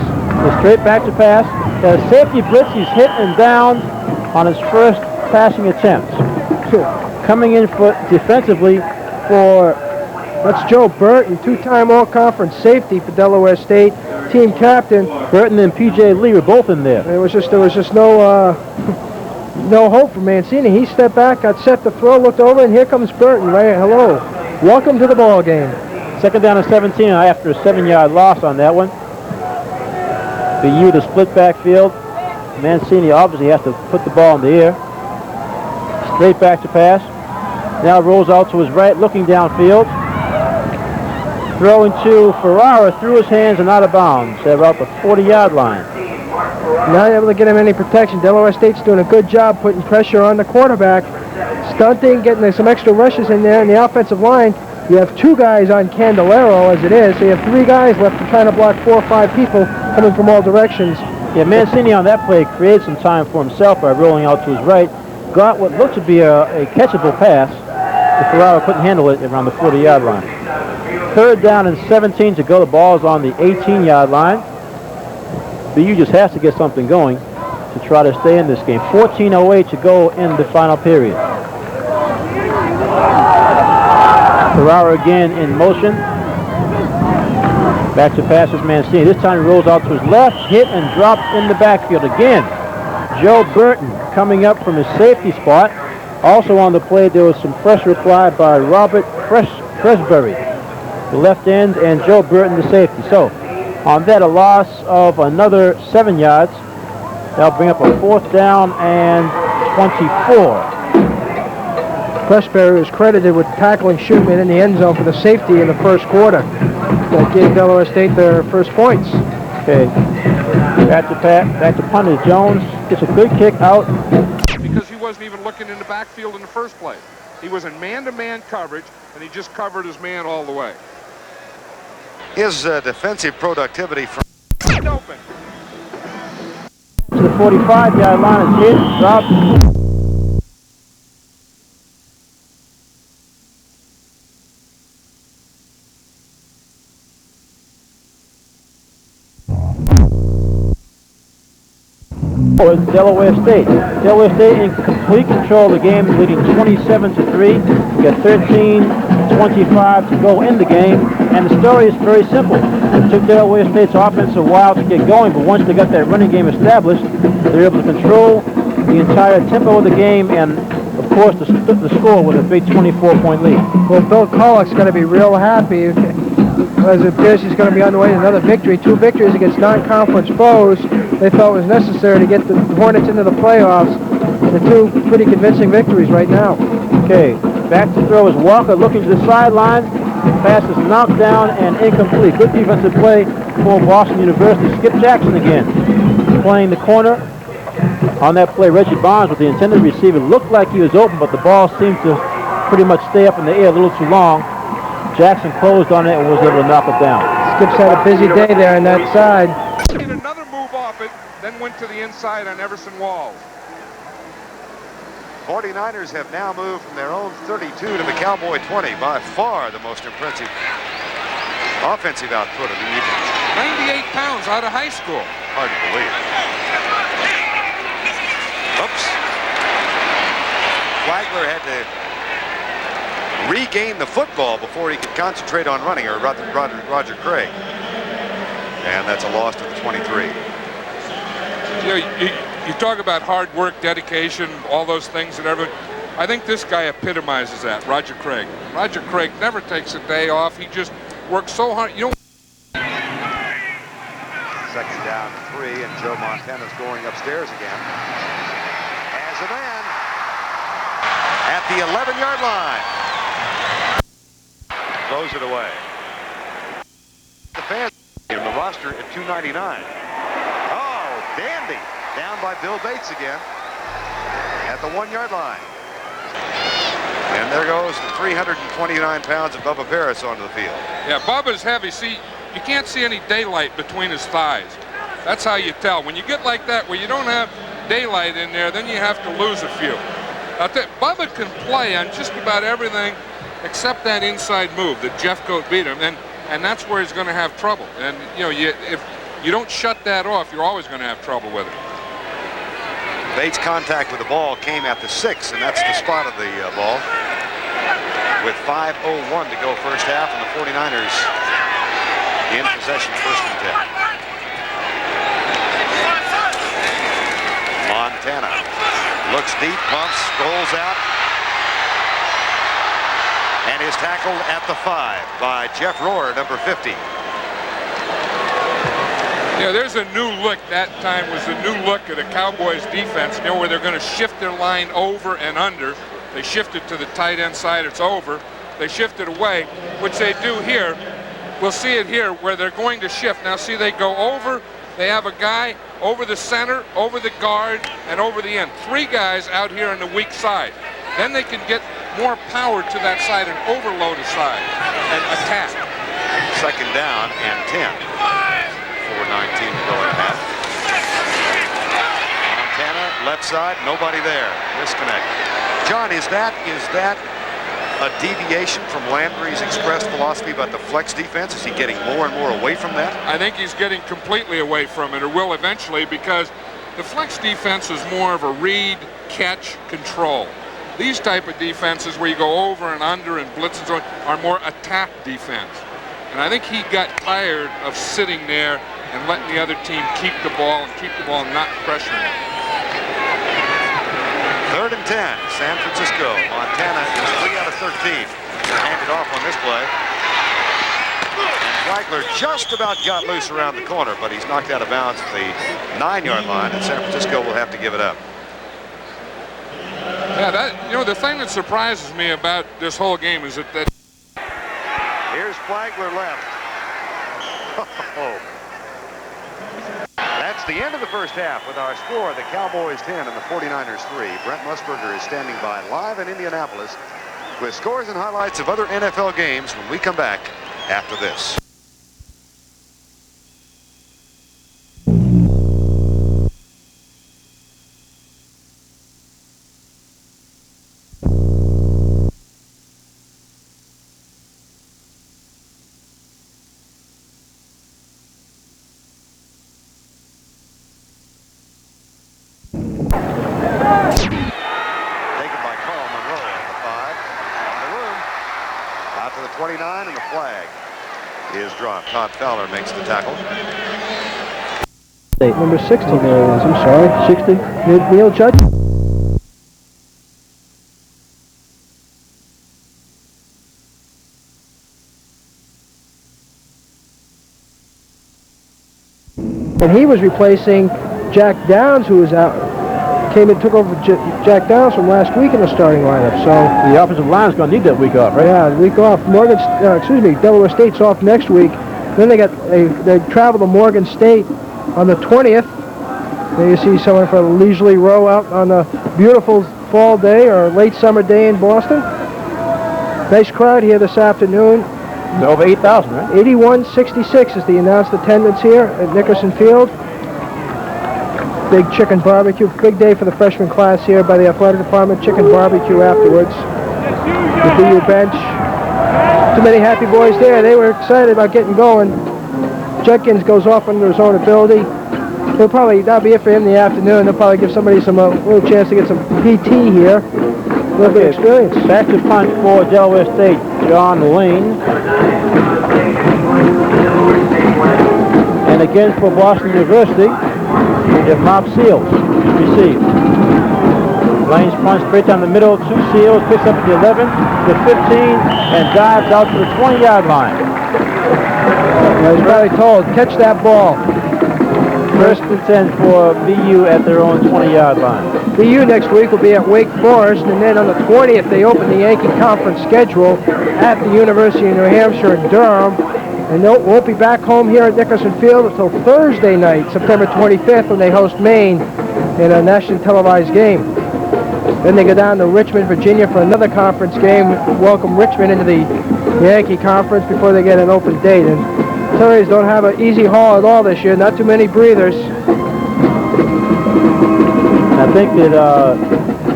Straight back to pass. The safety blitz, he's hit and down on his first passing attempt. Coming in defensively for... That's Joe Burton, 2-time all-conference safety for Delaware State, team captain. Burton and P.J. Lee were both in there. There was just no no hope for Mancini. He stepped back, got set to throw, looked over, and here comes Burton. Right, hello, welcome to the ball game. 2nd down and 17 after a 7-yard loss on that one. BU to split backfield. Mancini obviously has to put the ball in the air. Straight back to pass. Now rolls out to his right, looking downfield. Throwing to Ferrara, through his hands and out of bounds. They're about the 40-yard line. Not able to get him any protection. Delaware State's doing a good job putting pressure on the quarterback. Stunting, getting some extra rushes in there in the offensive line. You have 2 guys on Candelero as it is, so you have 3 guys left to try to block 4 or 5 people coming from all directions. Yeah, Mancini on that play created some time for himself by rolling out to his right. Got what looked to be a catchable pass. The Ferrara couldn't handle it around the 40-yard line. 3rd down and 17 to go. The ball is on the 18-yard line. BU just has to get something going to try to stay in this game. 14:08 to go in the final period. Ferrara again in motion. Back to passes Mancini. This time he rolls out to his left, hit and dropped in the backfield again. Joe Burton coming up from his safety spot. Also on the play, there was some pressure applied by Robert Presbury, the left end, and Joe Burton, the safety. So on that, a loss of another 7 yards. That'll bring up a 4th down and 24. Presbury was credited with tackling Schumann in the end zone for the safety in the first quarter. That gave Delaware State their first points. Okay. Back to punter Jones. Gets a good kick out. Because he wasn't even looking in the backfield in the first place. He was in man-to-man coverage, and he just covered his man all the way. His defensive productivity from Open. To the 45-yard line is hit, dropped. For Delaware State. Delaware State in complete control of the game, leading 27-3. Got 13:25 to go in the game, and the story is very simple. It took Delaware State's offense a while to get going, but once they got that running game established, they were able to control the entire tempo of the game, and of course the score with a big 24-point lead. Well, Bill Kolek's going to be real happy, as it appears he's going to be on the way to another victory. 2 victories against non-conference foes they felt was necessary to get the Hornets into the playoffs. The 2 pretty convincing victories right now. Okay, back to throw is Walker looking to the sideline. Pass is knocked down and incomplete. Good defensive play for Boston University. Skip Jackson again playing the corner. On that play, Reggie Barnes with the intended receiver looked like he was open, but the ball seemed to pretty much stay up in the air a little too long. Jackson closed on it and was able to knock it down. Skip's had a busy day there on that side. Made another move off it, then went to the inside on Everson Walls. 49ers have now moved from their own 32 to the Cowboy 20. By far the most impressive offensive output of the evening. 98 pounds out of high school. Hard to believe. Oops. Flagler had to regain the football before he could concentrate on running, or Roger Craig. And that's a loss to the 23. You know, you talk about hard work, dedication, all those things and everything. I think this guy epitomizes that, Roger Craig. Roger Craig never takes a day off. He just works so hard. You don't. Second down 3, and Joe Montana's going upstairs again. Has a man at the 11-yard line. Throws it away. The fans in the roster at 299. Oh, dandy. Down by Bill Bates again at the 1-yard line. And there goes the 329 pounds of Bubba Paris onto the field. Yeah, Bubba's heavy. See, you can't see any daylight between his thighs. That's how you tell. When you get like that, where you don't have daylight in there, then you have to lose a few. Bubba can play on just about everything except that inside move that Jeff Coat beat him, and that's where he's going to have trouble. And you know, if you don't shut that off, you're always going to have trouble with it. Bates' contact with the ball came at the 6, and that's the spot of the ball. With 5:01 to go first half, and the 49ers in possession, 1st and 10. Montana looks deep, pumps, rolls out, and is tackled at the 5 by Jeff Rohr, number 50. Yeah, there's a new look. That time was a new look at a Cowboys defense, you know, where they're going to shift their line over and under. They shifted to the tight end side, it's over. They shifted away, which they do here. We'll see it here where they're going to shift. Now see, they go over, they have a guy over the center, over the guard, and over the end. 3 guys out here on the weak side. Then they can get more power to that side and overload a side and attack. 2nd down and 10. 4:19 to go in half. Montana, left side, nobody there. Disconnect. John, is that a deviation from Landry's expressed philosophy about the flex defense? Is he getting more and more away from that? I think he's getting completely away from it, or will eventually, because the flex defense is more of a read, catch, control. These type of defenses where you go over and under and blitz and so on are more attack defense. And I think he got tired of sitting there and letting the other team keep the ball and not pressuring him. 3rd and 10. San Francisco. Montana is 3 out of 13. They'll hand it off on this play. And Flagler just about got loose around the corner, but he's knocked out of bounds at the 9-yard line, and San Francisco will have to give it up. Yeah, the thing that surprises me about this whole game is that Here's Flagler left. Oh. That's the end of the first half with our score, the Cowboys 10 and the 49ers 3. Brent Musburger is standing by live in Indianapolis with scores and highlights of other NFL games when we come back after this. Taken by Carl Monroe at the 5. On the room. Out to the 29, and the flag is dropped. Todd Fowler makes the tackle. Number 60 there is, I'm sorry. 60. Neil Judge. And he was replacing Jack Downs, who was out. Came and took over Jack Downs from last week in the starting lineup. So the offensive line is going to need that week off, right? Yeah, the week off. Delaware State's off next week. Then they travel to Morgan State on the 20th. There you see someone for a leisurely row out on a beautiful fall day or late summer day in Boston. Nice crowd here this afternoon. It's over 8,000, right? 8166 is the announced attendance here at Nickerson Field. Big chicken barbecue. Big day for the freshman class here by the athletic department. Chicken barbecue afterwards. The BU bench. Too many happy boys there. They were excited about getting going. Judkins goes off under his own ability. That'll be it for him in the afternoon. They'll probably give somebody a little chance to get some PT here. A little bit of experience. Back to punt for Delaware State, John Lane. And again for Boston University, we have Mark Seals receive. Lane's punt straight down the middle, 2 Seals, picks up at the 11, the 15, and dives out to the 20-yard line. He's probably told, catch that ball. 1st and 10 for BU at their own 20-yard line. BU next week will be at Wake Forest, and then on the 20th they open the Yankee Conference schedule at the University of New Hampshire in Durham, and they won't be back home here at Nickerson Field until Thursday night, September 25th, when they host Maine in a nationally televised game. Then they go down to Richmond, Virginia for another conference game, welcome Richmond into the Yankee Conference before they get an open date. And Terriers don't have an easy haul at all this year, not too many breathers. I think that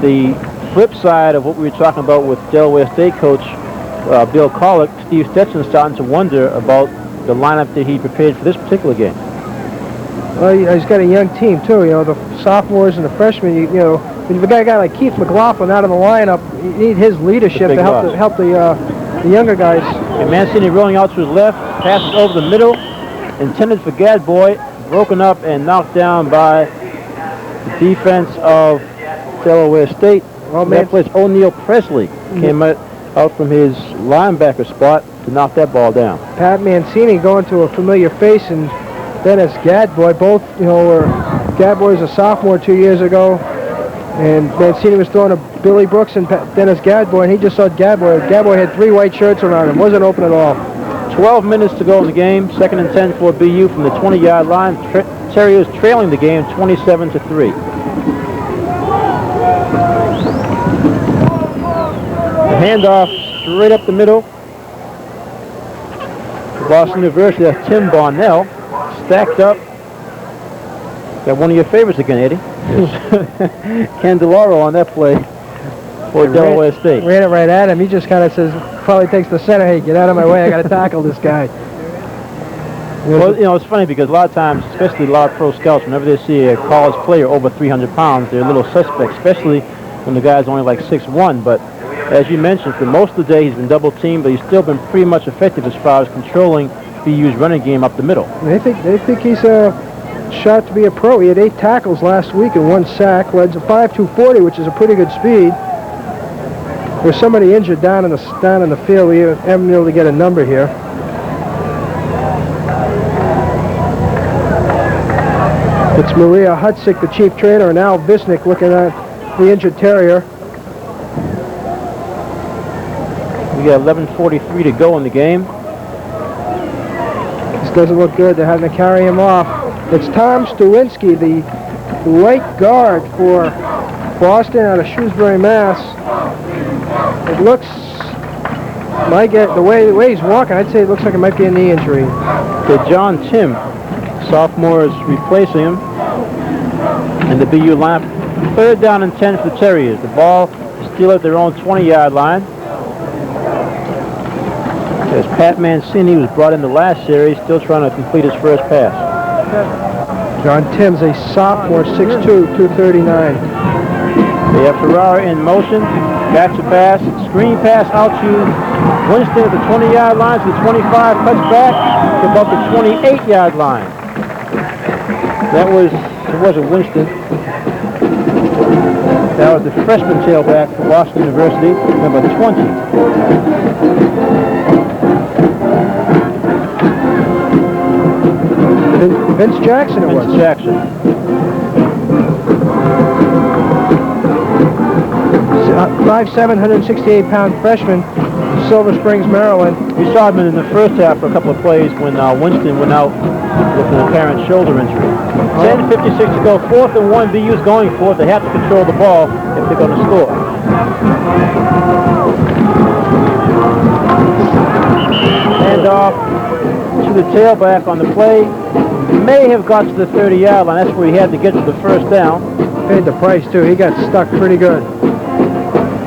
the flip side of what we were talking about with Delaware State coach Bill Collick, Steve Stetson's starting to wonder about the lineup that he prepared for this particular game. Well, he's got a young team too. You know, the sophomores and the freshmen. You know, if you've got a guy like Keith McLaughlin out of the lineup, you need his leadership to help the younger guys. And Mancini rolling out to his left, passes over the middle, intended for Gadboy, broken up and knocked down by the defense of Delaware State. Well, that plays O'Neal Presley came out from his linebacker spot to knock that ball down. Pat Mancini going to a familiar face, and Dennis Gadboy. Both, Gadboy was a sophomore 2 years ago, and Mancini was throwing to Billy Brooks and Dennis Gadboy, and he just saw Gadboy. Gadboy had 3 white shirts around him. Wasn't open at all. 12 minutes to go in the game. 2nd and 10 for BU from the 20-yard line. Terriers trailing the game 27-3. The handoff straight up the middle. Boston University, that's Tim Barnell, stacked up. Got one of your favorites again, Eddie. Candelaro on that play for Delaware State. Ran it right at him. He just kind of says, probably takes the center, hey, get out of my way, I got to tackle this guy. Well, it's funny because a lot of times, especially a lot of pro scouts, whenever they see a college player over 300 pounds, they're a little suspect, especially when the guy's only like 6'1". But as you mentioned, for most of the day he's been double teamed, but he's still been pretty much effective as far as controlling BU's running game up the middle. They think he's shot to be a pro. He had 8 tackles last week and 1 sack. Led to 5.240, which is a pretty good speed. There's somebody injured down in the field. We haven't been able to get a number here. It's Maria Hutzik, the chief trainer, and Al Visnick looking at the injured terrier. We got 11:43 to go in the game. This doesn't look good. They're having to carry him off. It's Tom Stawinski, the right guard for Boston out of Shrewsbury, Mass. It looks, the way he's walking, I'd say it looks like it might be a knee injury. Okay, John Tim, sophomore, is replacing him in the BU line. 3rd down and 10 for the Terriers. The ball is still at their own 20-yard line. As Pat Mancini was brought in the last series, still trying to complete his first pass. John Tim's a sophomore, 6'2", 239. They have Ferrara in motion. Back to pass. Screen pass out to Winston at the 20-yard line. To the 25, cuts back to about the 28-yard line. It wasn't Winston. That was the freshman tailback for Boston University, number 20. Vince Jackson it was. Vince Jackson. 5'7", 168-pound freshman, Silver Springs, Maryland. We saw him in the first half for a couple of plays when Winston went out with an apparent shoulder injury. 10:56 to go. 4th and 1. BU's going for it. They have to control the ball if they're going to score. Hand off to the tailback on the play. May have got to the 30-yard line. That's where he had to get to the first down. Paid the price, too. He got stuck pretty good.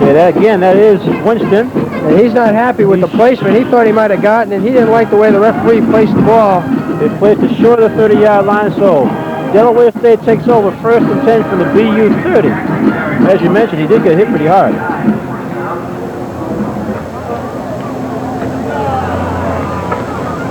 Yeah, that is Winston. And he's not happy with the placement. He thought he might have gotten it. He didn't like the way the referee placed the ball. They placed it short of the 30-yard line, so Delaware State takes over 1st and 10 from the BU 30. As you mentioned, he did get hit pretty hard.